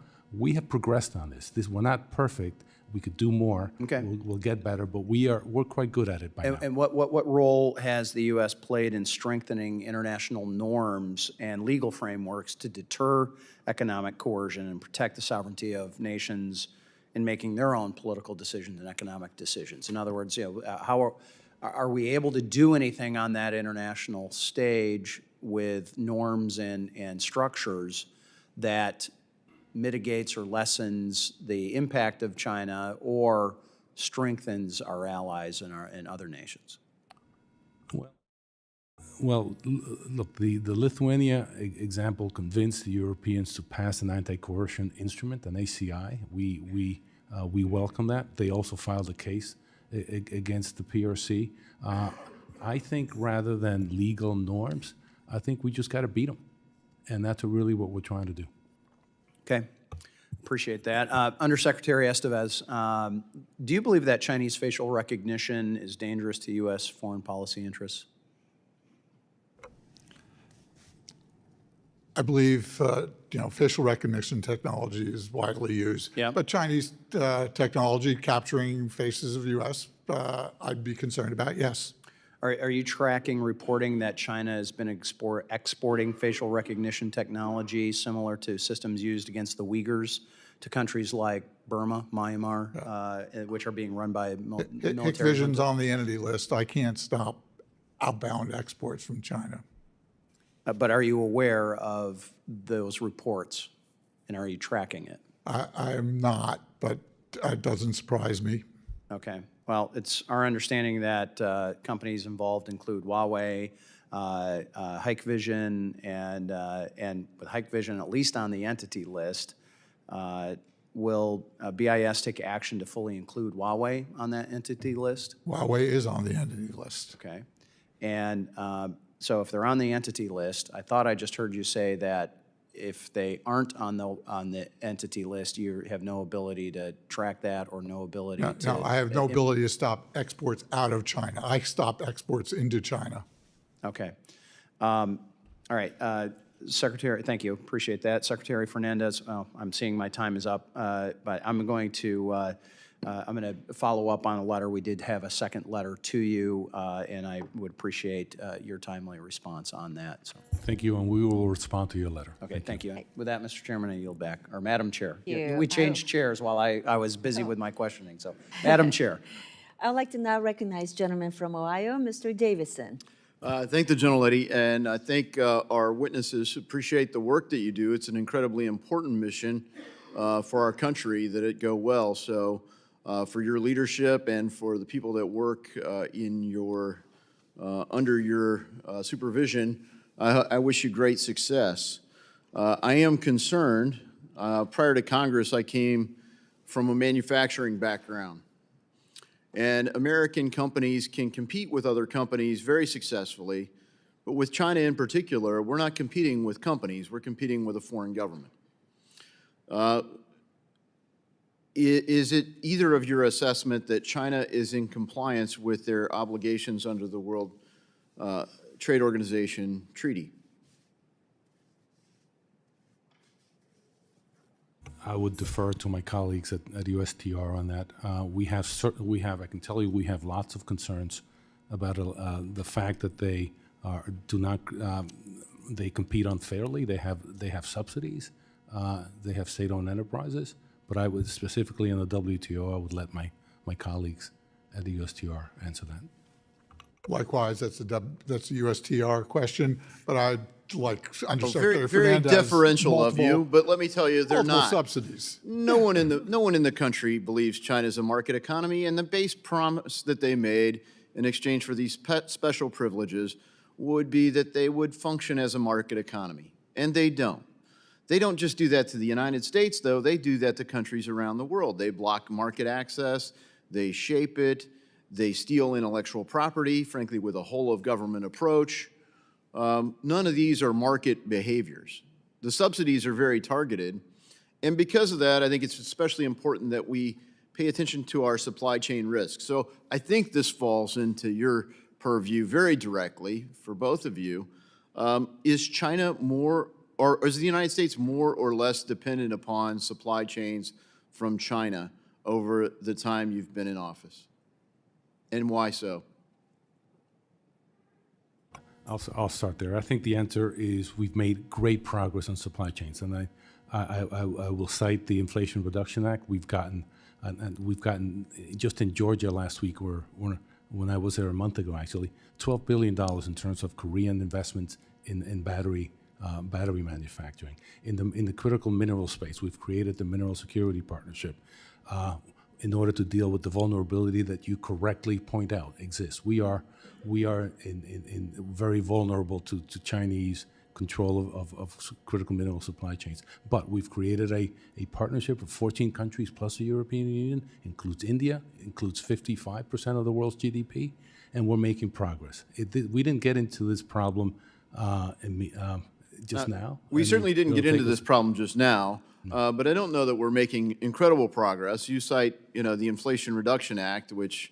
progressed on this. We're not perfect. We could do more. Okay. We'll get better, but we're quite good at it by now. And what role has the U.S. played in strengthening international norms and legal frameworks to deter economic coercion and protect the sovereignty of nations in making their own political decisions and economic decisions? In other words, how are we able to do anything on that international stage with norms and structures that mitigates or lessens the impact of China or strengthens our allies and other nations? Well, look, the Lithuania example convinced the Europeans to pass an anti-coercion instrument, an ACI. We welcome that. They also filed a case against the PRC. I think rather than legal norms, I think we just got to beat them, and that's really what we're trying to do. Okay, appreciate that. Undersecretary Estevez, do you believe that Chinese facial recognition is dangerous to U.S. foreign policy interests? I believe, facial recognition technology is widely used. Yeah. But Chinese technology capturing faces of U.S., I'd be concerned about, yes. Are you tracking reporting that China has been exporting facial recognition technology similar to systems used against the Uyghurs to countries like Burma, Myanmar, which are being run by military? Hikvision's on the entity list. I can't stop outbound exports from China. But are you aware of those reports, and are you tracking it? I am not, but it doesn't surprise me. Okay. Well, it's our understanding that companies involved include Huawei, Hikvision, and with Hikvision at least on the entity list, will BIS take action to fully include Huawei on that entity list? Huawei is on the entity list. Okay. And so if they're on the entity list, I thought I just heard you say that if they aren't on the entity list, you have no ability to track that or no ability to... No, I have no ability to stop exports out of China. I stop exports into China. Okay. All right. Secretary, thank you. Appreciate that. Secretary Fernandez, I'm seeing my time is up, but I'm going to follow up on a letter. We did have a second letter to you, and I would appreciate your timely response on that. So. Thank you, and we will respond to your letter. Okay, thank you. With that, Mr. Chairman, I yield back. Or Madam Chair. Yeah. We changed chairs while I was busy with my questioning. So, Madam Chair. I'd like to now recognize gentleman from Ohio, Mr. Davison. I thank the gentlelady, and I think our witnesses appreciate the work that you do. It's an incredibly important mission for our country that it go well. So for your leadership and for the people that work in your under your supervision, I wish you great success. I am concerned. Prior to Congress, I came from a manufacturing background. And American companies can compete with other companies very successfully, but with China in particular, we're not competing with companies, we're competing with a foreign government. Is it either of your assessment that China is in compliance with their obligations under the World Trade Organization treaty? I would defer to my colleagues at USTR on that. I can tell you, we have lots of concerns about the fact that they they compete unfairly. They have subsidies. They have state-owned enterprises. But I would specifically in the WTO, I would let my colleagues at the USTR answer that. Likewise, that's a USTR question, but I'd like Very Undersecretary Fernandez. Deferential of you, but let me tell you, they're not. Subsidies. No one in the country believes China is a market economy, and the base promise that they made in exchange for these special privileges would be that they would function as a market economy, and they don't. They don't just do that to the United States, though. They do that to countries around the world. They block market access. They shape it. They steal intellectual property, frankly, with a whole-of-government approach. None of these are market behaviors. The subsidies are very targeted. And because of that, I think it's especially important that we pay attention to our supply chain risks. So I think this falls into your purview very directly for both of you. Is China more, or is the United States more or less dependent upon supply chains from China over the time you've been in office? And why so? I'll start there. I think the answer is we've made great progress on supply chains, and I will cite the Inflation Reduction Act. We've gotten just in Georgia last week, or when I was there a month ago, actually, $12 billion in terms of Korean investments in battery manufacturing. In the critical mineral space, we've created the Mineral Security Partnership in order to deal with the vulnerability that you correctly point out exists. We are in very vulnerable to Chinese control of critical mineral supply chains. But we've created a partnership of 14 countries plus the European Union, includes India, includes 55% of the world's GDP, and we're making progress. We didn't get into this problem just now. We certainly didn't get into this problem just now. But I don't know that we're making incredible progress. You cite, the Inflation Reduction Act, which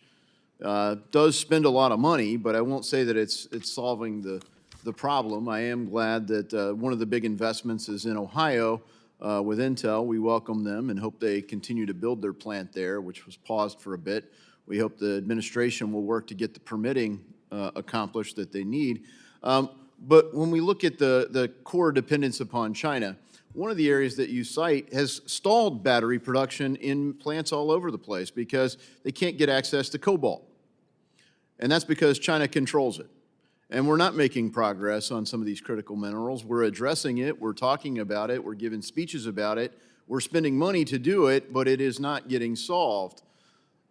does spend a lot of money, but I won't say that it's solving the problem. I am glad that one of the big investments is in Ohio with Intel. We welcome them and hope they continue to build their plant there, which was paused for a bit. We hope the administration will work to get the permitting accomplished that they need. But when we look at the core dependence upon China, one of the areas that you cite has stalled battery production in plants all over the place because they can't get access to cobalt. And that's because China controls it. And we're not making progress on some of these critical minerals. We're addressing it, we're talking about it, we're giving speeches about it, we're spending money to do it, but it is not getting solved.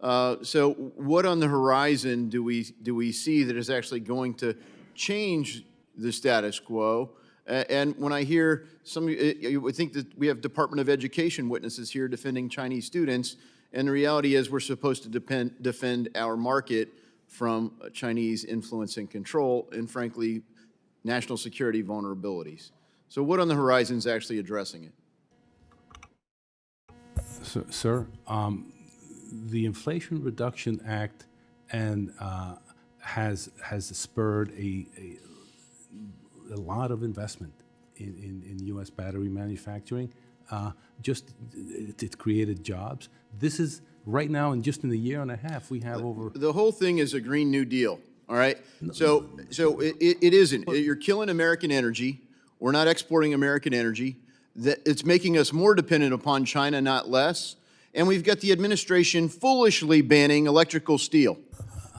So what on the horizon do we see that is actually going to change the status quo? And when I hear you would think that we have Department of Education witnesses here defending Chinese students, and the reality is we're supposed to defend our market from Chinese influence and control, and frankly, national security vulnerabilities. So what on the horizon is actually addressing it? Sir, the Inflation Reduction Act and has spurred a lot of investment in U.S. battery manufacturing. It created jobs. This is right now, and just in a year and a half, we have over. The whole thing is a Green New Deal. All right. So it isn't. You're killing American energy. We're not exporting American energy. It's making us more dependent upon China, not less. And we've got the administration foolishly banning electrical steel.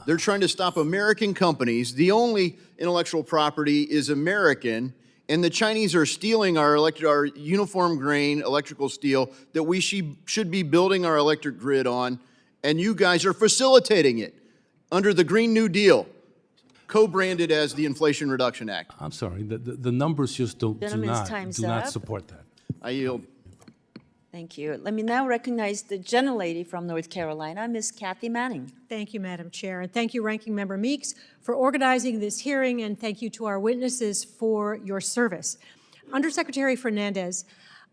They're trying to stop American companies. The only intellectual property is American, and the Chinese are stealing our uniform grain electrical steel that we should be building our electric grid on, and you guys are facilitating it under the Green New Deal, co-branded as the Inflation Reduction Act. I'm sorry, the numbers just do not support that. I yield. Thank you. Let me now recognize the gentlelady from North Carolina, Ms. Kathy Manning. Thank you, Madam Chair, and thank you, Ranking Member Meeks, for organizing this hearing, and thank you to our witnesses for your service. Undersecretary Fernandez,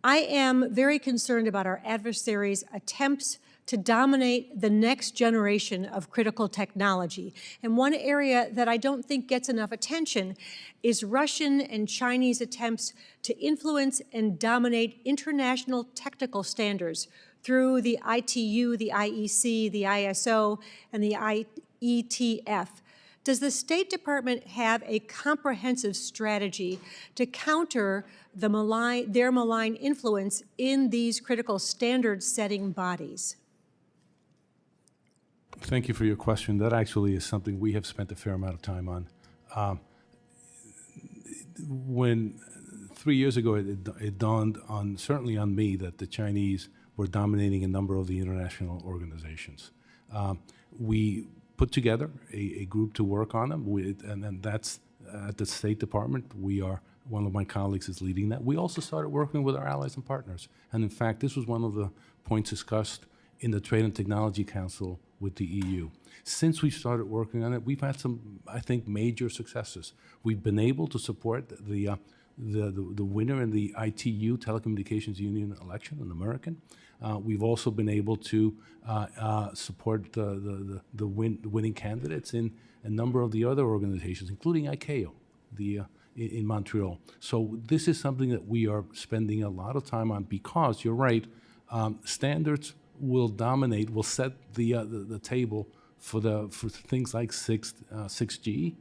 I am very concerned about our adversaries' attempts to dominate the next generation of critical technology. And one area that I don't think gets enough attention is Russian and Chinese attempts to influence and dominate international technical standards through the ITU, the IEC, the ISO, and the IETF. Does the State Department have a comprehensive strategy to counter their malign influence in these critical standard-setting bodies? Thank you for your question. That actually is something we have spent a fair amount of time on. When 3 years ago it dawned certainly on me that the Chinese were dominating a number of the international organizations. We put together a group to work on them, and that's at the State Department. One of my colleagues is leading that. We also started working with our allies and partners. And in fact, this was one of the points discussed in the Trade and Technology Council with the EU. Since we started working on it, we've had some, I think, major successes. We've been able to support the winner in the ITU, Telecommunications Union election, an American. We've also been able to support the winning candidates in a number of the other organizations, including ICAO, in Montreal. So this is something that we are spending a lot of time on because, you're right, standards will set the table for things like 6G,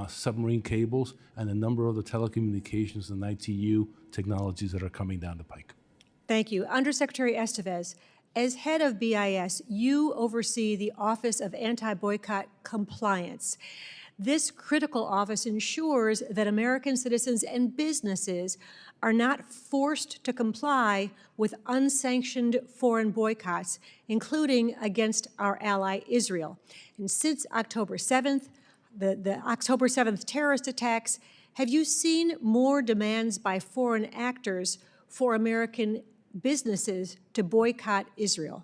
submarine cables, and a number of the telecommunications and ITU technologies that are coming down the pike. Thank you. Undersecretary Estevez, as head of BIS, you oversee the Office of Anti-Boycott Compliance. This critical office ensures that American citizens and businesses are not forced to comply with unsanctioned foreign boycotts, including against our ally Israel. And since October 7th, the October 7th terrorist attacks, have you seen more demands by foreign actors for American businesses to boycott Israel?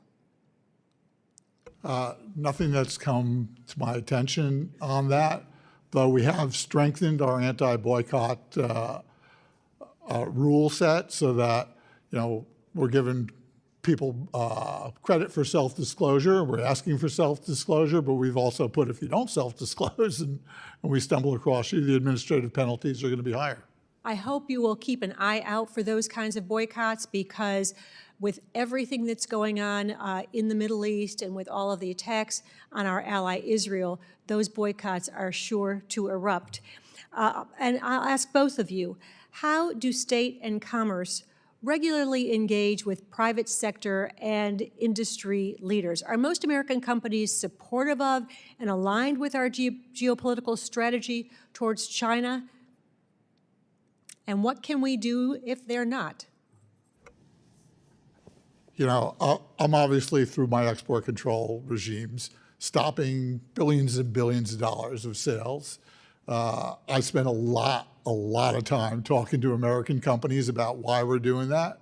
Nothing that's come to my attention on that, though we have strengthened our anti-boycott rule set so that, we're giving people credit for self-disclosure. We're asking for self-disclosure, but we've also put, if you don't self-disclose and we stumble across you, the administrative penalties are going to be higher. I hope you will keep an eye out for those kinds of boycotts, because with everything that's going on in the Middle East and with all of the attacks on our ally Israel, those boycotts are sure to erupt. And I'll ask both of you, how do state and commerce regularly engage with private sector and industry leaders? Are most American companies supportive of and aligned with our geopolitical strategy towards China? And what can we do if they're not? You know, I'm obviously, through my export control regimes, stopping billions and billions of dollars of sales. I spend a lot of time talking to American companies about why we're doing that.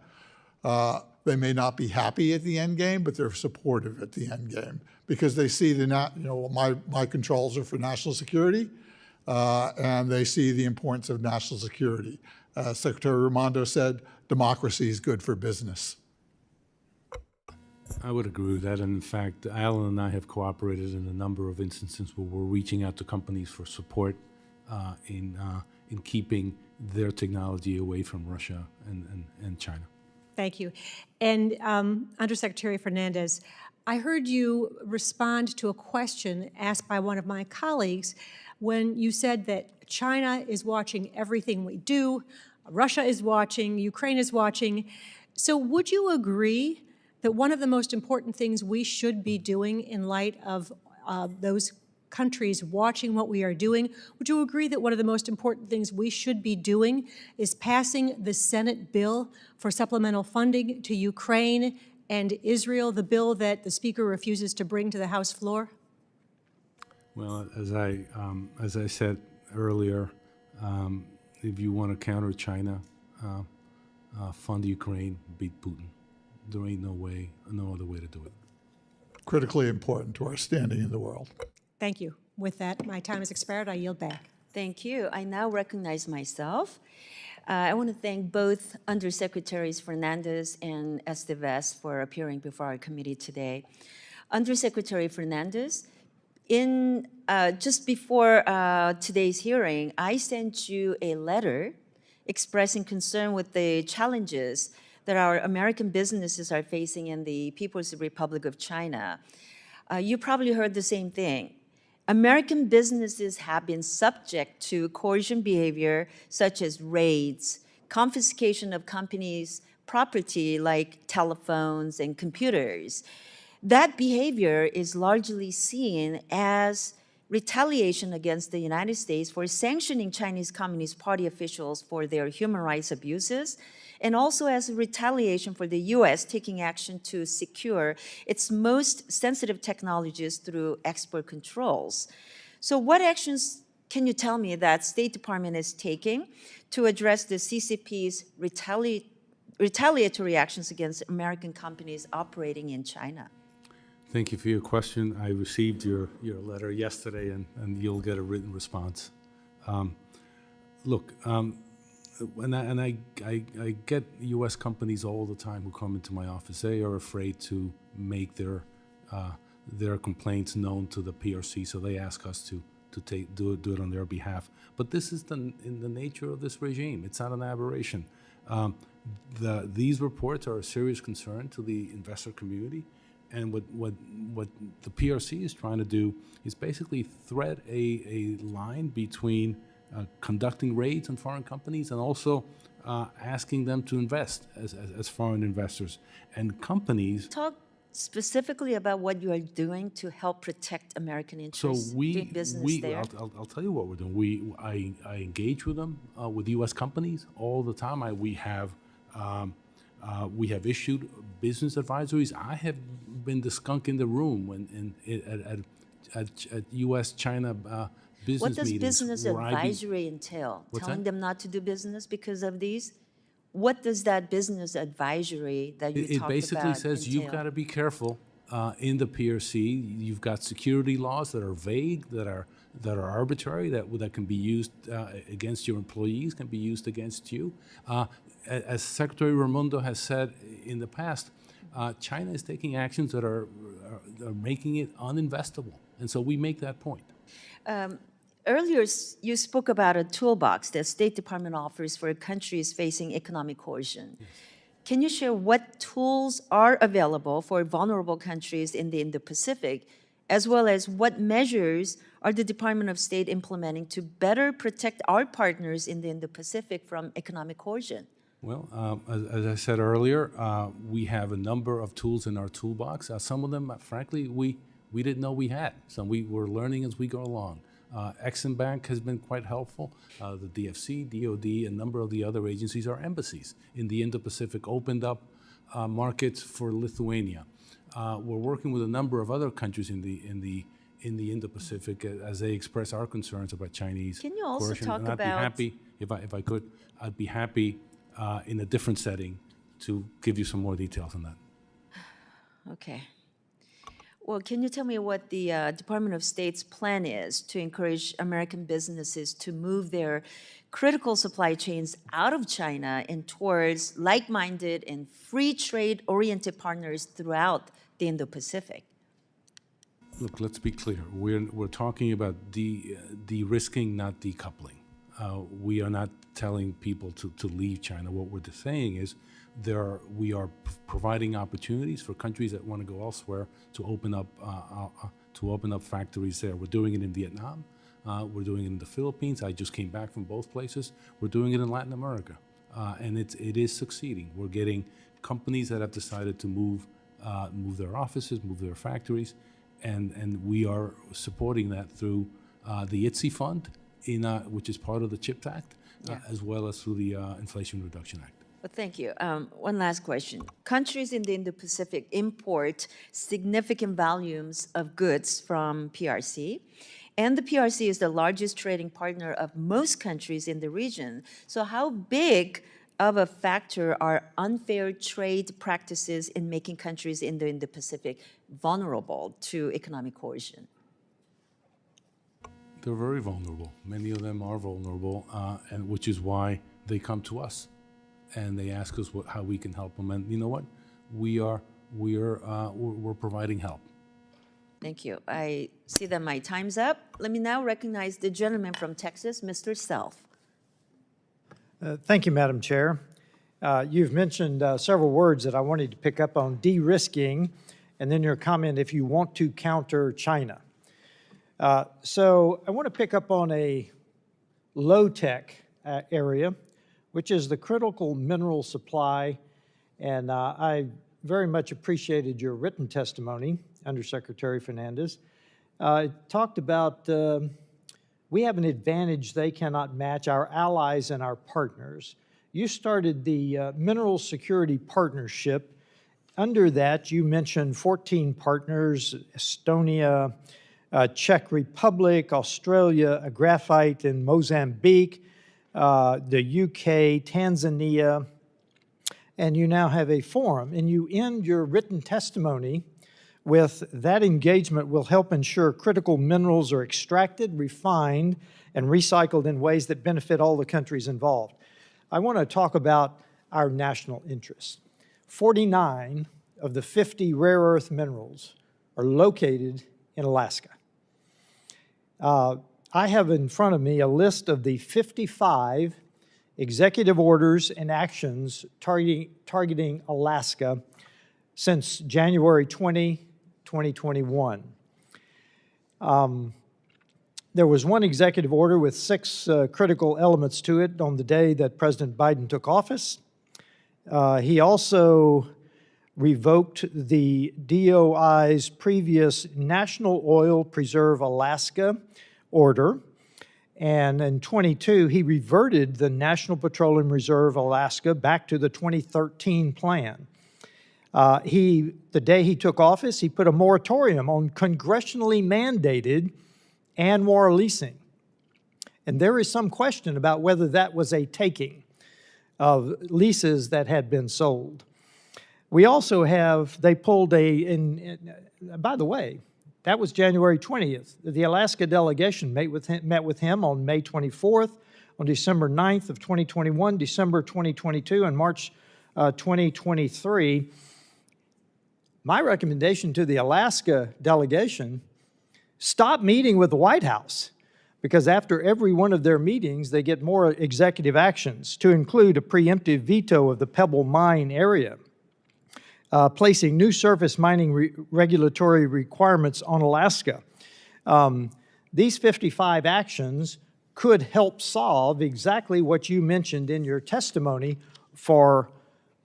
They may not be happy at the end game, but they're supportive at the end game because they see my controls are for national security, and they see the importance of national security. Secretary Raimondo said, democracy is good for business. I would agree with that. And in fact, Alan and I have cooperated in a number of instances where we're reaching out to companies for support in keeping their technology away from Russia and China. Thank you. And Undersecretary Fernandez, I heard you respond to a question asked by one of my colleagues when you said that China is watching everything we do, Russia is watching, Ukraine is watching. So would you agree that one of the most important things we should be doing in light of those countries watching what we are doing, would you agree that one of the most important things we should be doing is passing the Senate bill for supplemental funding to Ukraine and Israel, the bill that the Speaker refuses to bring to the House floor? Well, as I said earlier, if you want to counter China, fund Ukraine, beat Putin. There ain't no other way to do it. Critically important to our standing in the world. Thank you. With that, my time has expired. I yield back. Thank you. I now recognize myself. I want to thank both Undersecretaries Fernandez and Estevez for appearing before our committee today. Undersecretary Fernandez, just before today's hearing, I sent you a letter expressing concern with the challenges that our American businesses are facing in the People's Republic of China. You probably heard the same thing. American businesses have been subject to coercion behavior such as raids, confiscation of companies' property like telephones and computers. That behavior is largely seen as retaliation against the United States for sanctioning Chinese Communist Party officials for their human rights abuses, and also as a retaliation for the U.S. taking action to secure its most sensitive technologies through export controls. So what actions can you tell me that State Department is taking to address the CCP's retaliatory actions against American companies operating in China? Thank you for your question. I received your letter yesterday, and you'll get a written response. Look, I get U.S. companies all the time who come into my office. They are afraid to make their complaints known to the PRC, so they ask us to do it on their behalf. But this is in the nature of this regime. It's not an aberration. These reports are a serious concern to the investor community. And what the PRC is trying to do is basically thread a line between conducting raids on foreign companies and also asking them to invest as foreign investors. And companies... Talk specifically about what you are doing to help protect American interests, doing business there. I'll tell you what we're doing. I engage with them, with U.S. companies all the time. We have issued business advisories. I have been the skunk in the room at U.S.-China business meetings. What does business advisory entail? Telling them not to do business because of these? What does that business advisory that you talked about It basically says entail? you've got to be careful in the PRC. You've got security laws that are vague, that that are arbitrary, that can be used against your employees, can be used against you. As Secretary Raimondo has said in the past, China is taking actions that are making it uninvestable. And so we make that point. Earlier, you spoke about a toolbox that State Department offers for countries facing economic coercion. Yes. Can you share what tools are available for vulnerable countries in the Indo-Pacific, as well as what measures are the Department of State implementing to better protect our partners in the Indo-Pacific from economic coercion? Well, as I said earlier, we have a number of tools in our toolbox. Some of them, frankly, we didn't know we had. Some we're learning as we go along. Exim Bank has been quite helpful. The DFC, DOD, a number of the other agencies, our embassies in the Indo-Pacific opened up markets for Lithuania. We're working with a number of other countries in the Indo-Pacific as they express our concerns about Chinese Can you also coercion. talk and I'd about... be happy, if I could, I'd be happy in a different setting to give you some more details on that. Okay. Well, can you tell me what the Department of State's plan is to encourage American businesses to move their critical supply chains out of China and towards like-minded and free trade-oriented partners throughout the Indo-Pacific? Look, let's be clear. We're talking about de-risking, not decoupling. We are not telling people to leave China. What we're saying is we are providing opportunities for countries that want to go elsewhere to open up factories there. We're doing it in Vietnam. We're doing it in the Philippines. I just came back from both places. We're doing it in Latin America, and it is succeeding. We're getting companies that have decided to move their offices, move their factories, and we are supporting that through the ITSE fund, which is part of the CHIPS Act, as well as through the Inflation Reduction Act. Well, thank you. One last question. Countries in the Indo-Pacific import significant volumes of goods from PRC, and the PRC is the largest trading partner of most countries in the region. So how big of a factor are unfair trade practices in making countries in the Indo-Pacific vulnerable to economic coercion? They're very vulnerable. Many of them are vulnerable, and which is why they come to us. And they ask us how we can help them. And you know what? We're providing help. Thank you. I see that my time's up. Let me now recognize the gentleman from Texas, Mr. Self. Thank you, Madam Chair. You've mentioned several words that I wanted to pick up on: de-risking, and then your comment, if you want to counter China. So I want to pick up on a low-tech area, which is the critical mineral supply. And I very much appreciated your written testimony, Undersecretary Fernandez. Talked about we have an advantage they cannot match, our allies and our partners. You started the Mineral Security Partnership. Under that, you mentioned 14 partners: Estonia, Czech Republic, Australia, a graphite in Mozambique, the UK, Tanzania, and you now have a forum. And you end your written testimony with that engagement will help ensure critical minerals are extracted, refined, and recycled in ways that benefit all the countries involved. I want to talk about our national interests. 49 of the 50 rare earth minerals are located in Alaska. I have in front of me a list of the 55 executive orders and actions targeting Alaska since January 20, 2021. There was one executive order with 6 critical elements to it on the day that President Biden took office. He also revoked the DOI's previous National Oil Preserve Alaska order, and in 22, he reverted the National Petroleum Reserve Alaska back to the 2013 plan. The day he took office, he put a moratorium on congressionally mandated ANWR leasing. And there is some question about whether that was a taking of leases that had been sold. We also have, they pulled by the way, That was January 20th. The Alaska delegation met with him on May 24th, on December 9th of 2021, December 2022, and March 2023. My recommendation to the Alaska delegation, stop meeting with the White House, because after every one of their meetings, they get more executive actions, to include a preemptive veto of the Pebble Mine area, placing new surface mining regulatory requirements on Alaska. These 55 actions could help solve exactly what you mentioned in your testimony for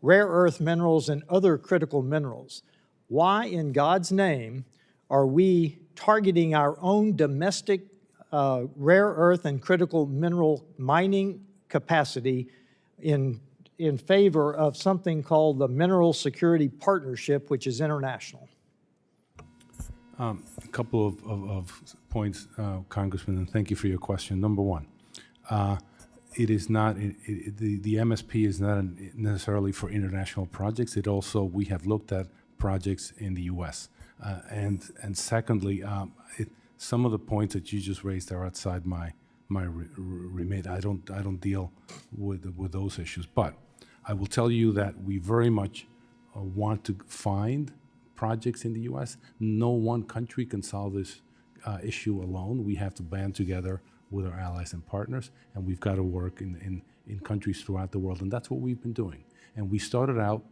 rare earth minerals and other critical minerals. Why in God's name are we targeting our own domestic rare earth and critical mineral mining capacity in favor of something called the Mineral Security Partnership, which is international? A couple of points, Congressman, and thank you for your question. Number one, it is not, the MSP is not necessarily for international projects. It also, we have looked at projects in the U.S. And secondly, some of the points that you just raised are outside my remit. I don't deal with those issues. But I will tell you that we very much want to find projects in the U.S. No one country can solve this issue alone. We have to band together with our allies and partners, and we've got to work in countries throughout the world, and that's what we've been doing. And we started out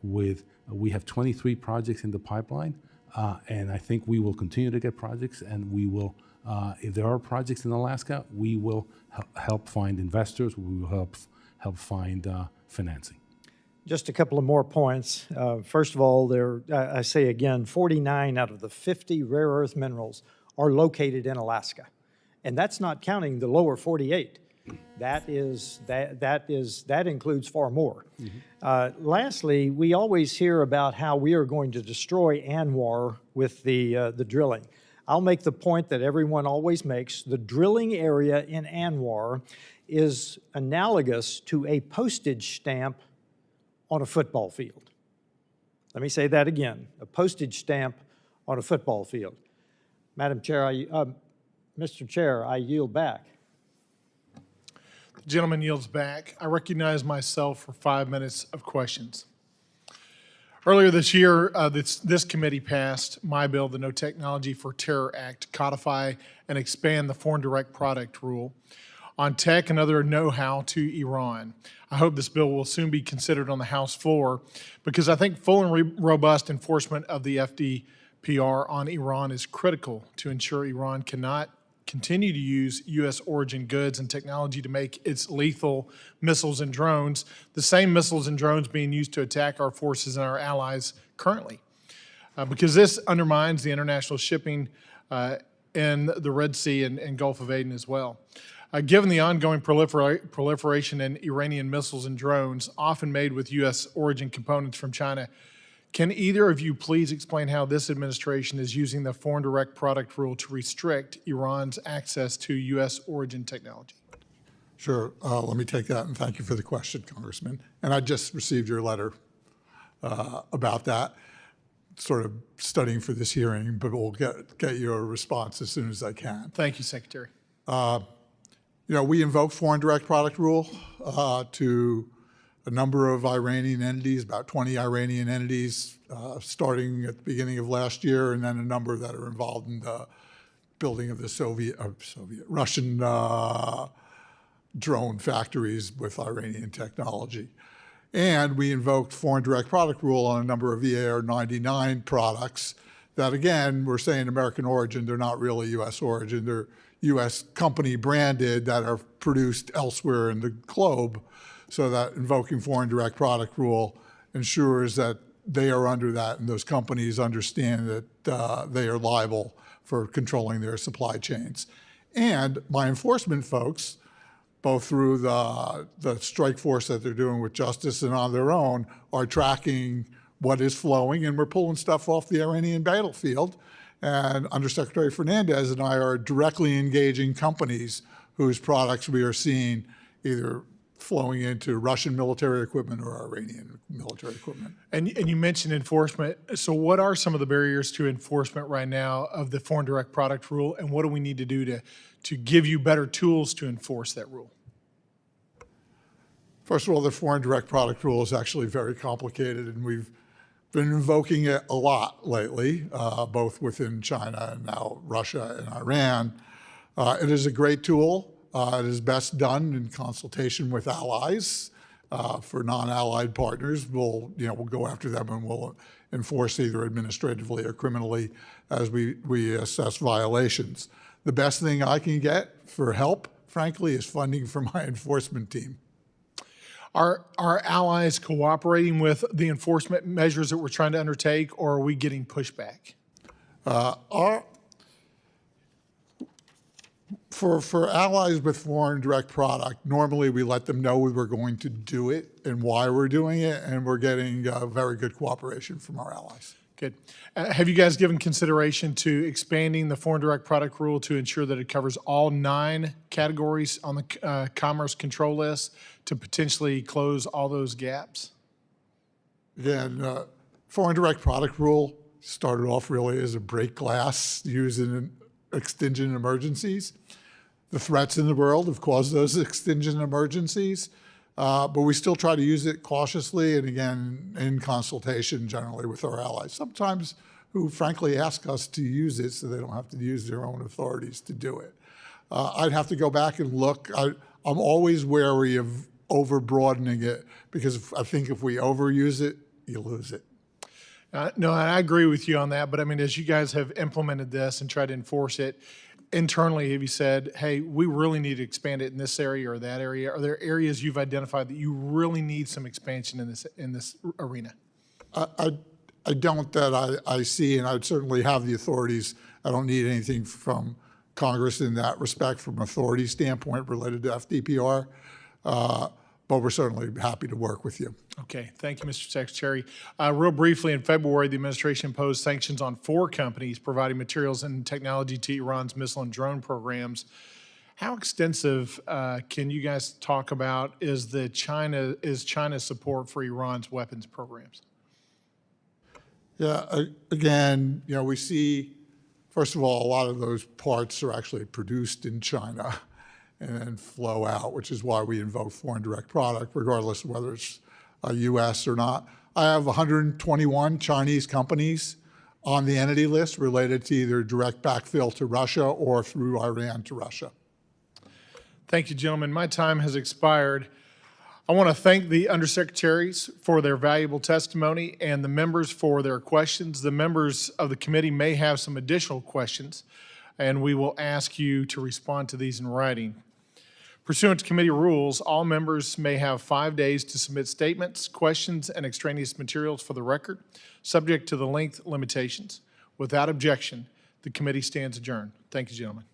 with, we have 23 projects in the pipeline, and I think we will continue to get projects, and we will, if there are projects in Alaska, we will help find investors, we will help find financing. Just a couple of more points. First of all, I say again, 49 out of the 50 rare earth minerals are located in Alaska. And that's not counting the lower 48. That includes far more. Mm-hmm. Lastly, we always hear about how we are going to destroy ANWR with the drilling. I'll make the point that everyone always makes. The drilling area in ANWR is analogous to a postage stamp on a football field. Let me say that again, a postage stamp on a football field. Madam Chair, Mr. Chair, I yield back. The gentleman yields back. I recognize myself for 5 minutes of questions. Earlier this year, this committee passed my bill, the No Technology for Terror Act, to codify and expand the foreign direct product rule on tech and other know-how to Iran. I hope this bill will soon be considered on the House floor, because I think full and robust enforcement of the FDPR on Iran is critical to ensure Iran cannot continue to use U.S. origin goods and technology to make its lethal missiles and drones, the same missiles and drones being used to attack our forces and our allies currently. Because this undermines the international shipping in the Red Sea and Gulf of Aden as well. Given the ongoing proliferation in Iranian missiles and drones, often made with U.S. origin components from China, can either of you please explain how this administration is using the foreign direct product rule to restrict Iran's access to U.S. origin technology? Sure. Let me take that, and thank you for the question, Congressman. And I just received your letter about that, sort of studying for this hearing, but we'll get your response as soon as I can. Thank you, Secretary. You know, we invoked foreign direct product rule to a number of Iranian entities, about 20 Iranian entities, starting at the beginning of last year, and then a number that are involved in the building of the Russian drone factories with Iranian technology. And we invoked foreign direct product rule on a number of EAR 99 products that, again, we're saying American origin, they're not really U.S. origin, they're U.S. company branded that are produced elsewhere in the globe, so that invoking foreign direct product rule ensures that they are under that and those companies understand that they are liable for controlling their supply chains. And my enforcement folks, both through the strike force that they're doing with justice and on their own, are tracking what is flowing, and we're pulling stuff off the Iranian battlefield. And Undersecretary Fernandez and I are directly engaging companies whose products we are seeing either flowing into Russian military equipment or Iranian military equipment. And you mentioned enforcement. So what are some of the barriers to enforcement right now of the foreign direct product rule, and what do we need to do to give you better tools to enforce that rule? First of all, the foreign direct product rule is actually very complicated, and we've been invoking it a lot lately, both within China and now Russia and Iran. It is a great tool. It is best done in consultation with allies. For non-allied partners, we'll go after them and we'll enforce either administratively or criminally as we assess violations. The best thing I can get for help, frankly, is funding for my enforcement team. Are our allies cooperating with the enforcement measures that we're trying to undertake, or are we getting pushback? For allies with foreign direct product, normally we let them know we're going to do it and why we're doing it, and we're getting very good cooperation from our allies. Good. Have you guys given consideration to expanding the foreign direct product rule to ensure that it covers all 9 categories on the commerce control list to potentially close all those gaps? Again, foreign direct product rule started off really as a break glass used in extinction emergencies. The threats in the world have caused those extinction emergencies, but we still try to use it cautiously and, again, in consultation generally with our allies, sometimes who frankly ask us to use it so they don't have to use their own authorities to do it. I'd have to go back and look. I'm always wary of over-broadening it because I think if we overuse it, you lose it. No, I agree with you on that, but I mean, as you guys have implemented this and tried to enforce it, internally, have you said, hey, we really need to expand it in this area or that area? Are there areas you've identified that you really need some expansion in this arena? I don't that I see, and I'd certainly have the authorities. I don't need anything from Congress in that respect from an authority standpoint related to FDPR, but we're certainly happy to work with you. Okay, thank you, Mr. Secretary. Real briefly, in February, the administration imposed sanctions on 4 companies providing materials and technology to Iran's missile and drone programs. How extensive can you guys talk about is China's support for Iran's weapons programs? Yeah, again, we see, first of all, a lot of those parts are actually produced in China and then flow out, which is why we invoke foreign direct product, regardless of whether it's U.S. or not. I have 121 Chinese companies on the entity list related to either direct backfill to Russia or through Iran to Russia. Thank you, gentlemen. My time has expired. I want to thank the undersecretaries for their valuable testimony and the members for their questions. The members of the committee may have some additional questions, and we will ask you to respond to these in writing. Pursuant to committee rules, all members may have 5 days to submit statements, questions, and extraneous materials for the record, subject to the length limitations. Without objection, the committee stands adjourned. Thank you, gentlemen.